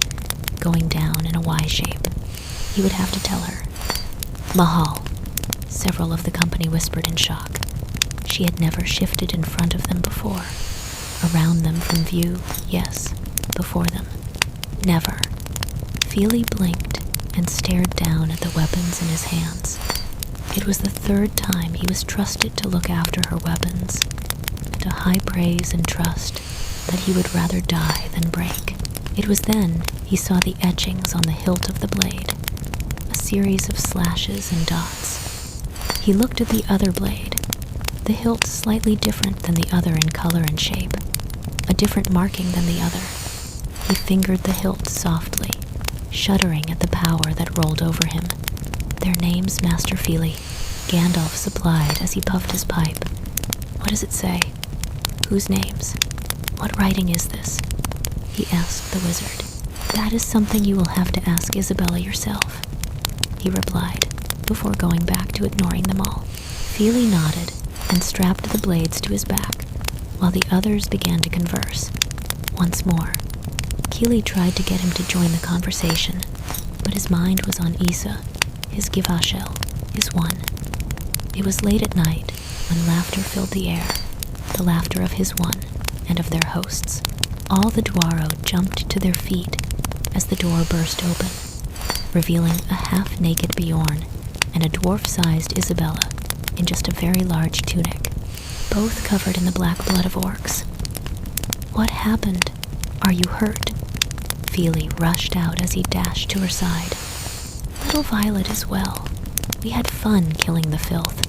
going down in a Y shape. He would have to tell her. Mahal, several of the company whispered in shock. She had never shifted in front of them before. Around them from view, yes. Before them, never. Fíli blinked and stared down at the weapons in his hands. It was the 3rd time he was trusted to look after her weapons, and a high praise and trust that he would rather die than break. It was then he saw the etchings on the hilt of the blade, a series of slashes and dots. He looked at the other blade, the hilt slightly different than the other in color and shape, a different marking than the other. He fingered the hilt softly, shuddering at the power that rolled over him. Their names, Master Fíli, Gandalf supplied as he puffed his pipe. What does it say? Whose names? What writing is this? He asked the wizard. That is something you will have to ask Isabella yourself, he replied, before going back to ignoring them all. Fíli nodded and strapped the blades to his back, while the others began to converse. Once more, Kíli tried to get him to join the conversation, but his mind was on Isa, his Givashel, his one. It was late at night when laughter filled the air, the laughter of his one and of their hosts, All the Dwaro jumped to their feet as the door burst open, revealing a half-naked Bjorn and a dwarf-sized Isabella in just a very large tunic, both covered in the black blood of orcs. "What happened? Are you hurt?" Fíli rushed out as he dashed to her side. "Little Violet as well. We had fun killing the filth."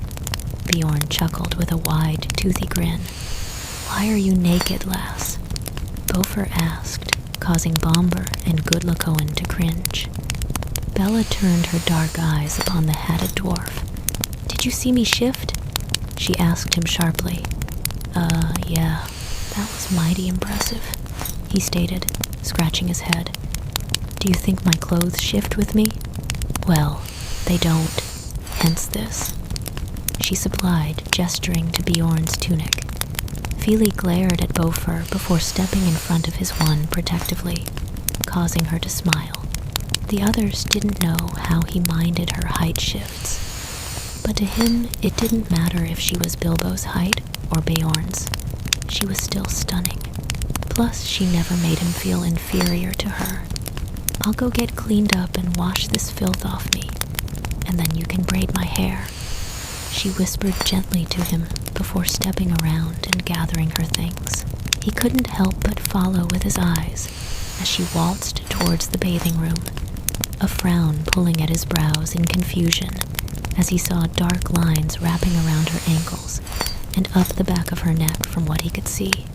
Bjorn chuckled with a wide, toothy grin. "Why are you naked, lass?" Beaufort asked, causing Bomber and Goodlacoin to cringe. Bella turned her dark eyes upon the hatted dwarf. "Did you see me shift?" she asked him sharply. Yeah, that was mighty impressive," he stated, scratching his head. "Do you think my clothes shift with me?" "Well, they don't, hence this," she supplied, gesturing to Bjorn's tunic. Fíli glared at Beaufort before stepping in front of his one protectively, causing her to smile. The others didn't know how he minded her height shifts, but to him it didn't matter if she was Bilbo's height or Beorn's. She was still stunning. Plus, she never made him feel inferior to her. "I'll go get cleaned up and wash this filth off me, and then you can braid my hair," she whispered gently to him before stepping around and gathering her things. He couldn't help but follow with his eyes as she waltzed towards the bathing room, a frown pulling at his brows in confusion as he saw dark lines wrapping around her ankles and up the back of her neck from what he could see.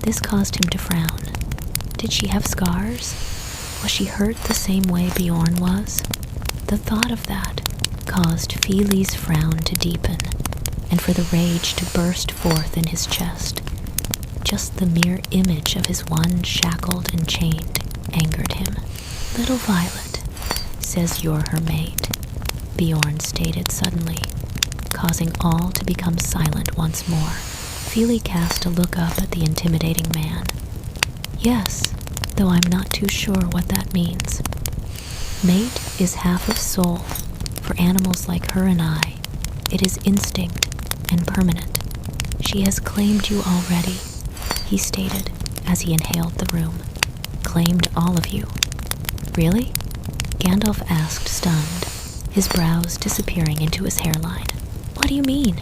This caused him to frown. Did she have scars? Was she hurt the same way Bjorn was? The thought of that caused Fíli's frown to deepen and for the rage to burst forth in his chest. Just the mere image of his one shackled and chained angered him. "Little Violet says you're her mate," Bjorn stated suddenly, causing all to become silent once more. Fíli cast a look up at the intimidating man. "Yes, though I'm not too sure what that means. Mate is half of soul. For animals like her and I, it is instinct and permanent. She has claimed you already," he stated as he inhaled the room. "Claimed all of you." "Really?" Gandalf asked, stunned, his brows disappearing into his hairline. "What do you mean?"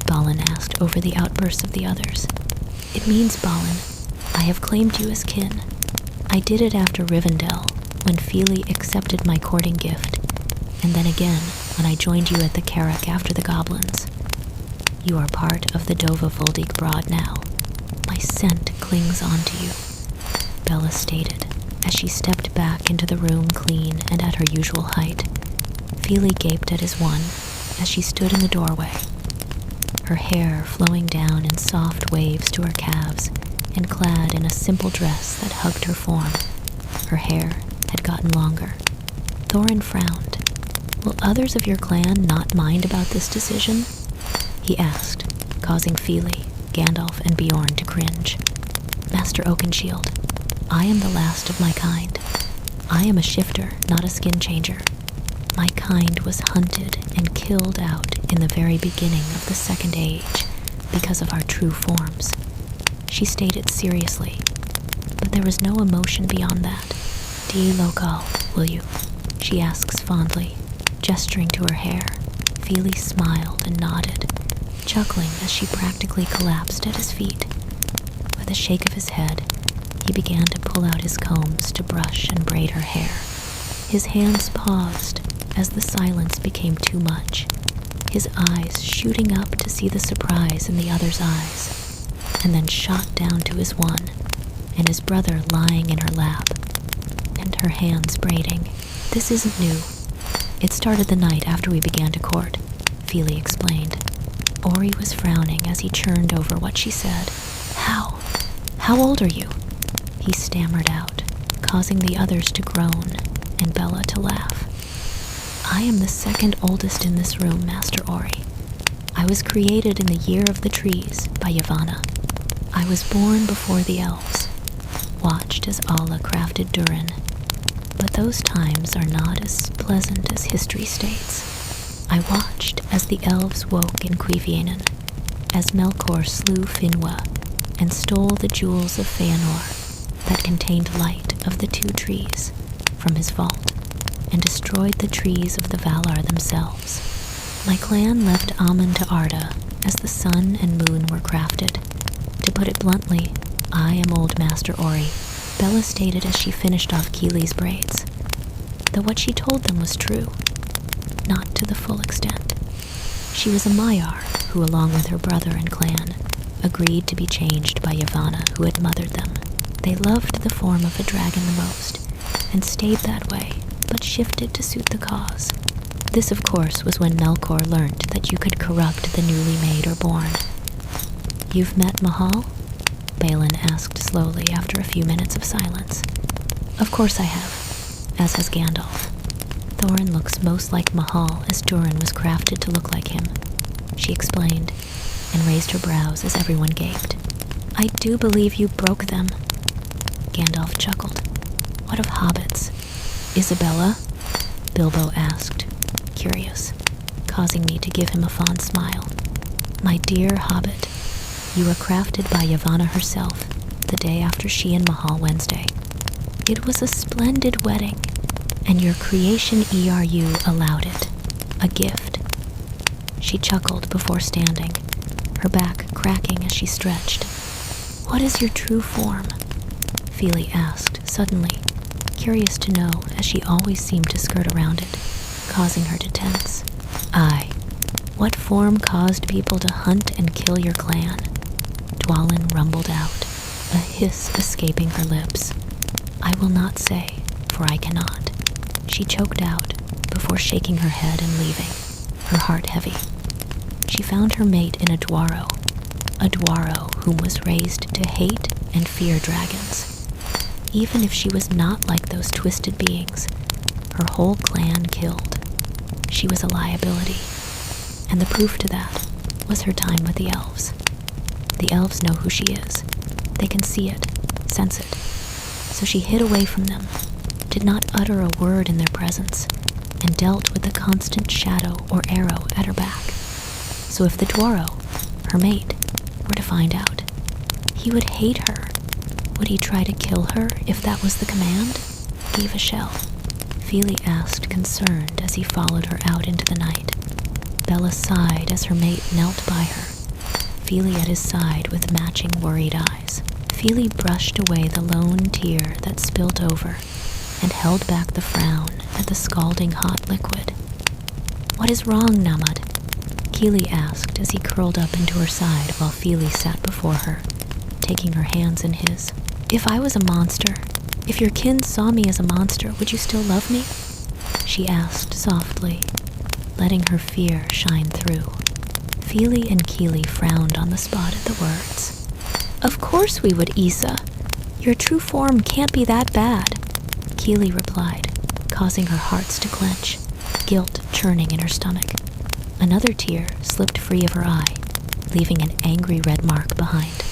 Balin asked over the outbursts of the others. "It means, Balin, I have claimed you as kin. I did it after Rivendell, when Fíli accepted my courting gift, and then again when I joined you at the Carrack after the Goblins. You are part of the Dova Voldig Broad now. My scent clings onto you," Bella stated as she stepped back into the room clean and at her usual height. Fíli gaped at his one as she stood in the doorway, her hair flowing down in soft waves to her calves and clad in a simple dress that hugged her form. Her hair had gotten longer. Thorin frowned. "Will others of your clan not mind about this decision?" he asked, causing Fíli, Gandalf, and Bjorn to cringe. "Master Oakenshield, I am the last of my kind. I am a shifter, not a skin changer. My kind was hunted and killed out in the very beginning of the Second Age because of our true forms," she stated seriously, but there was no emotion beyond that. "Di Lokal, will you?" she asks fondly, gesturing to her hair. Fíli smiled and nodded, chuckling as she practically collapsed at his feet. With a shake of his head, he began to pull out his combs to brush and braid her hair. His hands paused as the silence became too much, his eyes shooting up to see the surprise in the other's eyes, and then shot down to his one, and his brother lying in her lap, and her hands braiding. "This isn't new. It started the night after we began to court," Fíli explained. Ori was frowning as he churned over what she said. How old are you?" he stammered out, causing the others to groan and Bella to laugh. "I am the second oldest in this room, Master Ori. I was created in the Year of the Trees by Yavanna. I was born before the elves, watched as Allah crafted Durin, but those times are not as pleasant as history states. I watched as the elves woke in Cuiviénen, as Melkor slew Finwë and stole the jewels of Feanor, that contained light of the 2 trees from his vault and destroyed the trees of the Valar themselves. My clan left Amun to Arda as the sun and moon were crafted. To put it bluntly, I am Old Master Ori, Bella stated as she finished off Kíli's braids. Though what she told them was true, not to the full extent. She was a Maiar who, along with her brother and clan, agreed to be changed by Yavanna, who had mothered them. They loved the form of a dragon the most, and stayed that way, but shifted to suit the cause. This, of course, was when Melkor learned that you could corrupt the newly made or born. "You've met Mahal?" Balin asked slowly after a few minutes of silence. "Of course I have, as has Gandalf. Thorin looks most like Mahal as Durin was crafted to look like him," she explained, and raised her brows as everyone gaped. "I do believe you broke them." Gandalf chuckled. "What of hobbits?" "Isabella?" Bilbo asked, curious, causing me to give him a fond smile. "My dear hobbit, you were crafted by Yavanna herself the day after she and Mahal Wednesday. It was a splendid wedding, and your creation ERU allowed it. A gift." She chuckled before standing, her back cracking as she stretched. "What is your true form?" Fíli asked suddenly, curious to know as she always seemed to skirt around it, causing her to tense. "Aye, what form caused people to hunt and kill your clan?" Dwalin rumbled out, a hiss escaping her lips. "I will not say, for I cannot," she choked out before shaking her head and leaving, her heart heavy. She found her mate in a Dwaro whom was raised to hate and fear dragons. Even if she was not like those twisted beings, her whole clan killed. She was a liability, and the proof to that was her time with the elves. The elves know who she is. They can see it, sense it. So she hid away from them, did not utter a word in their presence, and dealt with the constant shadow or arrow at her back. So if the Dwaro, her mate, were to find out, he would hate her. Would he try to kill her if that was the command? Eve a shell. Fíli asked, concerned, as he followed her out into the night. Bella sighed as her mate knelt by her, Fíli at his side with matching worried eyes. Fíli brushed away the lone tear that spilt over and held back the frown at the scalding hot liquid. "What is wrong, Namad?" Kíli asked as he curled up into her side while Fíli sat before her, taking her hands in his. "If I was a monster, if your kin saw me as a monster, would you still love me?" she asked softly, letting her fear shine through. Fíli and Kíli frowned on the spot at the words. "Of course we would, Issa. Your true form can't be that bad," Kíli replied, causing her hearts to clench, guilt churning in her stomach. Another tear slipped free of her eye, leaving an angry red mark behind.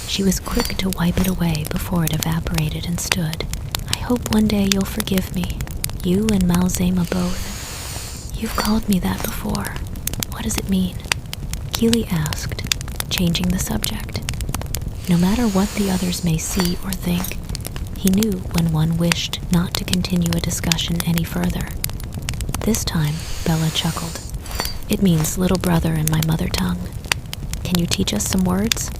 She was quick to wipe it away before it evaporated and stood. "I hope one day you'll forgive me, you and Malzema both. You've called me that before. What does it mean?" Kíli asked, changing the subject. No matter what the others may see or think, he knew when one wished not to continue a discussion any further. This time, Bella chuckled. "It means little brother in my mother tongue. Can you teach us some words?"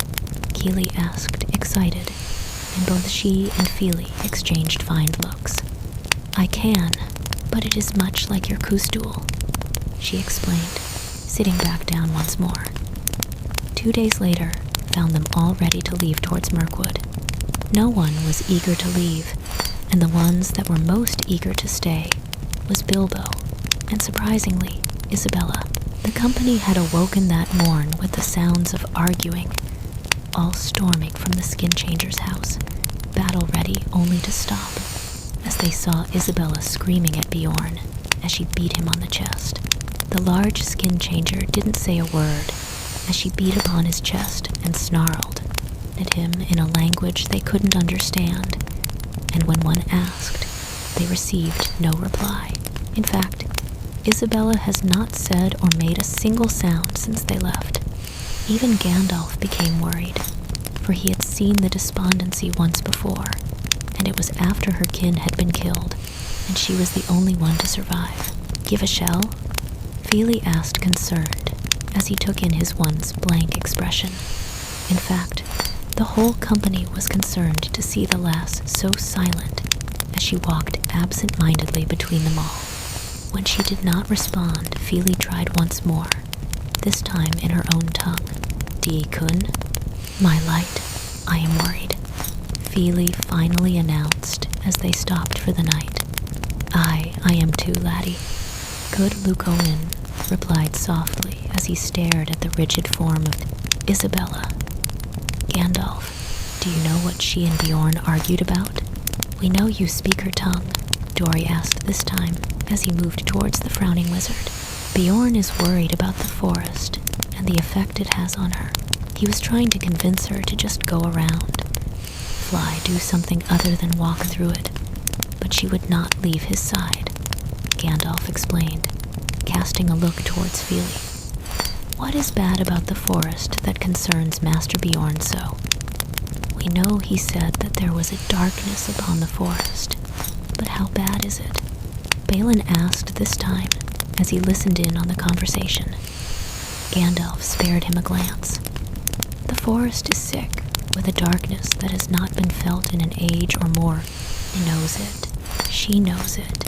Kíli asked, excited, and both she and Fíli exchanged fine looks. "I can, but it is much like your Kustul," she explained, sitting back down once more. 2 days later found them all ready to leave towards Mirkwood. No one was eager to leave, and the ones that were most eager to stay was Bilbo, and surprisingly, Isabella. The company had awoken that morn with the sounds of arguing, all storming from the skin changer's house, battle ready only to stop, as they saw Isabella screaming at Bjorn as she beat him on the chest. The large skin changer didn't say a word as she beat upon his chest and snarled at him in a language they couldn't understand, and when one asked, they received no reply. In fact, Isabella has not said or made a single sound since they left. Even Gandalf became worried. for he had seen the despondency once before, and it was after her kin had been killed, and she was the only one to survive. "Give a shell?" Fíli asked, concerned, as he took in his one's blank expression. In fact, the whole company was concerned to see the lass so silent as she walked absent-mindedly between them all. When she did not respond, Fíli tried once more, this time in her own tongue. "Di kun? My light, I am worried," Fíli finally announced as they stopped for the night. I am too, laddie." Good Lucoin replied softly as he stared at the rigid form of Isabella. "Gandalf, do you know what she and Bjorn argued about?" "We know you speak her tongue," Dori asked this time as he moved towards the frowning wizard. "Bjorn is worried about the forest and the effect it has on her. He was trying to convince her to just go around, do something other than walk through it, but she would not leave his side," Gandalf explained, casting a look towards Fíli. "What is bad about the forest that concerns Master Bjorn so?" "We know he said that there was a darkness upon the forest, but how bad is it?" Balin asked this time as he listened in on the conversation. Gandalf spared him a glance. "The forest is sick with a darkness that has not been felt in an age or more. He knows it. She knows it.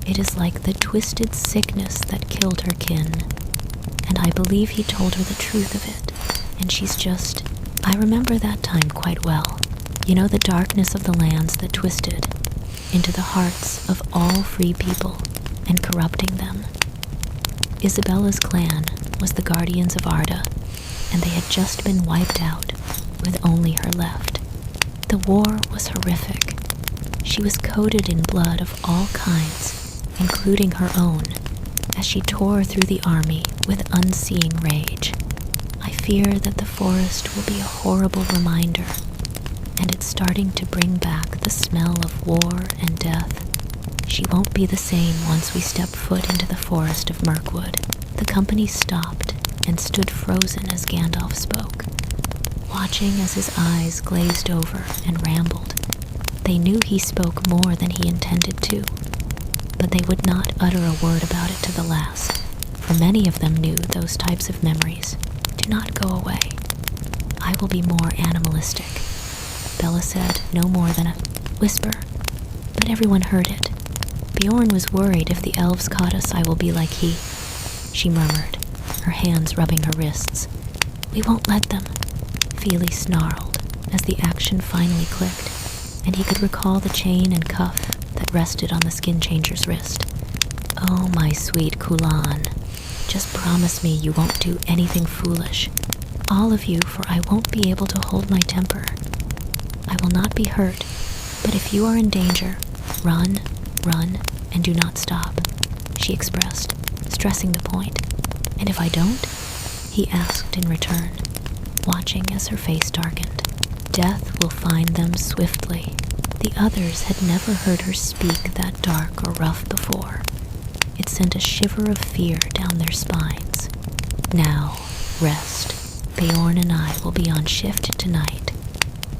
It is like the twisted sickness that killed her kin. And I believe he told her the truth of it. And she's just... I remember that time quite well. You know, the darkness of the lands that twisted into the hearts of all free people and corrupting them. Isabella's clan was the Guardians of Arda, and they had just been wiped out with only her left. The war was horrific. She was coated in blood of all kinds, including her own, as she tore through the army with unseeing rage. I fear that the forest will be a horrible reminder, and it's starting to bring back the smell of war and death. She won't be the same once we step foot into the forest of Mirkwood." The company stopped and stood frozen as Gandalf spoke, watching as his eyes glazed over and rambled. They knew he spoke more than he intended to, but they would not utter a word about it to the lass, for many of them knew those types of memories do not go away. "I will be more animalistic," Bella said, no more than a whisper, but everyone heard it. "Bjorn was worried if the elves caught us I will be like he," she murmured, her hands rubbing her wrists. "We won't let them," Fíli snarled as the action finally clicked, and he could recall the chain and cuff that rested on the skin changer's wrist. "Oh, my sweet Kulan, just promise me you won't do anything foolish. All of you, for I won't be able to hold my temper. I will not be hurt, but if you are in danger, run, and do not stop," she expressed, stressing the point. "And if I don't?" he asked in return, watching as her face darkened. "Death will find them swiftly." The others had never heard her speak that dark or rough before. It sent a shiver of fear down their spines. "Now, rest. Bjorn and I will be on shift tonight."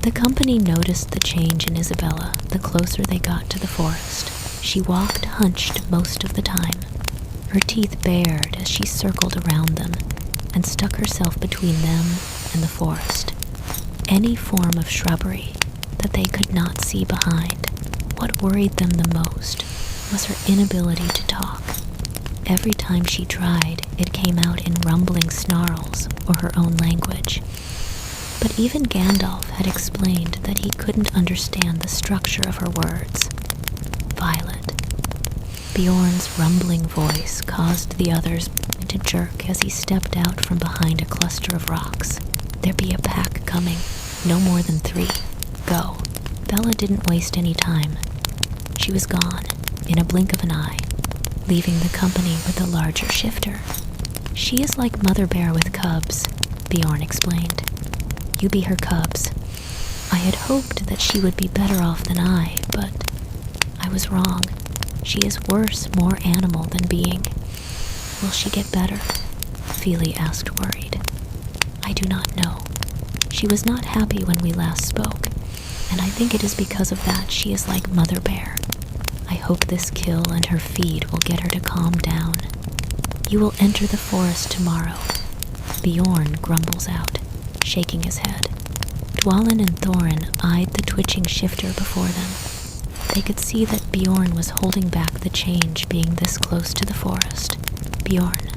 The company noticed the change in Isabella the closer they got to the forest. She walked hunched most of the time, her teeth bared as she circled around them and stuck herself between them and the forest. Any form of shrubbery that they could not see behind. What worried them the most was her inability to talk. Every time she tried, it came out in rumbling snarls or her own language. But even Gandalf had explained that he couldn't understand the structure of her words. Violet. Bjorn's rumbling voice caused the others to jerk as he stepped out from behind a cluster of rocks. "There be a pack coming, no more than 3. Go." Bella didn't waste any time. She was gone, in a blink of an eye, leaving the company with the larger shifter. "She is like Mother Bear with cubs," Bjorn explained. "You be her cubs. I had hoped that she would be better off than I, but I was wrong. She is worse, more animal than being." "Will she get better?" Fíli asked, worried. "I do not know." She was not happy when we last spoke, and I think it is because of that she is like Mother Bear. I hope this kill and her feed will get her to calm down. You will enter the forest tomorrow. Bjorn grumbles out, shaking his head. Dwalin and Thorin eyed the twitching shifter before them. They could see that Bjorn was holding back the change being this close to the forest. Bjorn,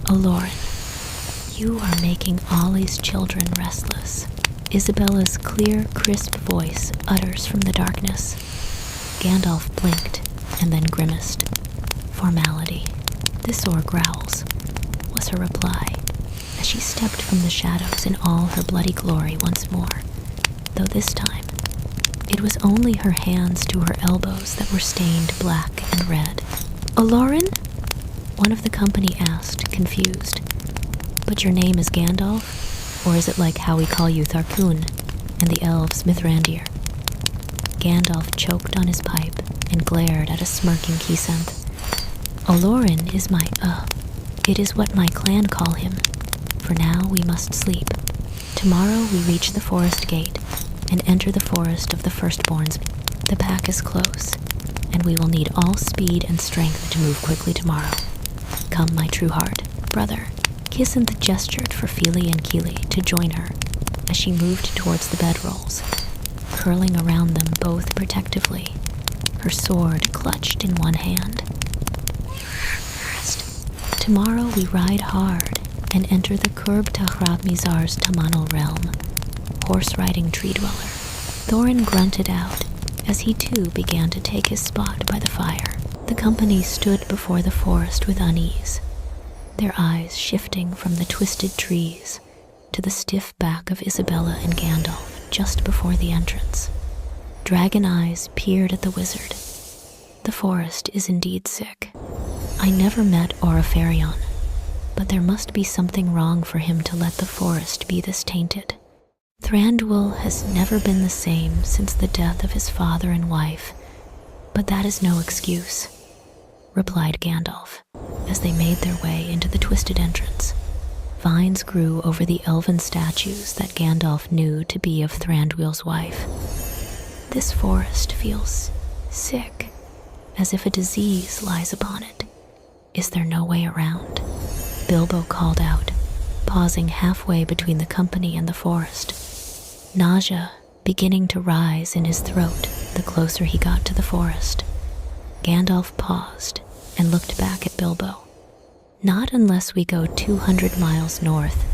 Olorin, you are making Ollie's children restless. Isabella's clear, crisp voice utters from the darkness. Gandalf blinked and then grimaced. Formality. This or growls, was her reply, as she stepped from the shadows in all her bloody glory once more, though this time it was only her hands to her elbows that were stained black and red. Olorin? One of the company asked, confused. But your name is Gandalf? Or is it like how we call you Tharkun and the elves Mithrandir? Gandalf choked on his pipe and glared at a smirking Kisenth. Olorin is it is what my clan call him. For now we must sleep. Tomorrow we reach the forest gate and enter the forest of the firstborns. The pack is close, and we will need all speed and strength to move quickly tomorrow. Come, my true heart, brother. Kisenth gestured for Fíli and Kíli to join her as she moved towards the bedrolls, curling around them both protectively, her sword clutched in one hand. Tomorrow we ride hard and enter the Kurb Tahrab Mizar's Tamanal realm, horse-riding tree dweller. Thorin grunted out as he too began to take his spot by the fire. The company stood before the forest with unease, their eyes shifting from the twisted trees to the stiff back of Isabella and Gandalf just before the entrance. Dragon eyes peered at the wizard. The forest is indeed sick. I never met Orifarion, but there must be something wrong for him to let the forest be this tainted. Thranduil has never been the same since the death of his father and wife, but that is no excuse, replied Gandalf, as they made their way into the twisted entrance. Vines grew over the elven statues that Gandalf knew to be of Thranduil's wife. This forest feels sick, as if a disease lies upon it. Is there no way around? Bilbo called out, pausing halfway between the company and the forest, nausea beginning to rise in his throat the closer he got to the forest. Gandalf paused and looked back at Bilbo. Not unless we go 200 miles north,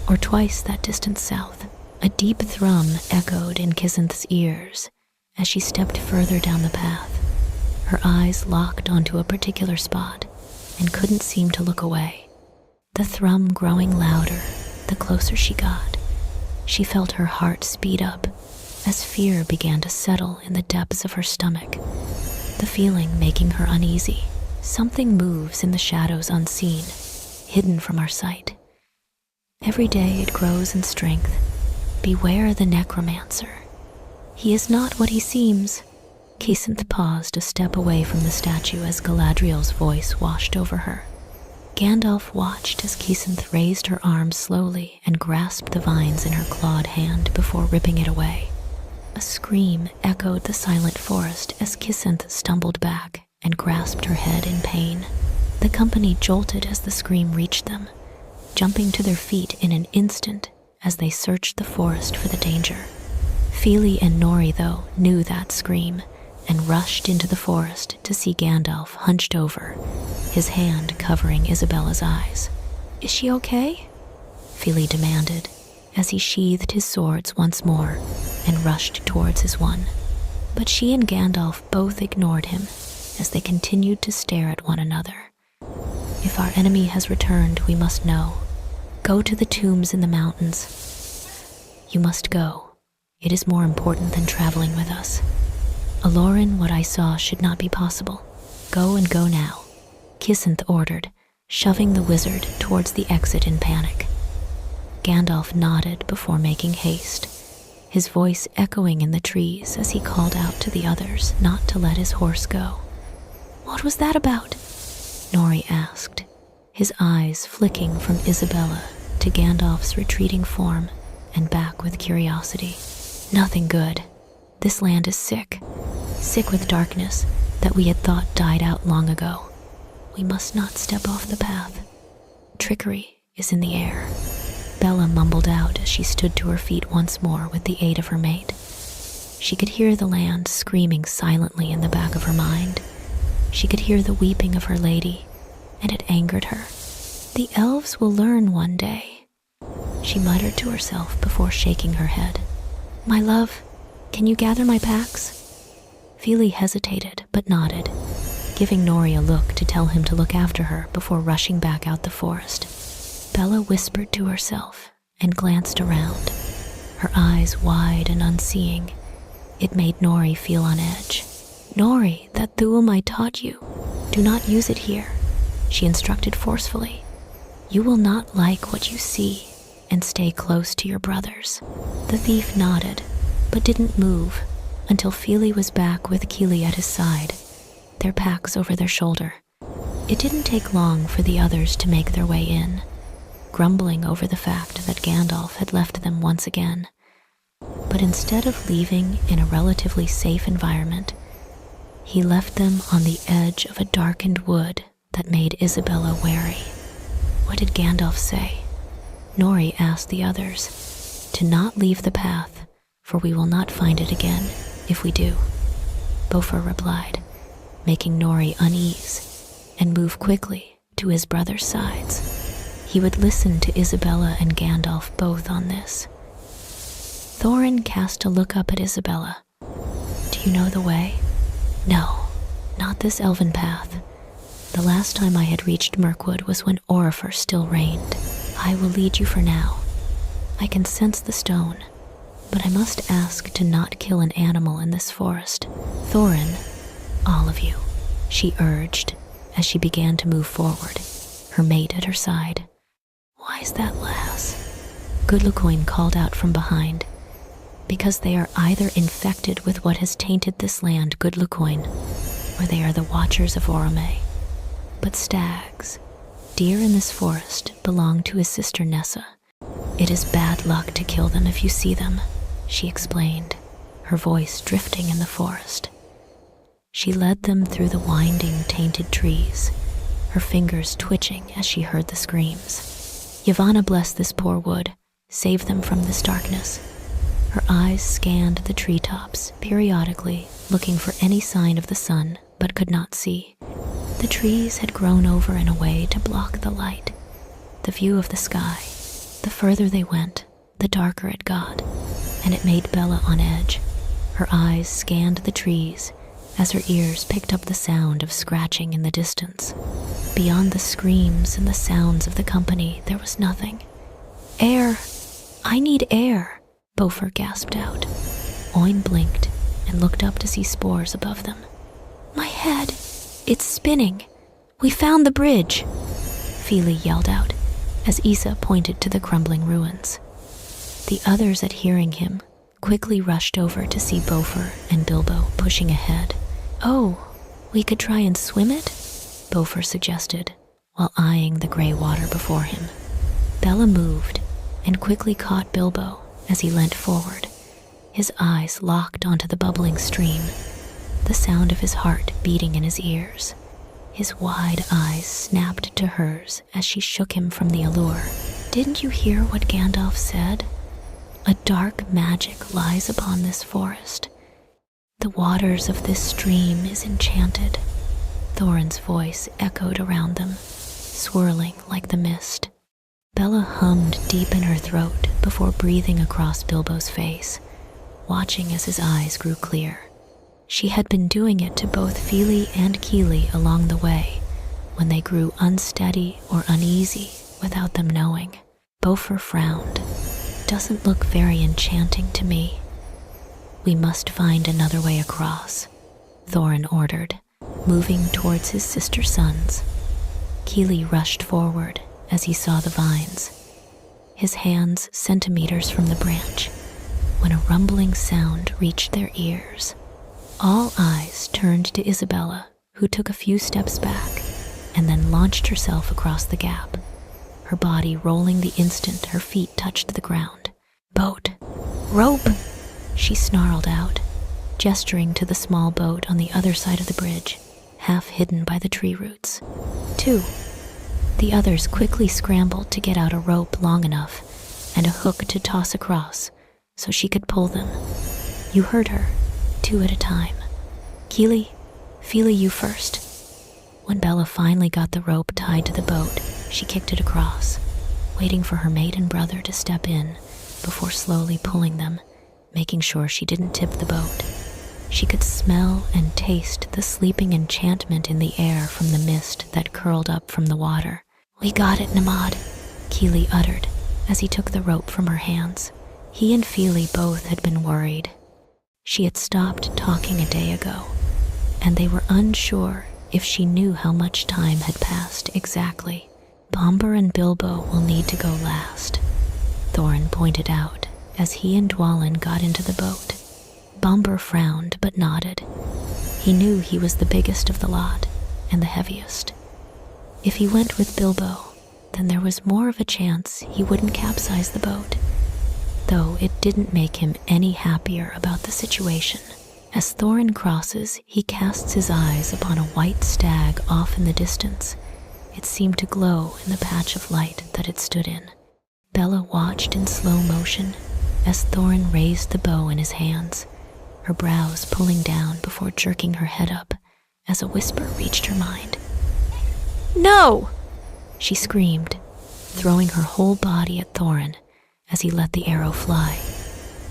or twice that distance south. A deep thrum echoed in Kisenth's ears as she stepped further down the path. Her eyes locked onto a particular spot and couldn't seem to look away. The thrum growing louder the closer she got. She felt her heart speed up as fear began to settle in the depths of her stomach, the feeling making her uneasy. Something moves in the shadows unseen, hidden from our sight. Every day it grows in strength. Beware the necromancer. He is not what he seems. Kisenth paused a step away from the statue as Galadriel's voice washed over her. Gandalf watched as Kisenth raised her arm slowly and grasped the vines in her clawed hand before ripping it away. A scream echoed the silent forest as Kisenth stumbled back and grasped her head in pain. The company jolted as the scream reached them, jumping to their feet in an instant as they searched the forest for the danger. Fíli and Nori, though, knew that scream and rushed into the forest to see Gandalf hunched over, his hand covering Isabella's eyes. "Is she okay?" Fíli demanded as he sheathed his swords once more and rushed towards his one. But she and Gandalf both ignored him as they continued to stare at one another. "If our enemy has returned, we must know. Go to the tombs in the mountains. You must go. It is more important than traveling with us. Olorin, what I saw should not be possible. Go and go now," Kisenth ordered, shoving the wizard towards the exit in panic. Gandalf nodded before making haste, his voice echoing in the trees as he called out to the others not to let his horse go. "What was that about?" Nori asked, his eyes flicking from Isabella to Gandalf's retreating form. and back with curiosity. Nothing good. This land is sick. Sick with darkness that we had thought died out long ago. We must not step off the path. Trickery is in the air. Bella mumbled out as she stood to her feet once more with the aid of her mate. She could hear the land screaming silently in the back of her mind. She could hear the weeping of her lady, and it angered her. The elves will learn one day, she muttered to herself before shaking her head. My love, can you gather my packs? Fíli hesitated but nodded, giving Nori a look to tell him to look after her before rushing back out the forest. Bella whispered to herself and glanced around, her eyes wide and unseeing. It made Nori feel on edge. Nori, that Thuum I taught you. Do not use it here, she instructed forcefully. You will not like what you see, and stay close to your brothers. The thief nodded, but didn't move until Fíli was back with Kíli at his side, their packs over their shoulder. It didn't take long for the others to make their way in, grumbling over the fact that Gandalf had left them once again. But instead of leaving in a relatively safe environment, he left them on the edge of a darkened wood that made Isabella wary. What did Gandalf say? Nori asked the others to not leave the path, for we will not find it again if we do. Bofer replied, making Nori unease and move quickly to his brother's sides. He would listen to Isabella and Gandalf both on this. Thorin cast a look up at Isabella. Do you know the way? No, not this elven path. The last time I had reached Mirkwood was when Orifer still reigned. I will lead you for now. I can sense the stone, but I must ask to not kill an animal in this forest. Thorin, all of you, she urged as she began to move forward, her mate at her side. Why is that, lass? Goodlucoin called out from behind. Because they are either infected with what has tainted this land, Goodlucoin, or they are the Watchers of Orome. But stags, deer in this forest, belong to his sister Nessa. It is bad luck to kill them if you see them, she explained, her voice drifting in the forest. She led them through the winding, tainted trees, her fingers twitching as she heard the screams. Yavanna blessed this poor wood, save them from this darkness. Her eyes scanned the treetops, periodically looking for any sign of the sun, but could not see. The trees had grown over in a way to block the light, the view of the sky. The further they went, the darker it got, and it made Bella on edge. Her eyes scanned the trees as her ears picked up the sound of scratching in the distance. Beyond the screams and the sounds of the company, there was nothing. Air! I need air! Bofer gasped out. Oin blinked and looked up to see spores above them. My head! It's spinning! We found the bridge! Fíli yelled out as Issa pointed to the crumbling ruins. The others, at hearing him, quickly rushed over to see Bofer and Bilbo pushing ahead. Oh, we could try and swim it? Bofer suggested, while eyeing the gray water before him. Bella moved and quickly caught Bilbo as he leant forward, his eyes locked onto the bubbling stream, the sound of his heart beating in his ears. His wide eyes snapped to hers as she shook him from the allure. Didn't you hear what Gandalf said? A dark magic lies upon this forest. The waters of this stream is enchanted. Thorin's voice echoed around them, swirling like the mist. Bella hummed deep in her throat before breathing across Bilbo's face, watching as his eyes grew clear. She had been doing it to both Fíli and Kíli along the way, when they grew unsteady or uneasy without them knowing. Bofer frowned. Doesn't look very enchanting to me. We must find another way across, Thorin ordered, moving towards his sister sons. Kíli rushed forward as he saw the vines, his hands centimeters from the branch, when a rumbling sound reached their ears. All eyes turned to Isabella, who took a few steps back and then launched herself across the gap, her body rolling the instant her feet touched the ground. Boat. Rope! She snarled out, gesturing to the small boat on the other side of the bridge, half hidden by the tree roots. 2. The others quickly scrambled to get out a rope long enough and a hook to toss across so she could pull them. You heard her, 2 at a time. Kíli, Fíli, you first. When Bella finally got the rope tied to the boat, she kicked it across, waiting for her mate and brother to step in before slowly pulling them, making sure she didn't tip the boat. She could smell and taste the sleeping enchantment in the air from the mist that curled up from the water. We got it, Namad, Kíli uttered as he took the rope from her hands. He and Fíli both had been worried. She had stopped talking a day ago, and they were unsure if she knew how much time had passed exactly. Bomber and Bilbo will need to go last, Thorin pointed out as he and Dwalin got into the boat. Bomber frowned but nodded. He knew he was the biggest of the lot and the heaviest. If he went with Bilbo, then there was more of a chance he wouldn't capsize the boat, though it didn't make him any happier about the situation. As Thorin crosses, he casts his eyes upon a white stag off in the distance. It seemed to glow in the patch of light that it stood in. Bella watched in slow motion as Thorin raised the bow in his hands, her brows pulling down before jerking her head up as a whisper reached her mind. No! She screamed, throwing her whole body at Thorin as he let the arrow fly.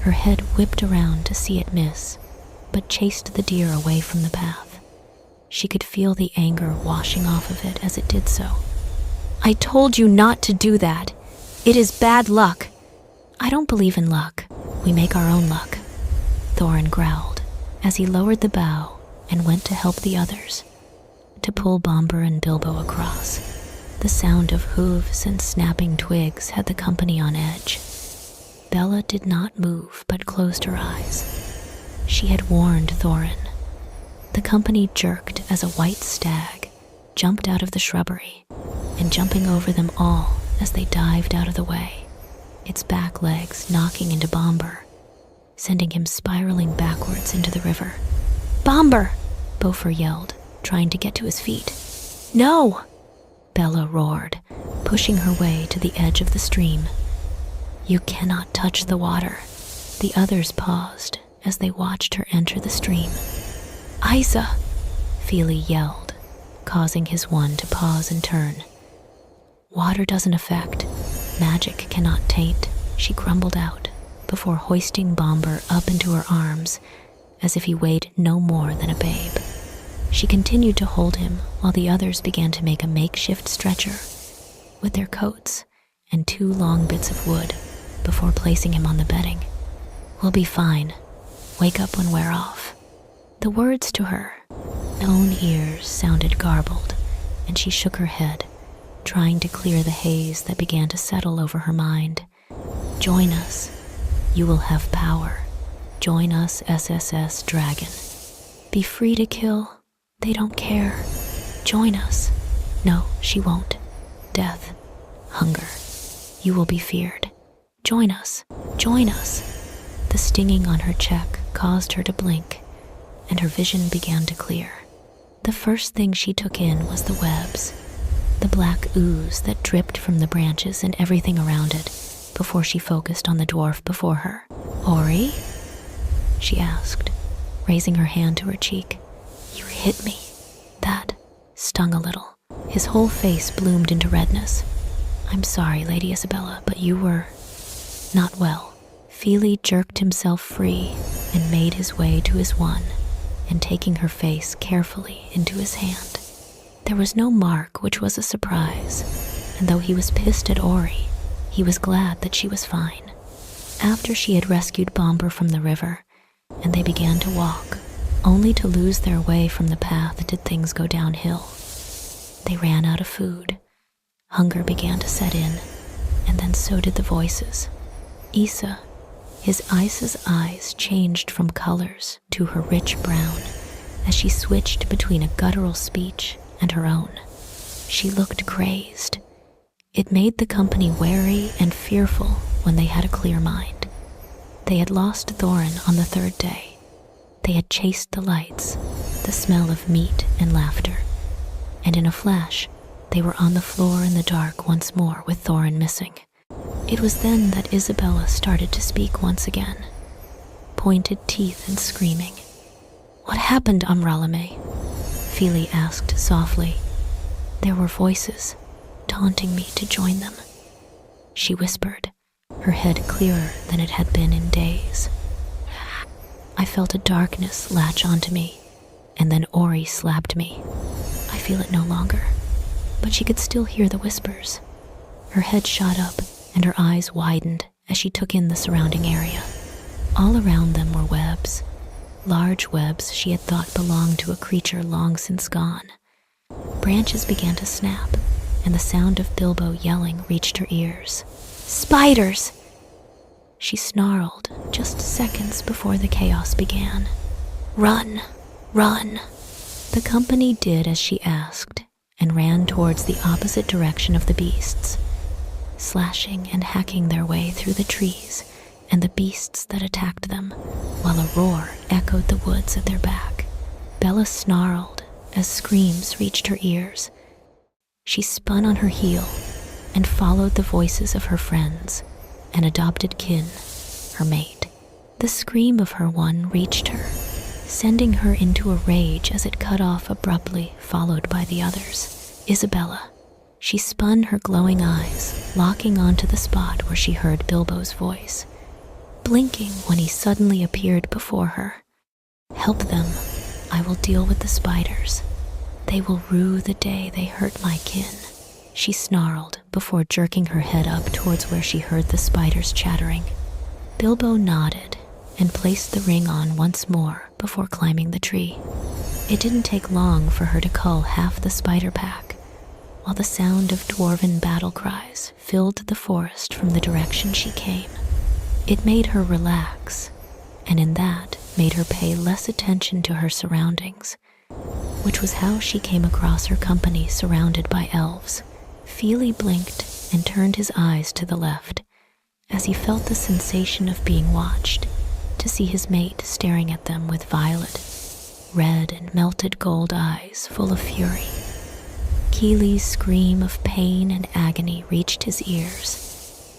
Her head whipped around to see it miss, but chased the deer away from the path. She could feel the anger washing off of it as it did so. I told you not to do that. It is bad luck. I don't believe in luck. We make our own luck, Thorin growled as he lowered the bow and went to help the others, to pull Bomber and Bilbo across. The sound of hooves and snapping twigs had the company on edge. Bella did not move but closed her eyes. She had warned Thorin. The company jerked as a white stag jumped out of the shrubbery, and jumping over them all as they dived out of the way, its back legs knocking into Bomber, sending him spiraling backwards into the river. Bomber! Bofer yelled, trying to get to his feet. No! Bella roared, pushing her way to the edge of the stream. You cannot touch the water. The others paused as they watched her enter the stream. Isa! Fíli yelled, causing his one to pause and turn. Water doesn't affect. Magic cannot taint, she grumbled out, before hoisting Bomber up into her arms as if he weighed no more than a babe. She continued to hold him while the others began to make a makeshift stretcher with their coats and 2 long bits of wood before placing him on the bedding. We'll be fine. Wake up when we're off. The words to her own ears sounded garbled, and she shook her head, trying to clear the haze that began to settle over her mind. Join us. You will have power. Join us, SSS Dragon. Be free to kill. They don't care. Join us. No, she won't. Death. Hunger. You will be feared. Join us. Join us. The stinging on her cheek caused her to blink, and her vision began to clear. The first thing she took in was the webs, the black ooze that dripped from the branches and everything around it, before she focused on the dwarf before her. Ori? She asked, raising her hand to her cheek. You hit me. That stung a little. His whole face bloomed into redness. I'm sorry, Lady Isabella, but you were not well. Fíli jerked himself free and made his way to his one, and taking her face carefully into his hand. There was no mark, which was a surprise, and though he was pissed at Ori, he was glad that she was fine. After she had rescued Bomber from the river, and they began to walk, only to lose their way from the path did things go downhill. They ran out of food. Hunger began to set in, and then so did the voices. Isa's eyes changed from colors to her rich brown as she switched between a guttural speech and her own. She looked crazed. It made the company wary and fearful when they had a clear mind. They had lost Thorin on the third day. They had chased the lights, the smell of meat and laughter, and in a flash, they were on the floor in the dark once more with Thorin missing. It was then that Isabella started to speak once again, pointed teeth and screaming. "What happened, Amralame?" Fíli asked softly. There were voices, taunting me to join them. She whispered, her head clearer than it had been in days. I felt a darkness latch onto me, and then Ori slapped me. I feel it no longer, but she could still hear the whispers. Her head shot up, and her eyes widened as she took in the surrounding area. All around them were webs, large webs she had thought belonged to a creature long since gone. Branches began to snap, and the sound of Bilbo yelling reached her ears. "Spiders!" She snarled just seconds before the chaos began. "Run! Run!" The company did as she asked and ran towards the opposite direction of the beasts, slashing and hacking their way through the trees and the beasts that attacked them, while a roar echoed the woods at their back. Bella snarled as screams reached her ears. She spun on her heel and followed the voices of her friends and adopted kin, her mate. The scream of her one reached her, sending her into a rage as it cut off abruptly, followed by the others. Isabella. She spun her glowing eyes, locking onto the spot where she heard Bilbo's voice, blinking when he suddenly appeared before her. "Help them. I will deal with the spiders. They will rue the day they hurt my kin," she snarled before jerking her head up towards where she heard the spiders chattering. Bilbo nodded and placed the ring on once more before climbing the tree. It didn't take long for her to cull half the spider pack, while the sound of dwarven battle cries filled the forest from the direction she came. It made her relax, and in that made her pay less attention to her surroundings, which was how she came across her company surrounded by elves. Fíli blinked and turned his eyes to the left as he felt the sensation of being watched, to see his mate staring at them with violet, red and melted gold eyes full of fury. Kíli's scream of pain and agony reached his ears,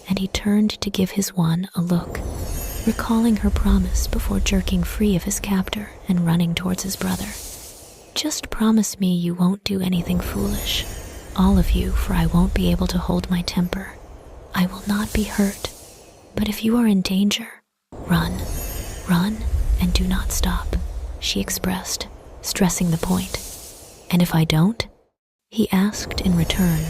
and he turned to give his one a look, recalling her promise before jerking free of his captor and running towards his brother. "Just promise me you won't do anything foolish, all of you, for I won't be able to hold my temper. I will not be hurt, but if you are in danger, run, run, and do not stop," she expressed, stressing the point. "And if I don't?" he asked in return,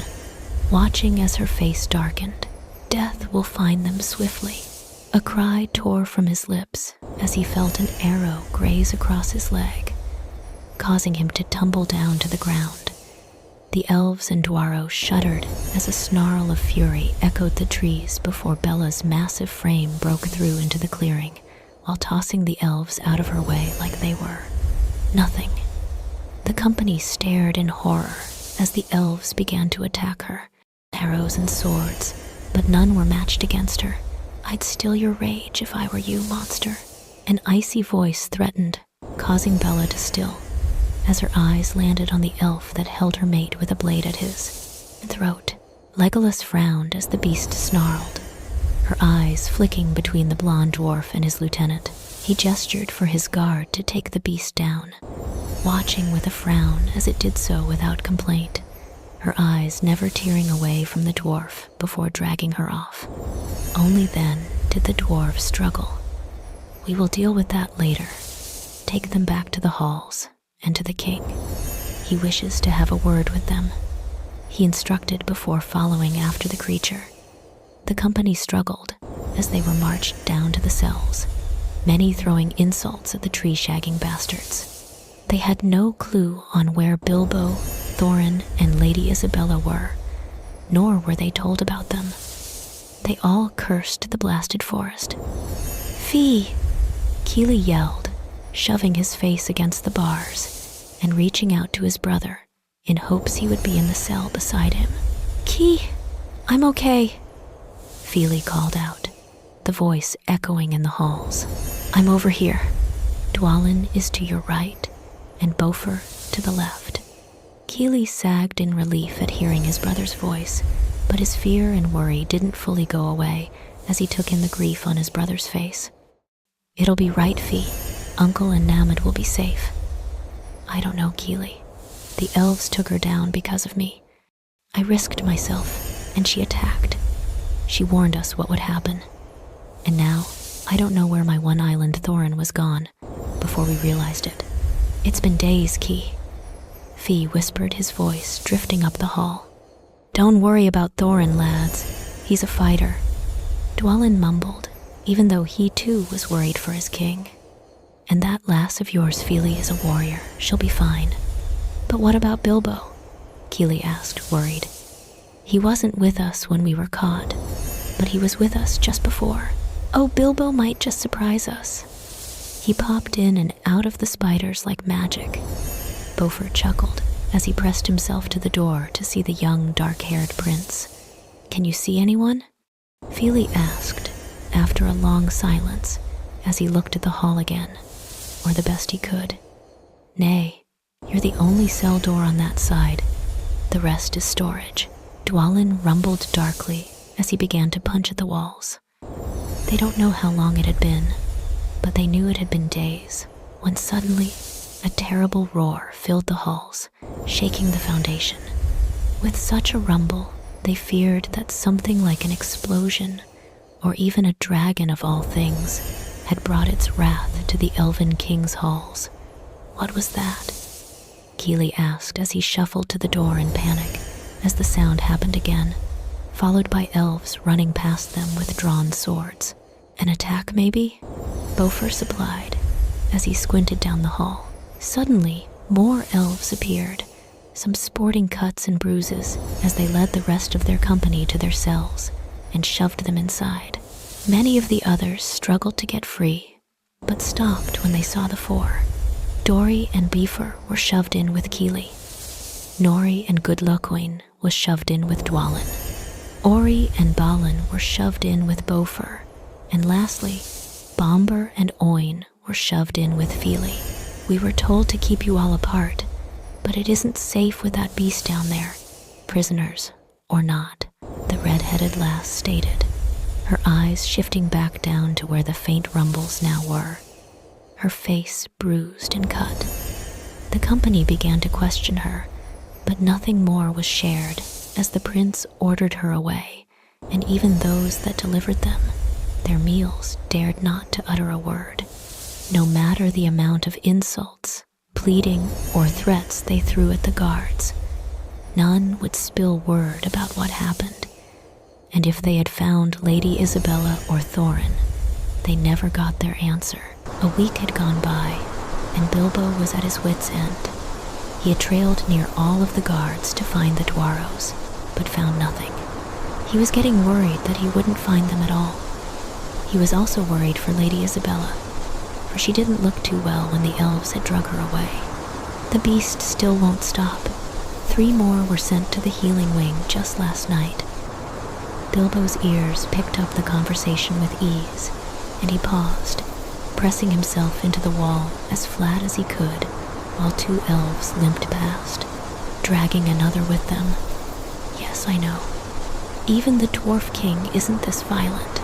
watching as her face darkened. "Death will find them swiftly." A cry tore from his lips as he felt an arrow graze across his leg, causing him to tumble down to the ground. The elves and Dwaro shuddered as a snarl of fury echoed the trees before Bella's massive frame broke through into the clearing, while tossing the elves out of her way like they were nothing. The company stared in horror as the elves began to attack her, arrows and swords, but none were matched against her. "I'd still your rage if I were you, monster," an icy voice threatened, causing Bella to still, as her eyes landed on the elf that held her mate with a blade at his throat. Legolas frowned as the beast snarled, her eyes flicking between the blonde dwarf and his lieutenant. He gestured for his guard to take the beast down, watching with a frown as it did so without complaint, her eyes never tearing away from the dwarf before dragging her off. Only then did the dwarves struggle. "We will deal with that later. Take them back to the halls and to the king. He wishes to have a word with them," he instructed before following after the creature. The company struggled as they were marched down to the cells, many throwing insults at the tree-shagging bastards. They had no clue on where Bilbo, Thorin, and Lady Isabella were, nor were they told about them. They all cursed the blasted forest. "Fee!" Kíli yelled, shoving his face against the bars and reaching out to his brother in hopes he would be in the cell beside him. "Key, I'm okay," Fíli called out, the voice echoing in the halls. "I'm over here. Dwalin is to your right, and Beaufort to the left." Kíli sagged in relief at hearing his brother's voice, but his fear and worry didn't fully go away as he took in the grief on his brother's face. "It'll be right, Fí. Uncle and Namid will be safe." "I don't know, Kíli. The elves took her down because of me. I risked myself, and she attacked. She warned us what would happen. And now, I don't know where my one island Thorin was gone before we realized it. It's been days, Key." Fí whispered, his voice drifting up the hall. "Don't worry about Thorin, lads. He's a fighter." Dwalin mumbled, even though he too was worried for his king. "And that lass of yours, Fíli, is a warrior. She'll be fine." "But what about Bilbo?" Kíli asked, worried. "He wasn't with us when we were caught, but he was with us just before. Oh, Bilbo might just surprise us. He popped in and out of the spiders like magic." Beaufort chuckled as he pressed himself to the door to see the young, dark-haired prince. "Can you see anyone?" Fíli asked, after a long silence, as he looked at the hall again, or the best he could. "Nay, you're the only cell door on that side. The rest is storage." Dwalin rumbled darkly as he began to punch at the walls. They don't know how long it had been, but they knew it had been days, when suddenly a terrible roar filled the halls, shaking the foundation. With such a rumble, they feared that something like an explosion, or even a dragon of all things, had brought its wrath to the Elven King's halls. "What was that?" Kíli asked as he shuffled to the door in panic as the sound happened again, followed by elves running past them with drawn swords. "An attack, maybe?" Beaufort supplied as he squinted down the hall. Suddenly, more elves appeared, some sporting cuts and bruises as they led the rest of their company to their cells and shoved them inside. Many of the others struggled to get free, but stopped when they saw the four. Dori and Bifur were shoved in with Kíli. Nori and Gudloquin was shoved in with Dwalin. Ori and Balin were shoved in with Beaufort, and lastly, Bomber and Oin were shoved in with Fíli. "We were told to keep you all apart, but it isn't safe with that beast down there, prisoners or not," the red-headed lass stated, her eyes shifting back down to where the faint rumbles now were, her face bruised and cut. The company began to question her, but nothing more was shared as the prince ordered her away, and even those that delivered them, their meals, dared not to utter a word, no matter the amount of insults, pleading, or threats they threw at the guards. None would spill word about what happened, and if they had found Lady Isabella or Thorin, they never got their answer. A week had gone by, and Bilbo was at his wits' end. He had trailed near all of the guards to find the Dwarrows, but found nothing. He was getting worried that he wouldn't find them at all. He was also worried for Lady Isabella, for she didn't look too well when the elves had drug her away. The beast still won't stop. 3 more were sent to the healing wing just last night. Bilbo's ears picked up the conversation with ease, and he paused, pressing himself into the wall as flat as he could, while 2 elves limped past, dragging another with them. "Yes, I know. Even the Dwarf King isn't this violent,"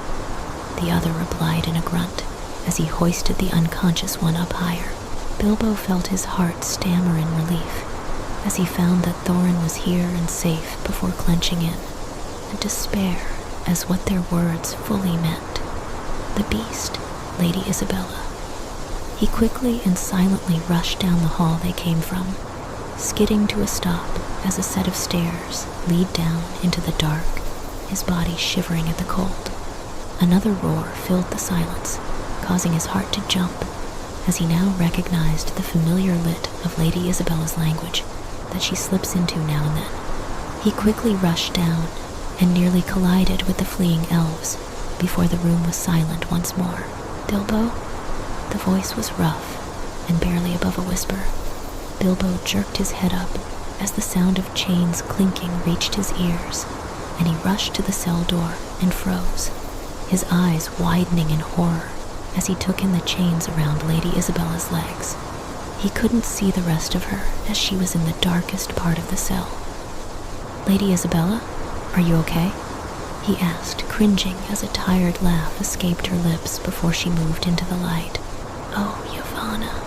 the other replied in a grunt as he hoisted the unconscious one up higher. Bilbo felt his heart stammer in relief as he found that Thorin was here and safe before clenching in, and despair as what their words fully meant. The beast, Lady Isabella. He quickly and silently rushed down the hall they came from, skidding to a stop as a set of stairs lead down into the dark, his body shivering at the cold. Another roar filled the silence, causing his heart to jump as he now recognized the familiar lilt of Lady Isabella's language that she slips into now and then. He quickly rushed down and nearly collided with the fleeing elves before the room was silent once more. "Bilbo?" The voice was rough and barely above a whisper. Bilbo jerked his head up as the sound of chains clinking reached his ears, and he rushed to the cell door and froze. his eyes widening in horror as he took in the chains around Lady Isabella's legs. He couldn't see the rest of her as she was in the darkest part of the cell. "Lady Isabella, are you okay?" he asked, cringing as a tired laugh escaped her lips before she moved into the light. "Oh, Yavanna,"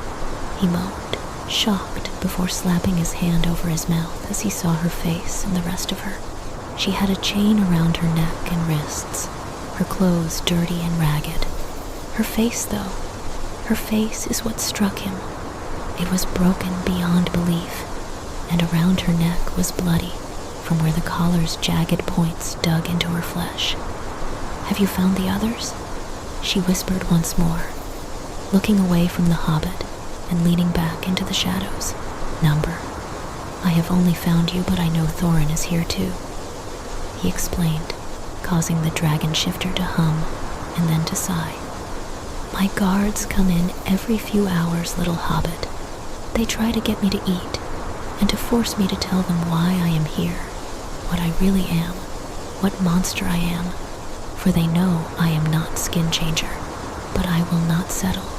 he moaned, shocked before slapping his hand over his mouth as he saw her face and the rest of her. She had a chain around her neck and wrists, her clothes dirty and ragged. Her face, though, her face is what struck him. It was broken beyond belief, and around her neck was bloody from where the collar's jagged points dug into her flesh. "Have you found the others?" she whispered once more, looking away from the hobbit and leaning back into the shadows. "Number, I have only found you, but I know Thorin is here too," he explained, causing the dragon shifter to hum and then to sigh. "My guards come in every few hours, little hobbit. They try to get me to eat and to force me to tell them why I am here, what I really am, what monster I am, for they know I am not Skin Changer. But I will not settle,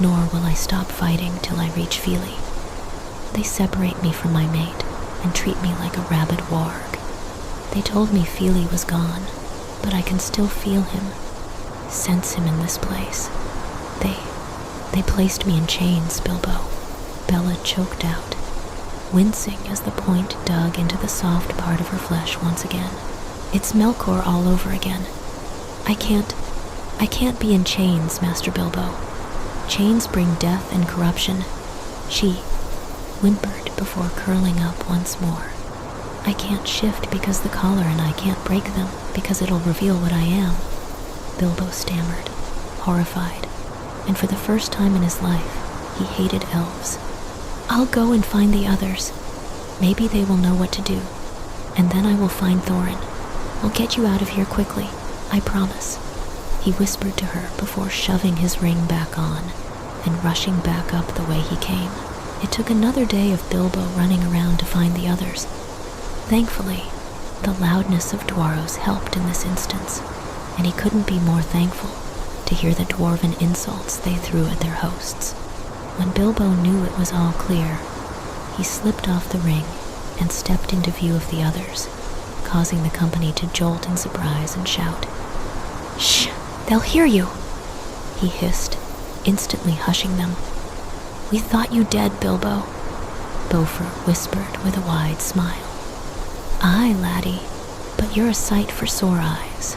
nor will I stop fighting till I reach Fíli. They separate me from my mate and treat me like a rabid warg. They told me Fíli was gone, but I can still feel him, sense him in this place. They placed me in chains, Bilbo," Bella choked out, wincing as the point dug into the soft part of her flesh once again. "It's Melkor all over again. I can't be in chains, Master Bilbo. Chains bring death and corruption," she whimpered before curling up once more. "I can't shift because the collar, and I can't break them because it'll reveal what I am," Bilbo stammered, horrified, and for the first time in his life, he hated elves. "I'll go and find the others. Maybe they will know what to do, and then I will find Thorin. We'll get you out of here quickly, I promise," he whispered to her before shoving his ring back on and rushing back up the way he came. It took another day of Bilbo running around to find the others. Thankfully, the loudness of Dwarrows helped in this instance, and he couldn't be more thankful to hear the dwarven insults they threw at their hosts. When Bilbo knew it was all clear, he slipped off the ring and stepped into view of the others, causing the company to jolt in surprise and shout. "Shh! They'll hear you!" he hissed, instantly hushing them. "We thought you dead, Bilbo," Beaufort whispered with a wide smile. "Aye, laddie, but you're a sight for sore eyes."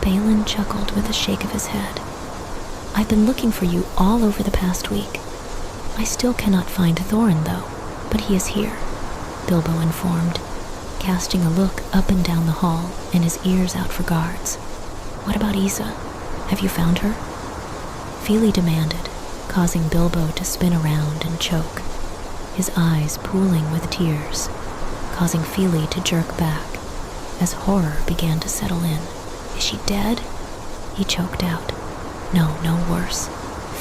Balin chuckled with a shake of his head. "I've been looking for you all over the past week. I still cannot find Thorin, though, but he is here," Bilbo informed, casting a look up and down the hall and his ears out for guards. "What about Isa? Have you found her?" Fíli demanded, causing Bilbo to spin around and choke, his eyes pooling with tears, causing Fíli to jerk back as horror began to settle in. "Is she dead?" he choked out. No worse.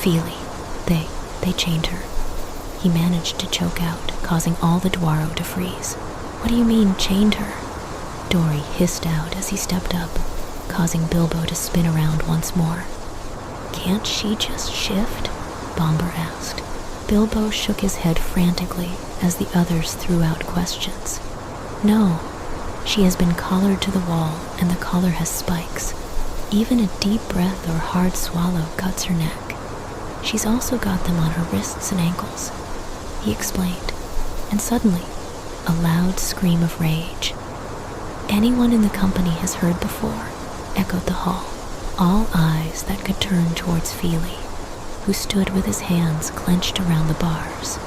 Fíli. They chained her," he managed to choke out, causing all the Dwarrow to freeze. "What do you mean, chained her?" Dori hissed out as he stepped up, causing Bilbo to spin around once more. "Can't she just shift?" Bombur asked. Bilbo shook his head frantically as the others threw out questions. "No, she has been collared to the wall, and the collar has spikes. Even a deep breath or hard swallow cuts her neck. She's also got them on her wrists and ankles," he explained, and suddenly, a loud scream of rage. "Anyone in the company has heard before," echoed the hall, all eyes that could turn towards Fíli, who stood with his hands clenched around the bars,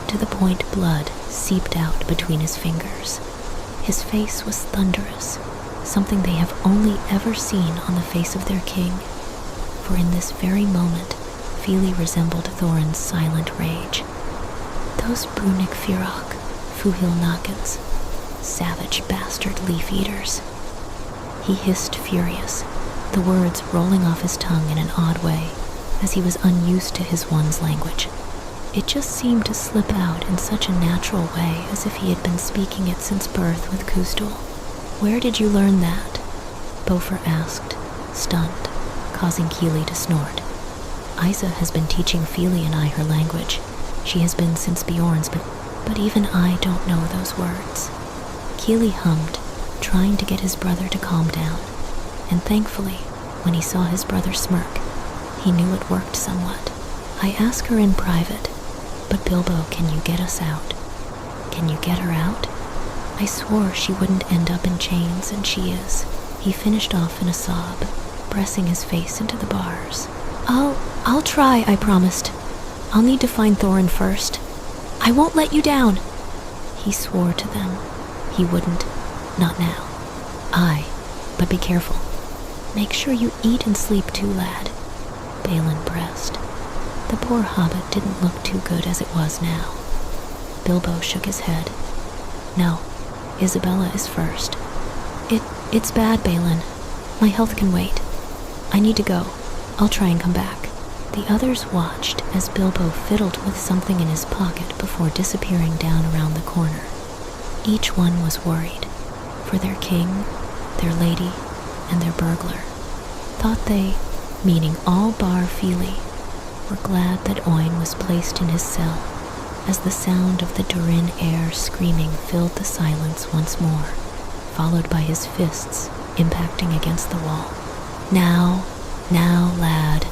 to the point blood seeped out between his fingers. His face was thunderous, something they have only ever seen on the face of their king, for in this very moment, Fíli resembled Thorin's silent rage. "Those Brunic Firok, Fuhil Nakans, savage bastard leaf-eaters," he hissed furious, the words rolling off his tongue in an odd way, as he was unused to his one's language. It just seemed to slip out in such a natural way as if he had been speaking it since birth with Kustul. "Where did you learn that?" Beaufort asked, stunned, causing Kíli to snort. Isa has been teaching Fíli and I her language. She has been since Bjorn's, but even I don't know those words. Kíli hummed, trying to get his brother to calm down, and thankfully, when he saw his brother smirk, he knew it worked somewhat. I ask her in private, "But Bilbo, can you get us out? Can you get her out?" I swore she wouldn't end up in chains, and she is. He finished off in a sob, pressing his face into the bars. I'll try, I promised. I'll need to find Thorin first. I won't let you down." He swore to them. He wouldn't. Not now. But be careful. Make sure you eat and sleep too, lad. Balin pressed. The poor hobbit didn't look too good as it was now. Bilbo shook his head. "No, Isabella is first. It's bad, Balin. My health can wait. I need to go. I'll try and come back." The others watched as Bilbo fiddled with something in his pocket before disappearing down around the corner. Each one was worried, for their king, their lady, and their burglar. Thought they, meaning all bar Fíli, were glad that Oin was placed in his cell, as the sound of the Durin air screaming filled the silence once more, followed by his fists impacting against the wall. Now, lad.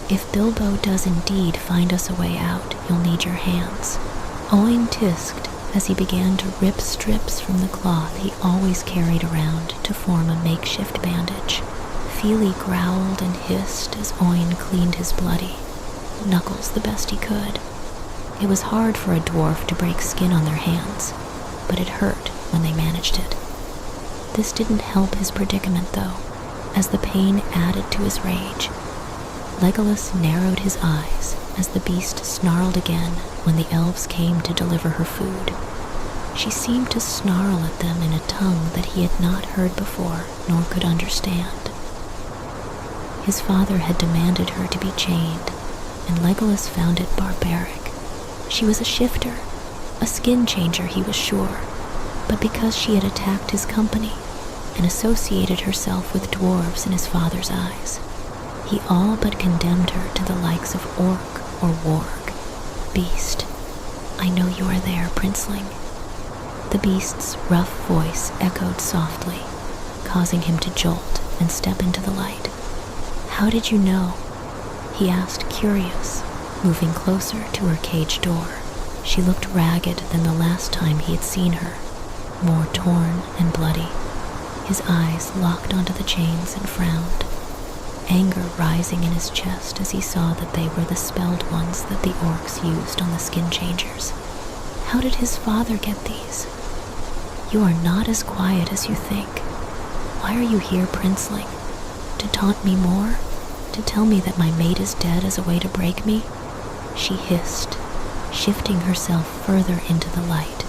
If Bilbo does indeed find us a way out, you'll need your hands. Oin tisked as he began to rip strips from the cloth he always carried around to form a makeshift bandage. Fíli growled and hissed as Oin cleaned his bloody knuckles the best he could. It was hard for a dwarf to break skin on their hands, but it hurt when they managed it. This didn't help his predicament, though, as the pain added to his rage. Legolas narrowed his eyes as the beast snarled again when the elves came to deliver her food. She seemed to snarl at them in a tongue that he had not heard before nor could understand. His father had demanded her to be chained, and Legolas found it barbaric. She was a shifter, a skin changer, he was sure, but because she had attacked his company and associated herself with dwarves in his father's eyes, he all but condemned her to the likes of orc or warg. "Beast, I know you are there, princeling." The beast's rough voice echoed softly, causing him to jolt and step into the light. "How did you know?" he asked, curious, moving closer to her cage door. She looked ragged than the last time he had seen her, more torn and bloody. His eyes locked onto the chains and frowned, anger rising in his chest as he saw that they were the spelled ones that the orcs used on the skin changers. How did his father get these? "You are not as quiet as you think. Why are you here, princeling? To taunt me more? To tell me that my mate is dead as a way to break me?" She hissed, shifting herself further into the light,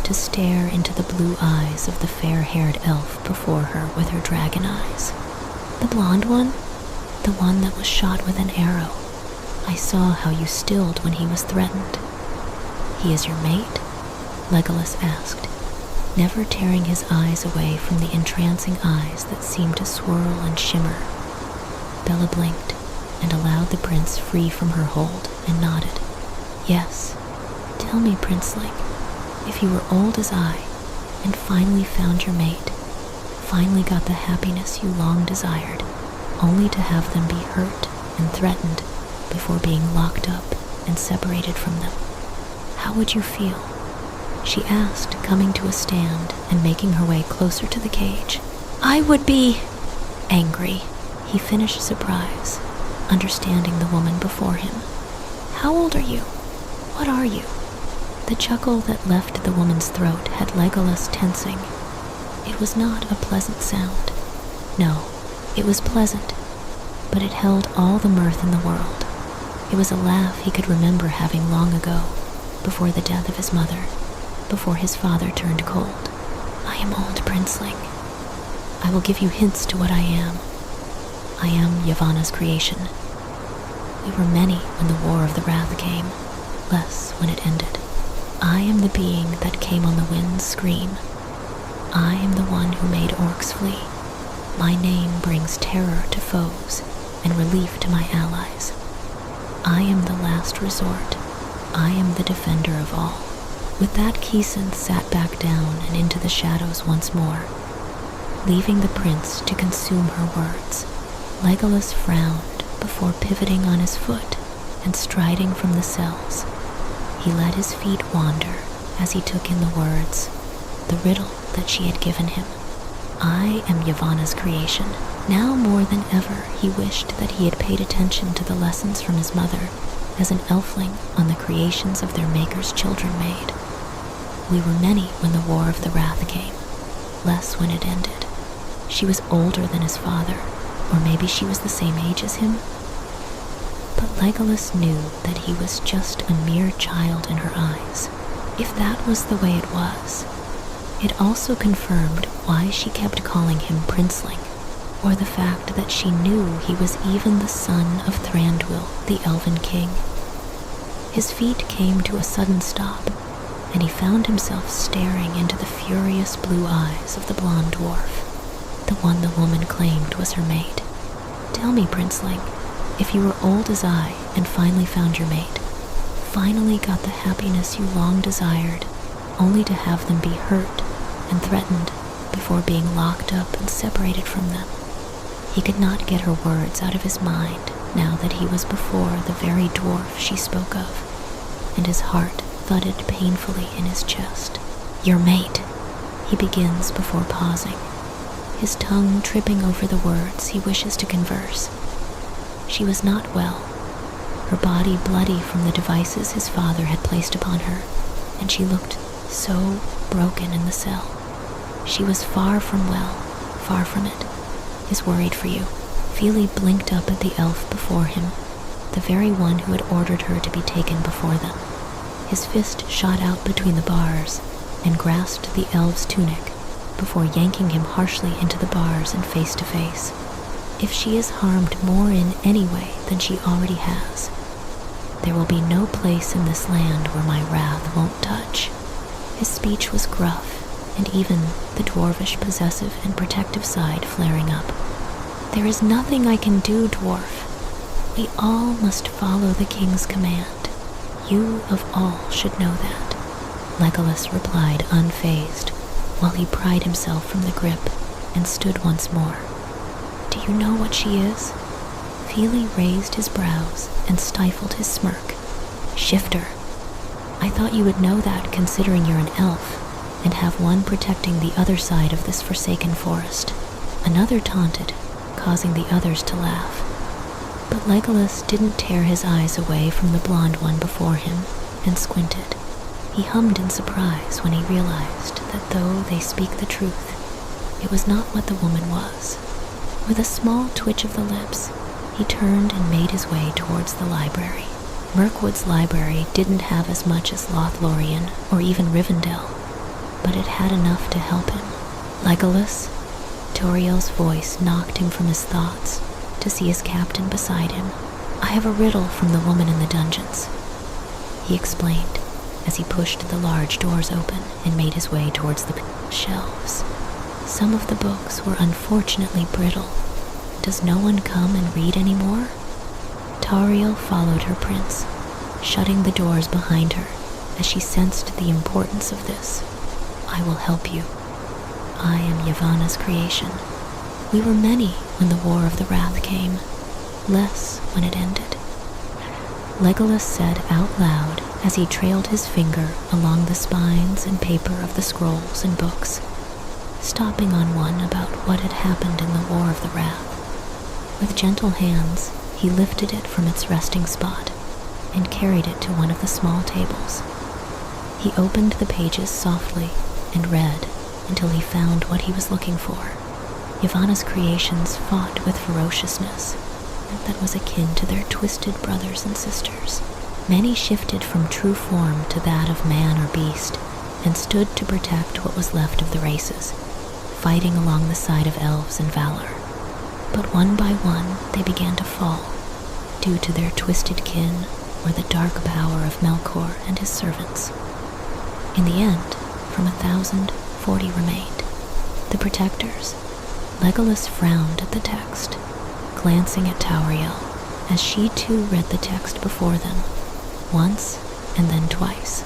to stare into the blue eyes of the fair-haired elf before her with her dragon eyes. "The blonde one? The one that was shot with an arrow. I saw how you stilled when he was threatened." "He is your mate?" Legolas asked, never tearing his eyes away from the entrancing eyes that seemed to swirl and shimmer. Bella blinked and allowed the prince free from her hold and nodded. "Yes. Tell me, princeling, if you were old as I and finally found your mate, finally got the happiness you long desired, only to have them be hurt and threatened before being locked up and separated from them, how would you feel?" she asked, coming to a stand and making her way closer to the cage. "I would be angry," he finished, surprise, understanding the woman before him. "How old are you? What are you?" The chuckle that left the woman's throat had Legolas tensing. It was not a pleasant sound. No, it was pleasant, but it held all the mirth in the world. It was a laugh he could remember having long ago, before the death of his mother, before his father turned cold. "I am old, princeling. I will give you hints to what I am. I am Yavanna's creation. We were many when the War of the Wrath came, less when it ended. I am the being that came on the wind's scream. I am the one who made orcs flee. My name brings terror to foes and relief to my allies. I am the last resort. I am the defender of all." With that, Kisenth sat back down and into the shadows once more, leaving the prince to consume her words. Legolas frowned before pivoting on his foot and striding from the cells. He let his feet wander as he took in the words, the riddle that she had given him. I am Yavanna's creation. Now more than ever, he wished that he had paid attention to the lessons from his mother as an elfling on the creations of their maker's children made. We were many when the War of the Wrath came, less when it ended. She was older than his father, or maybe she was the same age as him. But Legolas knew that he was just a mere child in her eyes. If that was the way it was, it also confirmed why she kept calling him Princeling, or the fact that she knew he was even the son of Thranduil, the Elven King. His feet came to a sudden stop, and he found himself staring into the furious blue eyes of the blonde dwarf, the one the woman claimed was her mate. "Tell me, Princeling, if you were old as I and finally found your mate, finally got the happiness you long desired, only to have them be hurt and threatened before being locked up and separated from them." He could not get her words out of his mind now that he was before the very dwarf she spoke of, and his heart thudded painfully in his chest. "Your mate," he begins before pausing, his tongue tripping over the words he wishes to converse. She was not well, her body bloody from the devices his father had placed upon her, and she looked so broken in the cell. She was far from well, far from it. "Is worried for you." Fíli blinked up at the elf before him, the very one who had ordered her to be taken before them. His fist shot out between the bars and grasped the elf's tunic before yanking him harshly into the bars and face to face. "If she is harmed more in any way than she already has, there will be no place in this land where my wrath won't touch." His speech was gruff, and even the dwarvish possessive and protective side flaring up. "There is nothing I can do, dwarf. We all must follow the king's command. You of all should know that," Legolas replied unfazed, while he pried himself from the grip and stood once more. "Do you know what she is?" Fíli raised his brows and stifled his smirk. "Shifter. I thought you would know that, considering you're an elf, and have one protecting the other side of this forsaken forest." Another taunted, causing the others to laugh. But Legolas didn't tear his eyes away from the blonde one before him and squinted. He hummed in surprise when he realized that though they speak the truth, it was not what the woman was. With a small twitch of the lips, he turned and made his way towards the library. Mirkwood's library didn't have as much as Lothlorien or even Rivendell, but it had enough to help him. "Legolas?" Toriel's voice knocked him from his thoughts to see his captain beside him. "I have a riddle from the woman in the dungeons," he explained as he pushed the large doors open and made his way towards the shelves. Some of the books were unfortunately brittle. "Does no one come and read anymore?" Toriel followed her prince, shutting the doors behind her as she sensed the importance of this. "I will help you. I am Yavanna's creation. We were many when the War of the Wrath came, less when it ended," Legolas said out loud as he trailed his finger along the spines and paper of the scrolls and books, stopping on one about what had happened in the War of the Wrath. With gentle hands, he lifted it from its resting spot and carried it to one of the small tables. He opened the pages softly and read until he found what he was looking for. Yavanna's creations fought with ferociousness that was akin to their twisted brothers and sisters. Many shifted from true form to that of man or beast and stood to protect what was left of the races, fighting along the side of elves and valor. But one by one they began to fall, due to their twisted kin or the dark power of Melkor and his servants. In the end, from 1,040 remained, the protectors, Legolas frowned at the text, glancing at Tauriel as she too read the text before them, once and then twice.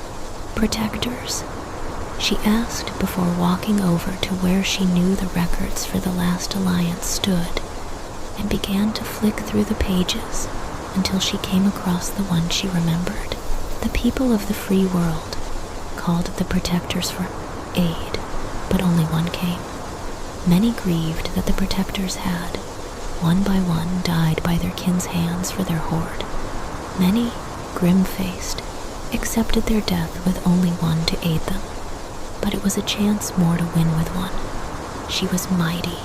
Protectors, she asked before walking over to where she knew the records for the last alliance stood, and began to flick through the pages until she came across the one she remembered. The people of the free world called the Protectors for aid, but only one came. Many grieved that the Protectors had, one by one, died by their kin's hands for their horde. Many, grim-faced, accepted their death with only one to aid them. But it was a chance more to win with one. She was mighty,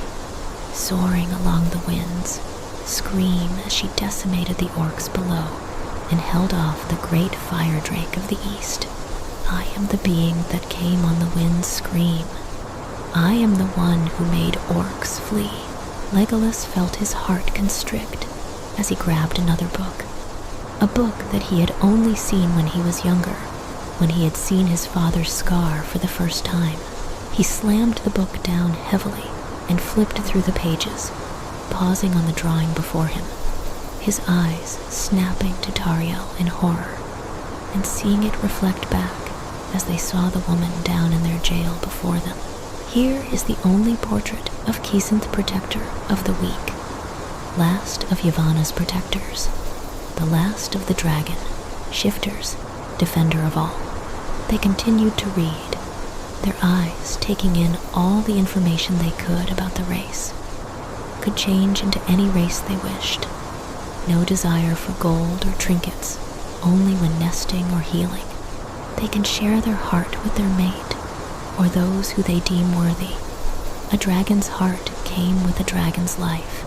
soaring along the winds, scream as she decimated the orcs below and held off the great fire drake of the east. I am the being that came on the wind's scream. I am the one who made orcs flee. Legolas felt his heart constrict as he grabbed another book. A book that he had only seen when he was younger, when he had seen his father's scar for the first time. He slammed the book down heavily and flipped through the pages, pausing on the drawing before him, his eyes snapping to Tauriel in horror, and seeing it reflect back as they saw the woman down in their jail before them. Here is the only portrait of Kisenth, Protector of the Weak, last of Yavanna's protectors, the last of the dragon, shifters, defender of all. They continued to read, their eyes taking in all the information they could about the race. Could change into any race they wished. No desire for gold or trinkets, only when nesting or healing. They can share their heart with their mate, or those who they deem worthy. A dragon's heart came with a dragon's life.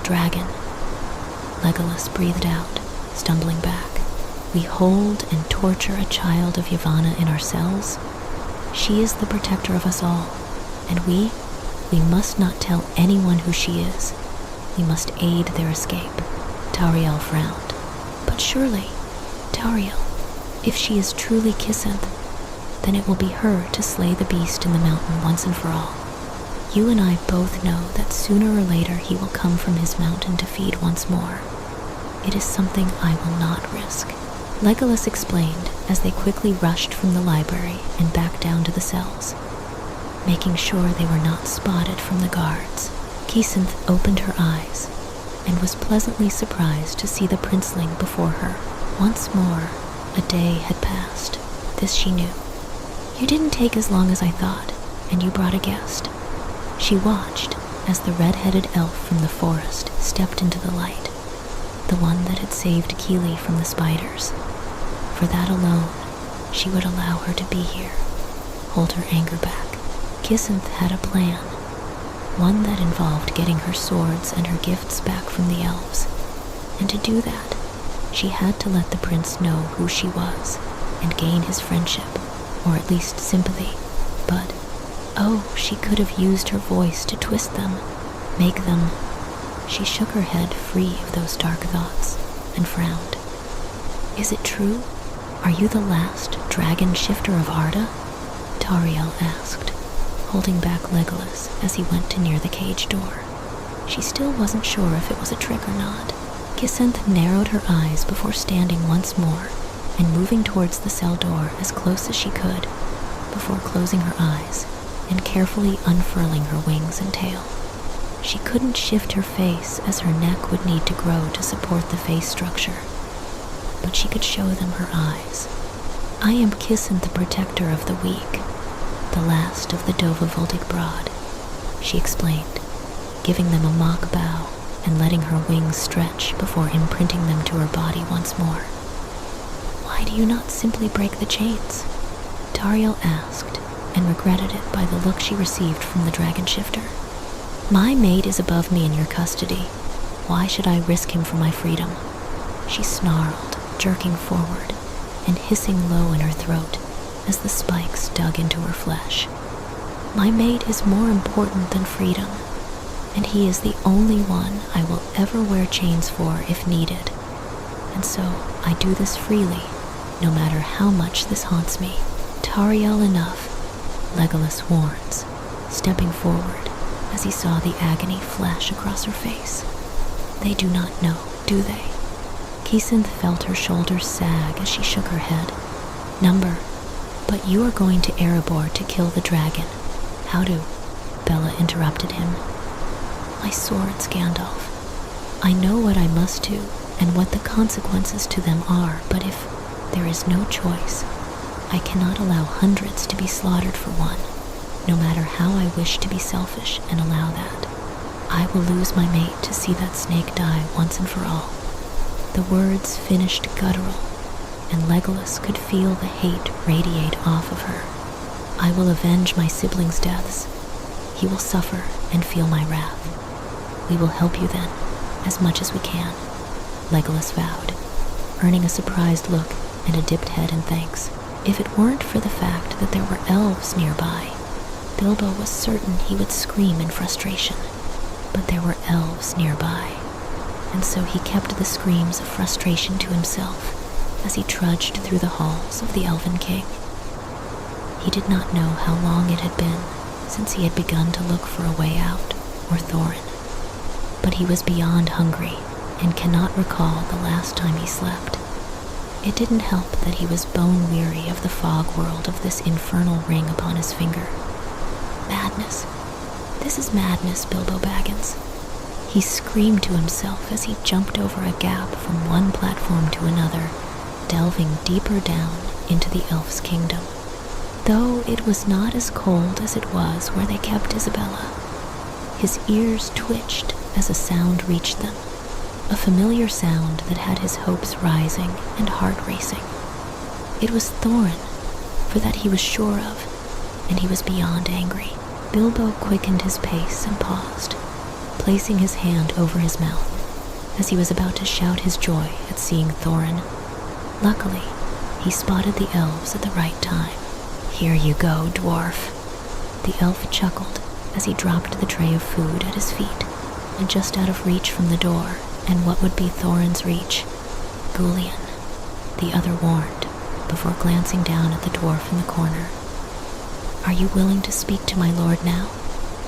Dragon. Legolas breathed out, stumbling back. We hold and torture a child of Yavanna in our cells. She is the protector of us all, and we must not tell anyone who she is. We must aid their escape. Tauriel frowned. But surely, Tauriel, if she is truly Kisenth, then it will be her to slay the beast in the mountain once and for all. You and I both know that sooner or later he will come from his mountain to feed once more. It is something I will not risk. Legolas explained as they quickly rushed from the library and back down to the cells, making sure they were not spotted from the guards. Kisenth opened her eyes and was pleasantly surprised to see the princeling before her. Once more, a day had passed. This she knew. You didn't take as long as I thought, and you brought a guest. She watched as the red-headed elf from the forest stepped into the light, the one that had saved Kíli from the spiders. For that alone, she would allow her to be here, hold her anger back. Kisenth had a plan, one that involved getting her swords and her gifts back from the elves. And to do that, she had to let the prince know who she was and gain his friendship, or at least sympathy. But, oh, she could have used her voice to twist them, make them... She shook her head free of those dark thoughts and frowned. Is it true? Are you the last dragon shifter of Arda? Tauriel asked, holding back Legolas as he went to near the cage door. She still wasn't sure if it was a trick or not. Kisenth narrowed her eyes before standing once more and moving towards the cell door as close as she could, before closing her eyes and carefully unfurling her wings and tail. She couldn't shift her face as her neck would need to grow to support the face structure, but she could show them her eyes. I am Kisenth, the protector of the weak, the last of the Dova Voltic Broad, she explained, giving them a mock bow and letting her wings stretch before imprinting them to her body once more. Why do you not simply break the chains? Tauriel asked, and regretted it by the look she received from the dragon shifter. My mate is above me in your custody. Why should I risk him for my freedom? She snarled, jerking forward and hissing low in her throat as the spikes dug into her flesh. My mate is more important than freedom, and he is the only one I will ever wear chains for if needed. And so I do this freely, no matter how much this haunts me. Tauriel enough, Legolas warns, stepping forward, as he saw the agony flash across her face. They do not know, do they? Kisenth felt her shoulders sag as she shook her head. Number, but you are going to Erebor to kill the dragon. How to? Bella interrupted him. My swords, Gandalf. I know what I must do and what the consequences to them are, but if there is no choice, I cannot allow hundreds to be slaughtered for one, no matter how I wish to be selfish and allow that. I will lose my mate to see that snake die once and for all. The words finished guttural, and Legolas could feel the hate radiate off of her. I will avenge my siblings' deaths. He will suffer and feel my wrath. We will help you then, as much as we can, Legolas vowed, earning a surprised look and a dipped head in thanks. If it weren't for the fact that there were elves nearby, Bilbo was certain he would scream in frustration. But there were elves nearby, and so he kept the screams of frustration to himself as he trudged through the halls of the Elven King. He did not know how long it had been since he had begun to look for a way out, or Thorin, but he was beyond hungry and cannot recall the last time he slept. It didn't help that he was bone-weary of the fog world of this infernal ring upon his finger. Madness. This is madness, Bilbo Baggins. He screamed to himself as he jumped over a gap from one platform to another, delving deeper down into the elf's kingdom. Though it was not as cold as it was where they kept Isabella, his ears twitched as a sound reached them, a familiar sound that had his hopes rising and heart racing. It was Thorin, for that he was sure of, and he was beyond angry. Bilbo quickened his pace and paused, placing his hand over his mouth as he was about to shout his joy at seeing Thorin. Luckily, he spotted the elves at the right time. Here you go, dwarf. The elf chuckled as he dropped the tray of food at his feet, and just out of reach from the door, and what would be Thorin's reach, Gullion, the other warned, before glancing down at the dwarf in the corner. Are you willing to speak to my lord now?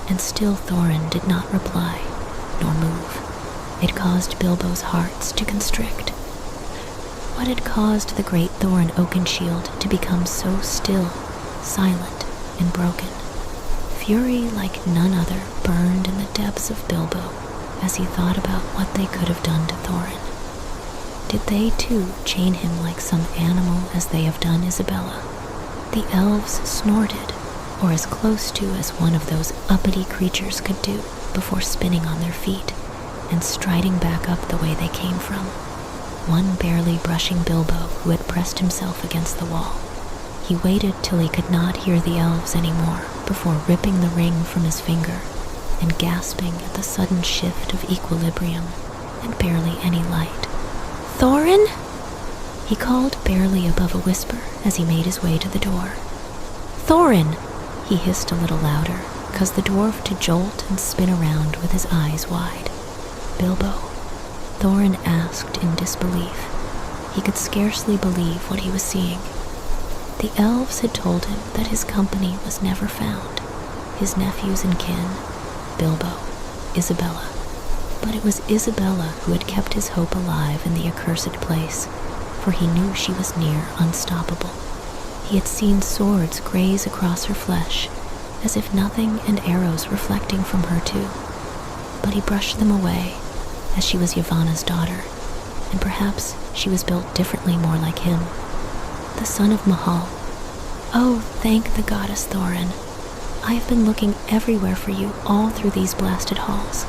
And still Thorin did not reply, nor move. It caused Bilbo's hearts to constrict. What had caused the great Thorin Oakenshield to become so still, silent, and broken? Fury like none other burned in the depths of Bilbo as he thought about what they could have done to Thorin. Did they too chain him like some animal as they have done Isabella? The elves snorted, or as close to as one of those uppity creatures could do, before spinning on their feet and striding back up the way they came from, one barely brushing Bilbo, who had pressed himself against the wall. He waited till he could not hear the elves anymore before ripping the ring from his finger and gasping at the sudden shift of equilibrium and barely any light. Thorin? He called barely above a whisper as he made his way to the door. Thorin! He hissed a little louder, caused the dwarf to jolt and spin around with his eyes wide. Bilbo? Thorin asked in disbelief. He could scarcely believe what he was seeing. The elves had told him that his company was never found, his nephews and kin, Bilbo, Isabella. But it was Isabella who had kept his hope alive in the accursed place, for he knew she was near unstoppable. He had seen swords graze across her flesh, as if nothing, and arrows reflecting from her too. But he brushed them away, as she was Yavanna's daughter, and perhaps she was built differently, more like him. The son of Mahal. Oh, thank the goddess Thorin. I have been looking everywhere for you all through these blasted halls.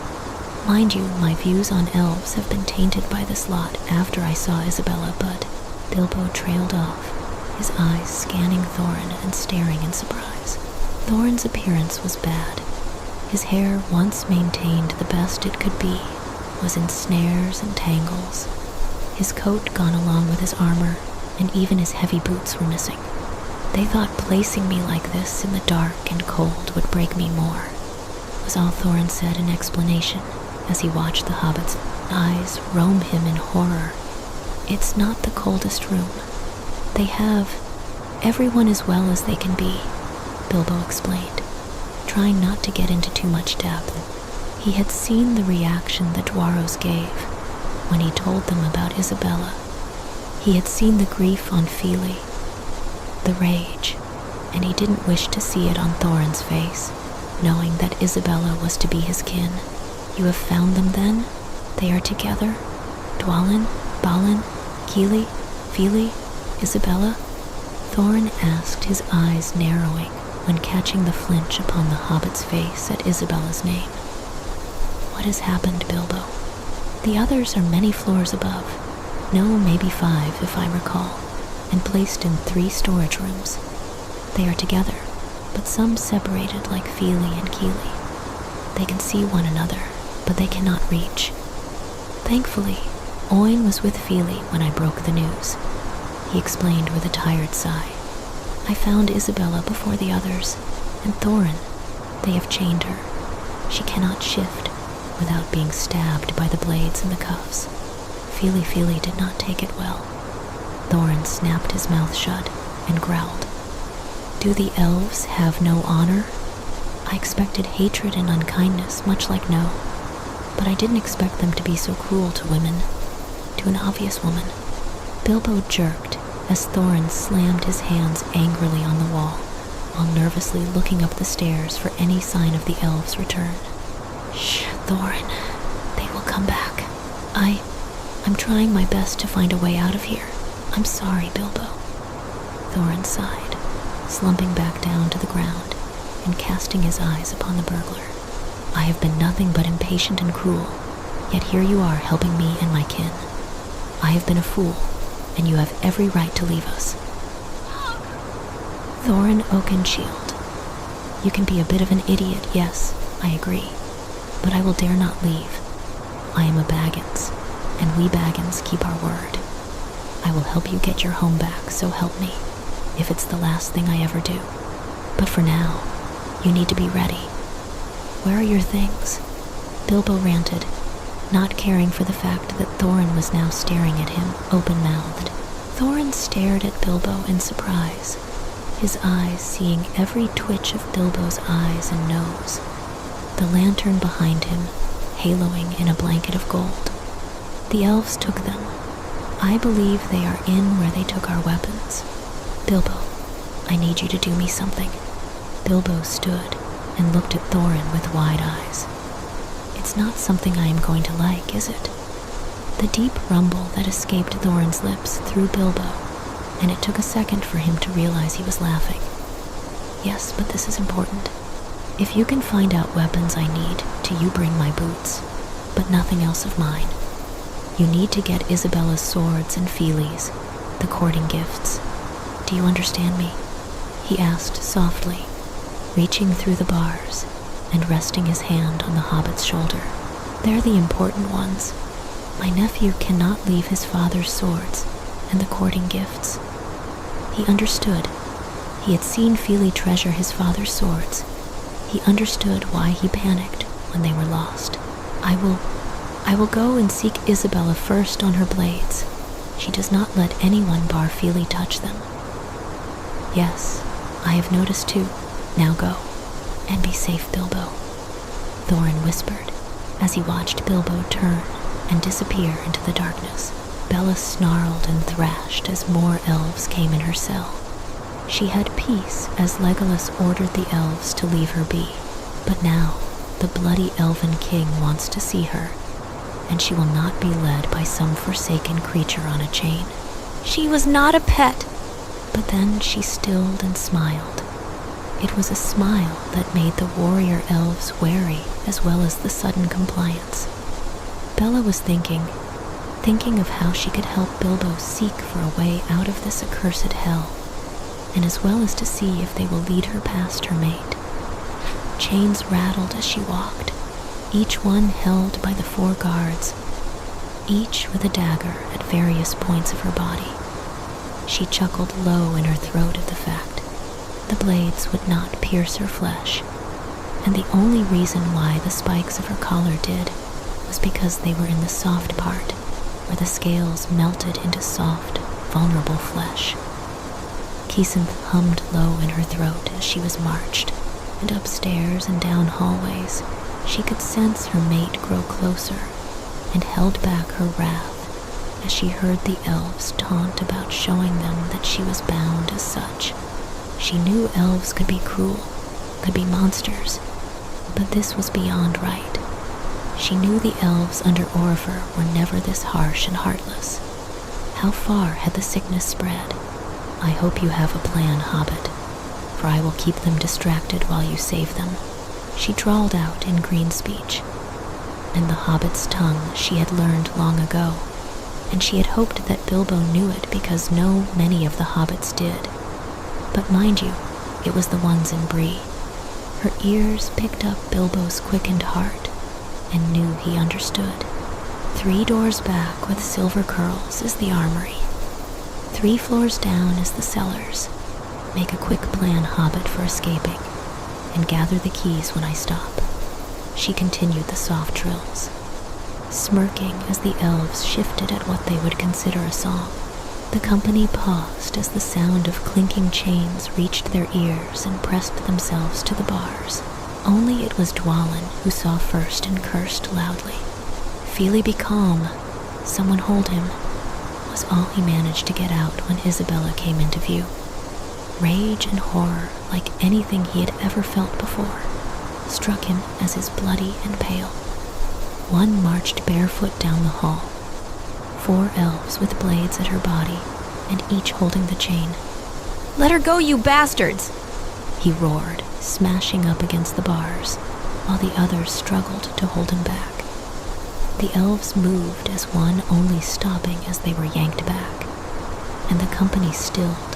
Mind you, my views on elves have been tainted by this lot after I saw Isabella, but Bilbo trailed off, his eyes scanning Thorin and staring in surprise. Thorin's appearance was bad. His hair, once maintained the best it could be, was in snares and tangles. His coat gone along with his armor, and even his heavy boots were missing. They thought placing me like this in the dark and cold would break me more, was all Thorin said in explanation as he watched the hobbit's eyes roam him in horror. It's not the coldest room. They have everyone as well as they can be, Bilbo explained, trying not to get into too much depth. He had seen the reaction the Dwaros gave when he told them about Isabella. He had seen the grief on Fíli, the rage, and he didn't wish to see it on Thorin's face, knowing that Isabella was to be his kin. You have found them then? They are together? Dwalin, Balin, Kíli, Fíli, Isabella? Thorin asked, his eyes narrowing when catching the flinch upon the hobbit's face at Isabella's name. What has happened, Bilbo? The others are many floors above. No, maybe 5 if I recall, and placed in 3 storage rooms. They are together, but some separated like Fíli and Kíli. They can see one another, but they cannot reach. Thankfully, Oin was with Fíli when I broke the news. He explained with a tired sigh. I found Isabella before the others, and Thorin. They have chained her. She cannot shift without being stabbed by the blades in the cuffs. Fíli did not take it well. Thorin snapped his mouth shut and growled. Do the elves have no honor? I expected hatred and unkindness, much like No, but I didn't expect them to be so cruel to women, to an obvious woman. Bilbo jerked as Thorin slammed his hands angrily on the wall, while nervously looking up the stairs for any sign of the elves' return. Shh, Thorin. They will come back. I'm trying my best to find a way out of here. I'm sorry, Bilbo. Thorin sighed, slumping back down to the ground and casting his eyes upon the burglar. I have been nothing but impatient and cruel, yet here you are helping me and my kin. I have been a fool, and you have every right to leave us. Thorin Oakenshield. You can be a bit of an idiot, yes, I agree, but I will dare not leave. I am a Baggins, and we Baggins keep our word. I will help you get your home back, so help me, if it's the last thing I ever do. But for now, you need to be ready. Where are your things? Bilbo ranted, not caring for the fact that Thorin was now staring at him, open-mouthed. Thorin stared at Bilbo in surprise, his eyes seeing every twitch of Bilbo's eyes and nose, the lantern behind him haloing in a blanket of gold. The elves took them. I believe they are in where they took our weapons. Bilbo, I need you to do me something. Bilbo stood and looked at Thorin with wide eyes. It's not something I am going to like, is it? The deep rumble that escaped Thorin's lips threw Bilbo, and it took a second for him to realize he was laughing. Yes, but this is important. If you can find out weapons I need, to you bring my boots, but nothing else of mine. You need to get Isabella's swords and Fíli's, the courting gifts. Do you understand me? He asked softly, reaching through the bars and resting his hand on the hobbit's shoulder. They're the important ones. My nephew cannot leave his father's swords and the courting gifts. He understood. He had seen Fíli treasure his father's swords. He understood why he panicked when they were lost. I will go and seek Isabella first on her blades. She does not let anyone bar Fíli touch them. Yes, I have noticed too. Now go, and be safe, Bilbo, Thorin whispered as he watched Bilbo turn and disappear into the darkness. Bella snarled and thrashed as more elves came in her cell. She had peace as Legolas ordered the elves to leave her be, but now the bloody elven king wants to see her, and she will not be led by some forsaken creature on a chain. She was not a pet. But then she stilled and smiled. It was a smile that made the warrior elves wary as well as the sudden compliance. Bella was thinking of how she could help Bilbo seek for a way out of this accursed hell, and as well as to see if they will lead her past her mate. Chains rattled as she walked, each one held by the 4 guards, each with a dagger at various points of her body. She chuckled low in her throat at the fact the blades would not pierce her flesh, and the only reason why the spikes of her collar did was because they were in the soft part, where the scales melted into soft, vulnerable flesh. Kisenth hummed low in her throat as she was marched, and upstairs and down hallways, she could sense her mate grow closer and held back her wrath as she heard the elves taunt about showing them that she was bound as such. She knew elves could be cruel, could be monsters, but this was beyond right. She knew the elves under Erebor were never this harsh and heartless. How far had the sickness spread? I hope you have a plan, Hobbit, for I will keep them distracted while you save them, she drawled out in green speech. And the Hobbit's tongue she had learned long ago, and she had hoped that Bilbo knew it because many of the Hobbits did. But mind you, it was the ones in Bree. Her ears picked up Bilbo's quickened heart and knew he understood. 3 doors back with silver curls is the armory. 3 floors down is the cellars. Make a quick plan, Hobbit, for escaping, and gather the keys when I stop. She continued the soft trills, smirking as the elves shifted at what they would consider a song. The company paused as the sound of clinking chains reached their ears and pressed themselves to the bars. Only it was Dwalin who saw first and cursed loudly. "Fíli, be calm. Someone hold him," was all he managed to get out when Isabella came into view. Rage and horror, like anything he had ever felt before, struck him as his bloody and pale. One marched barefoot down the hall, 4 elves with blades at her body, and each holding the chain. "Let her go, you bastards!" he roared, smashing up against the bars, while the others struggled to hold him back. The elves moved as one, only stopping as they were yanked back, and the company stilled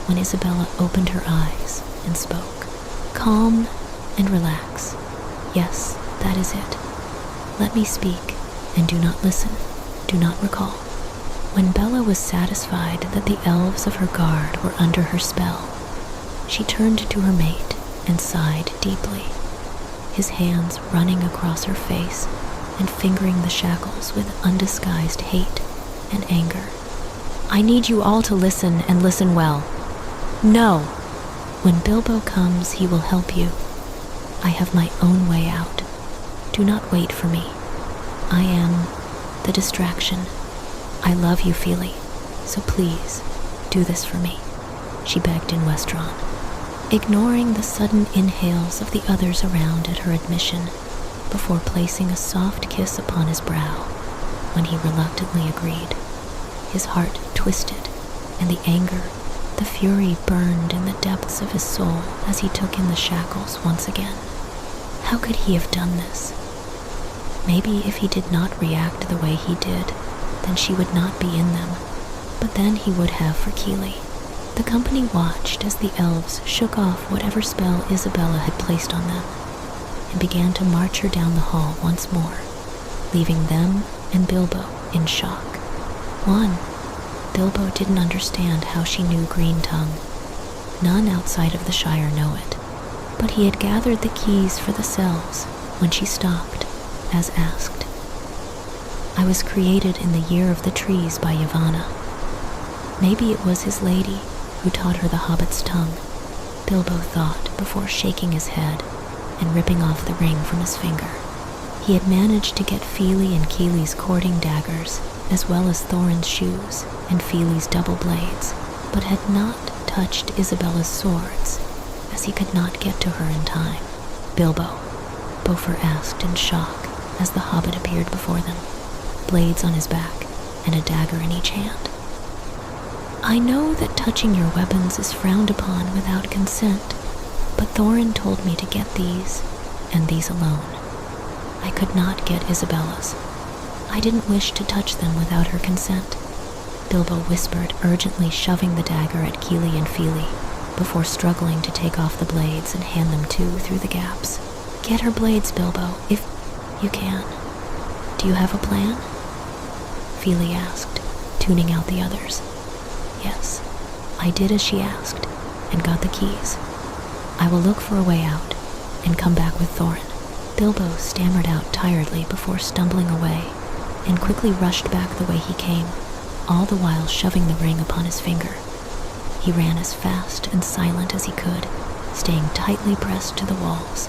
when Isabella opened her eyes and spoke. "Calm and relax. Yes, that is it. Let me speak, and do not listen, do not recall." When Bella was satisfied that the elves of her guard were under her spell, she turned to her mate and sighed deeply, his hands running across her face and fingering the shackles with undisguised hate and anger. "I need you all to listen, and listen well. No! When Bilbo comes, he will help you. I have my own way out. Do not wait for me. I am the distraction. I love you, Fíli, so please, do this for me," she begged in Westron, ignoring the sudden inhales of the others around at her admission, before placing a soft kiss upon his brow when he reluctantly agreed. His heart twisted, and the anger, the fury burned in the depths of his soul as he took in the shackles once again. How could he have done this? Maybe if he did not react the way he did, then she would not be in them, but then he would have for Kíli. The company watched as the elves shook off whatever spell Isabella had placed on them, and began to march her down the hall once more, leaving them and Bilbo in shock. 1. Bilbo didn't understand how she knew Green Tongue. None outside of the Shire know it, but he had gathered the keys for the cells when she stopped, as asked. "I was created in the Year of the Trees by Yavanna. Maybe it was his lady who taught her the Hobbit's tongue," Bilbo thought before shaking his head and ripping off the ring from his finger. He had managed to get Fíli and Kíli's courting daggers, as well as Thorin's shoes and Fíli's double blades, but had not touched Isabella's swords, as he could not get to her in time. "Bilbo," Beaufort asked in shock as the Hobbit appeared before them, blades on his back and a dagger in each hand. "I know that touching your weapons is frowned upon without consent, but Thorin told me to get these, and these alone. I could not get Isabella's. I didn't wish to touch them without her consent," Bilbo whispered, urgently shoving the dagger at Kíli and Fíli, before struggling to take off the blades and hand them through the gaps. "Get her blades, Bilbo, if you can. Do you have a plan?" Fíli asked, tuning out the others. "Yes, I did as she asked, and got the keys. I will look for a way out, and come back with Thorin." Bilbo stammered out tiredly before stumbling away, and quickly rushed back the way he came, all the while shoving the ring upon his finger. He ran as fast and silent as he could, staying tightly pressed to the walls,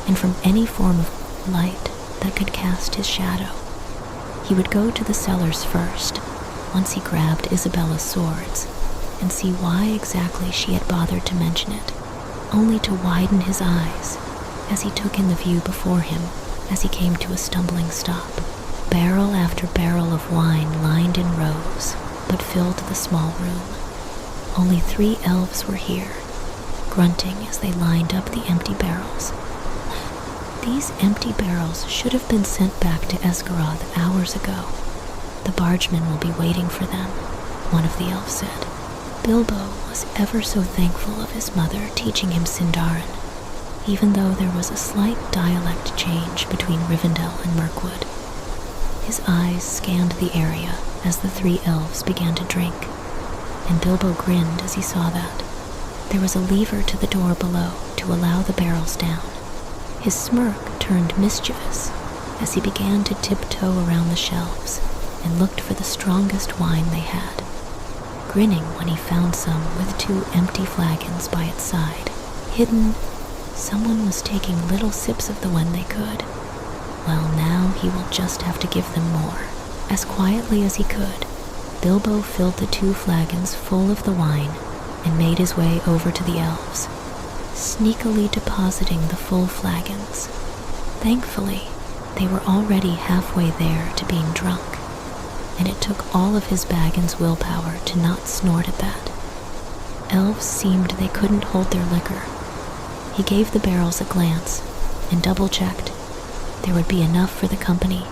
and from any form of light that could cast his shadow. He would go to the cellars first, once he grabbed Isabella's swords, and see why exactly she had bothered to mention it, only to widen his eyes as he took in the view before him as he came to a stumbling stop. Barrel after barrel of wine lined in rows, but filled the small room. Only 3 elves were here, grunting as they lined up the empty barrels. These empty barrels should have been sent back to Esgaroth hours ago. The bargemen will be waiting for them, one of the elves said. Bilbo was ever so thankful of his mother teaching him Sindarin, even though there was a slight dialect change between Rivendell and Mirkwood. His eyes scanned the area as the 3 elves began to drink, and Bilbo grinned as he saw that. There was a lever to the door below to allow the barrels down. His smirk turned mischievous as he began to tiptoe around the shelves and looked for the strongest wine they had, grinning when he found some with 2 empty flagons by its side. Hidden, someone was taking little sips of the one they could. Well, now he will just have to give them more. As quietly as he could, Bilbo filled the 2 flagons full of the wine and made his way over to the elves, sneakily depositing the full flagons. Thankfully, they were already halfway there to being drunk, and it took all of his Baggin's willpower to not snort at that. Elves seemed they couldn't hold their liquor. He gave the barrels a glance and double-checked. There would be enough for the company,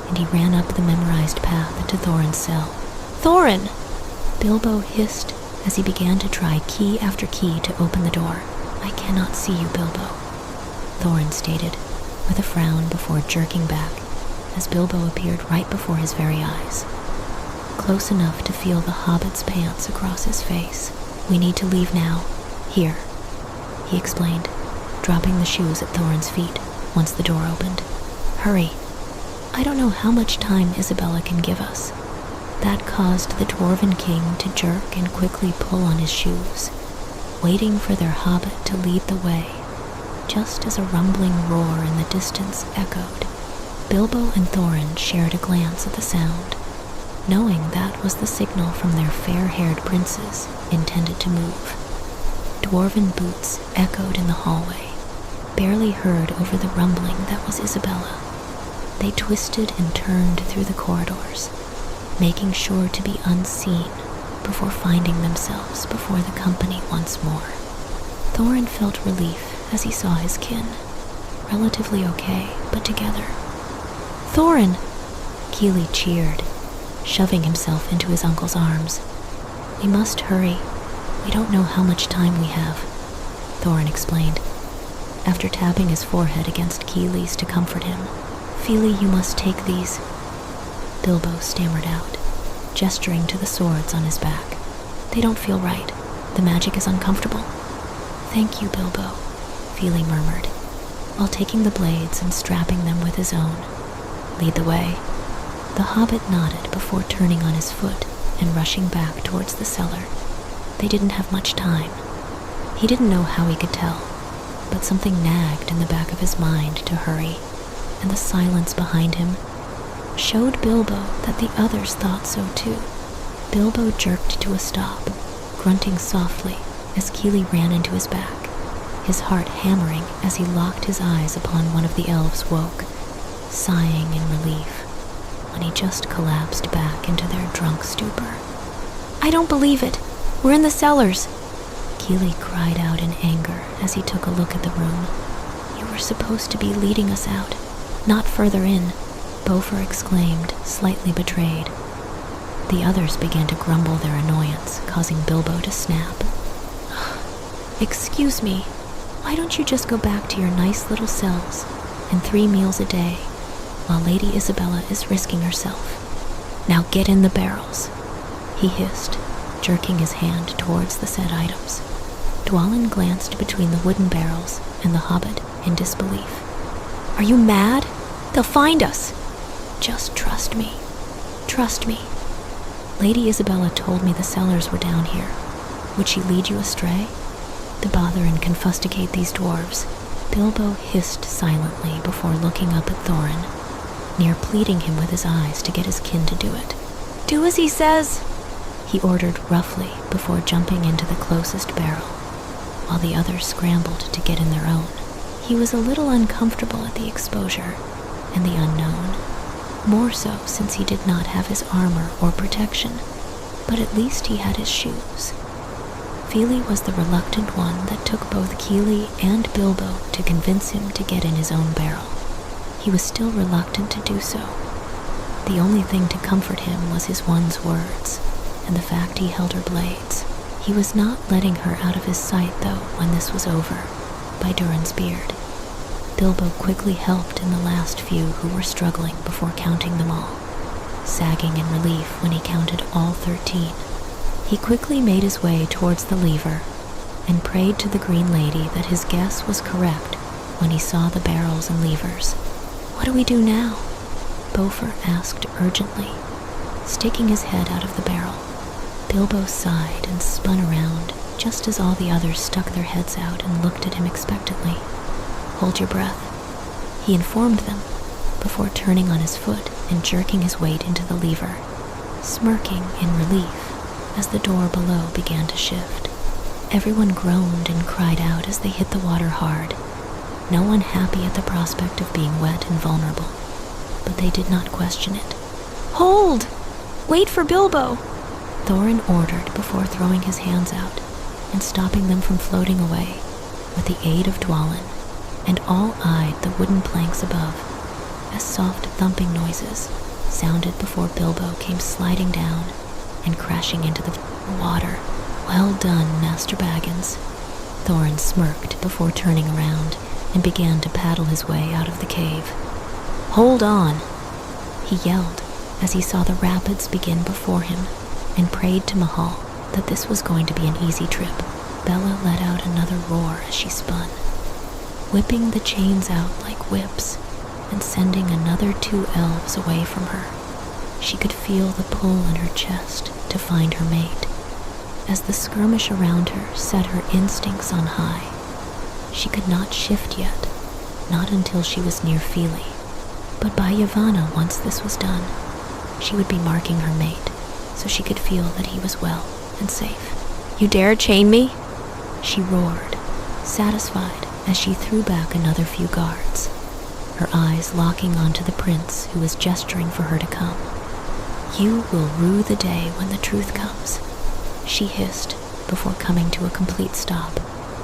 and he ran up the memorized path to Thorin's cell. "Thorin!" Bilbo hissed as he began to try key after key to open the door. "I cannot see you, Bilbo," Thorin stated, with a frown before jerking back, as Bilbo appeared right before his very eyes, close enough to feel the hobbit's pants across his face. "We need to leave now. Here," he explained, dropping the shoes at Thorin's feet once the door opened. "Hurry. I don't know how much time Isabella can give us." That caused the Dwarven King to jerk and quickly pull on his shoes, waiting for their hobbit to lead the way, just as a rumbling roar in the distance echoed. Bilbo and Thorin shared a glance at the sound, knowing that was the signal from their fair-haired princes intended to move. Dwarven boots echoed in the hallway, barely heard over the rumbling that was Isabella. They twisted and turned through the corridors, making sure to be unseen before finding themselves before the company once more. Thorin felt relief as he saw his kin, relatively okay, but together. "Thorin!" Kíli cheered, shoving himself into his uncle's arms. "We must hurry. We don't know how much time we have," Thorin explained, after tapping his forehead against Kíli's to comfort him. "Fíli, you must take these," Bilbo stammered out, gesturing to the swords on his back. "They don't feel right. The magic is uncomfortable." "Thank you, Bilbo," Fíli murmured, while taking the blades and strapping them with his own. "Lead the way." The hobbit nodded before turning on his foot and rushing back towards the cellar. They didn't have much time. He didn't know how he could tell, but something nagged in the back of his mind to hurry, and the silence behind him showed Bilbo that the others thought so too. Bilbo jerked to a stop, grunting softly as Kíli ran into his back, his heart hammering as he locked his eyes upon one of the elves woke, sighing in relief, when he just collapsed back into their drunk stupor. "I don't believe it! We're in the cellars!" Kíli cried out in anger as he took a look at the room. "You were supposed to be leading us out, not further in," Beaufort exclaimed, slightly betrayed. The others began to grumble their annoyance, causing Bilbo to snap. "Excuse me, why don't you just go back to your nice little cells and 3 meals a day, while Lady Isabella is risking herself? Now get in the barrels," he hissed, jerking his hand towards the said items. Dwalin glanced between the wooden barrels and the hobbit in disbelief. "Are you mad? They'll find us!" "Just trust me. Trust me. Lady Isabella told me the cellars were down here. Would she lead you astray?" To bother and confusticate these dwarves, Bilbo hissed silently before looking up at Thorin, near pleading him with his eyes to get his kin to do it. "Do as he says," he ordered roughly before jumping into the closest barrel, while the others scrambled to get in their own. He was a little uncomfortable at the exposure and the unknown, more so since he did not have his armor or protection, but at least he had his shoes. Fíli was the reluctant one that took both Kíli and Bilbo to convince him to get in his own barrel. He was still reluctant to do so. The only thing to comfort him was his one's words, and the fact he held her blades. He was not letting her out of his sight, though, when this was over, by Durin's beard. Bilbo quickly helped in the last few who were struggling before counting them all, sagging in relief when he counted all 13. He quickly made his way towards the lever and prayed to the Green Lady that his guess was correct when he saw the barrels and levers. "What do we do now?" Beaufort asked urgently, sticking his head out of the barrel. Bilbo sighed and spun around just as all the others stuck their heads out and looked at him expectantly. "Hold your breath," he informed them, before turning on his foot and jerking his weight into the lever, smirking in relief as the door below began to shift. Everyone groaned and cried out as they hit the water hard, no one happy at the prospect of being wet and vulnerable, but they did not question it. "Hold! Wait for Bilbo!" Thorin ordered before throwing his hands out and stopping them from floating away with the aid of Dwalin, and all eyed the wooden planks above as soft thumping noises sounded before Bilbo came sliding down and crashing into the water. "Well done, Master Baggins." Thorin smirked before turning around and began to paddle his way out of the cave. "Hold on!" he yelled as he saw the rapids begin before him, and prayed to Mahal that this was going to be an easy trip. Bella let out another roar as she spun, whipping the chains out like whips and sending another 2 elves away from her. She could feel the pull in her chest to find her mate, as the skirmish around her set her instincts on high. She could not shift yet, not until she was near Fíli, but by Yavanna, once this was done, she would be marking her mate, so she could feel that he was well and safe. "You dare chain me?" she roared, satisfied as she threw back another few guards, her eyes locking onto the prince who was gesturing for her to come. "You will rue the day when the truth comes," she hissed before coming to a complete stop,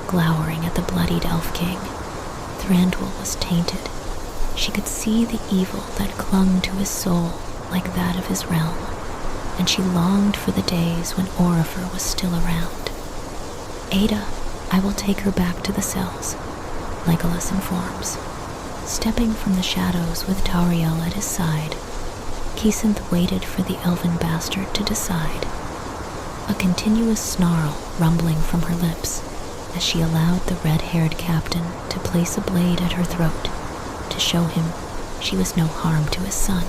glowering at the bloodied elf king. Thranduil was tainted. She could see the evil that clung to his soul like that of his realm, and she longed for the days when Orifer was still around. "Ada, I will take her back to the cells," Legolas informs. Stepping from the shadows with Tauriel at his side, Kisenth waited for the elven bastard to decide, a continuous snarl rumbling from her lips as she allowed the red-haired captain to place a blade at her throat to show him she was no harm to his son.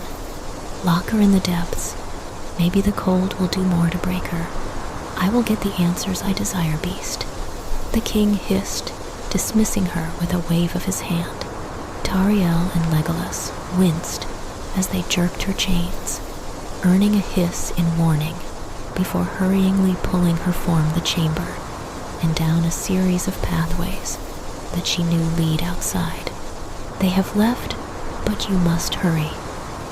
"Lock her in the depths. Maybe the cold will do more to break her. I will get the answers I desire, beast," the king hissed, dismissing her with a wave of his hand. Tauriel and Legolas winced as they jerked her chains, earning a hiss in warning before hurriedly pulling her from the chamber and down a series of pathways that she knew lead outside. "They have left, but you must hurry,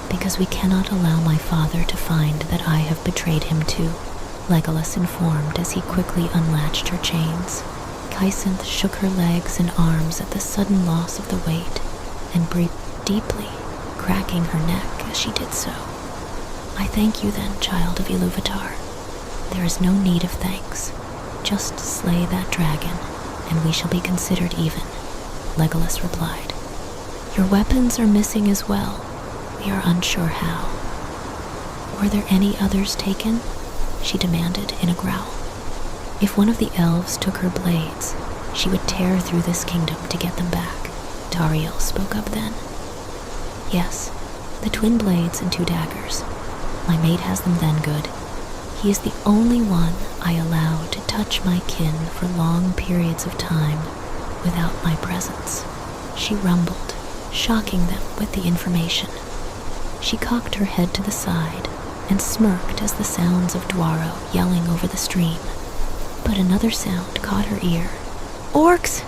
because we cannot allow my father to find that I have betrayed him too," Legolas informed as he quickly unlatched her chains. Kisenth shook her legs and arms at the sudden loss of the weight and breathed deeply, cracking her neck as she did so. "I thank you then, child of Iluvatar. There is no need of thanks. Just slay that dragon, and we shall be considered even," Legolas replied. "Your weapons are missing as well. We are unsure how." "Were there any others taken?" she demanded in a growl. "If one of the elves took her blades, she would tear through this kingdom to get them back," Tauriel spoke up then. "Yes, the twin blades and 2 daggers. My mate has them then, good. He is the only one I allowed touch my kin for long periods of time without my presence," she rumbled, shocking them with the information. She cocked her head to the side and smirked as the sounds of Dwaro yelling over the stream. But another sound caught her ear. "Orcs!"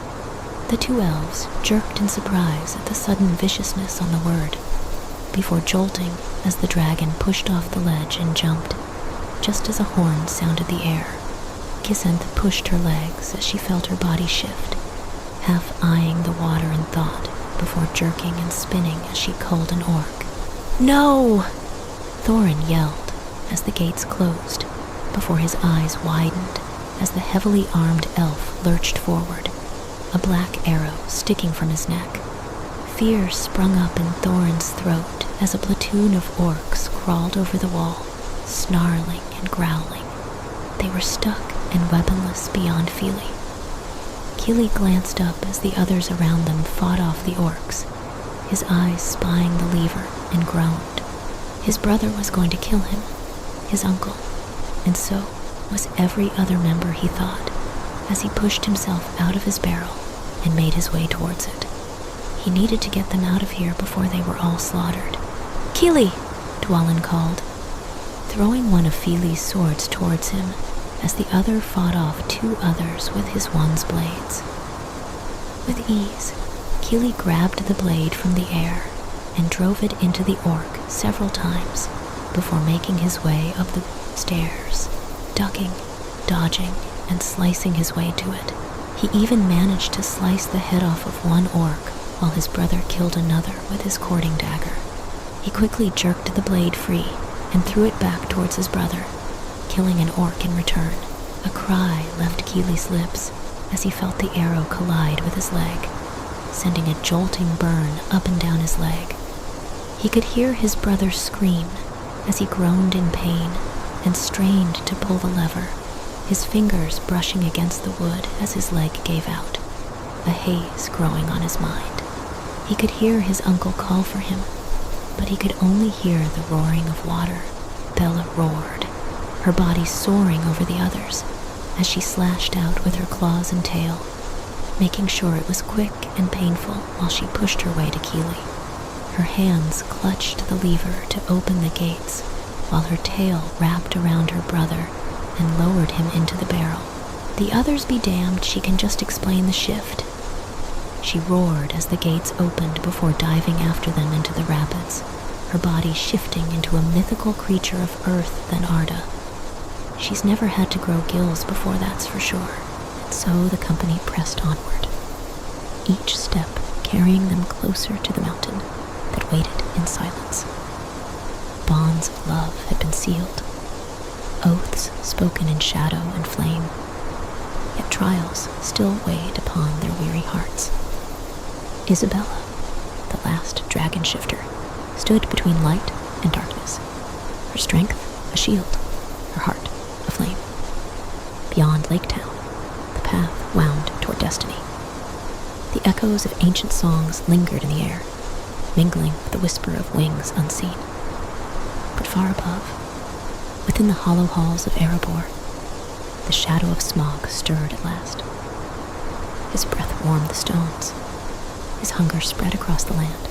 The two elves jerked in surprise at the sudden viciousness on the word, before jolting as the dragon pushed off the ledge and jumped, just as a horn sounded the air. Kisenth pushed her legs as she felt her body shift, half eyeing the water in thought before jerking and spinning as she culled an orc. "No!" Thorin yelled as the gates closed, before his eyes widened as the heavily armed elf lurched forward, a black arrow sticking from his neck. Fear sprung up in Thorin's throat as a platoon of orcs crawled over the wall, snarling and growling. They were stuck and weaponless beyond Fíli. Kíli glanced up as the others around them fought off the orcs, his eyes spying the lever, and groaned. His brother was going to kill him, his uncle, and so was every other member, he thought, as he pushed himself out of his barrel and made his way towards it. He needed to get them out of here before they were all slaughtered. "Kíli!" Dwalin called, throwing one of Fíli's swords towards him as the other fought off two others with his one's blades. With ease, Kíli grabbed the blade from the air and drove it into the orc several times before making his way up the stairs, ducking, dodging, and slicing his way to it. He even managed to slice the head off of one orc while his brother killed another with his cording dagger. He quickly jerked the blade free and threw it back towards his brother, killing an orc in return. A cry left Kíli's lips as he felt the arrow collide with his leg, sending a jolting burn up and down his leg. He could hear his brother scream as he groaned in pain and strained to pull the lever, his fingers brushing against the wood as his leg gave out, a haze growing on his mind. He could hear his uncle call for him, but he could only hear the roaring of water. Bella roared, her body soaring over the others as she slashed out with her claws and tail, making sure it was quick and painful while she pushed her way to Kíli. Her hands clutched the lever to open the gates while her tail wrapped around her brother and lowered him into the barrel. "The others be damned, she can just explain the shift," she roared as the gates opened before diving after them into the rapids, her body shifting into a mythical creature of earth than Arda. She's never had to grow gills before, that's for sure. And so the company pressed onward, each step carrying them closer to the mountain that waited in silence. Bonds of love had been sealed, oaths spoken in shadow and flame, yet trials still weighed upon their weary hearts. Isabella, the last dragon shifter, stood between light and darkness, her strength a shield, her heart a flame. Beyond Lake Town, the path wound toward destiny. The echoes of ancient songs lingered in the air, mingling with the whisper of wings unseen. But far above, within the hollow halls of Erebor, the shadow of smog stirred at last. His breath warmed the stones, his hunger spread across the land,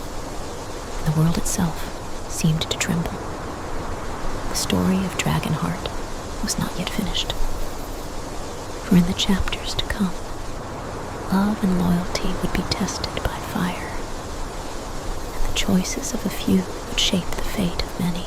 and the world itself seemed to tremble. The story of Dragonheart was not yet finished. For in the chapters to come, love and loyalty would be tested by fire, and the choices of a few would shape the fate of many.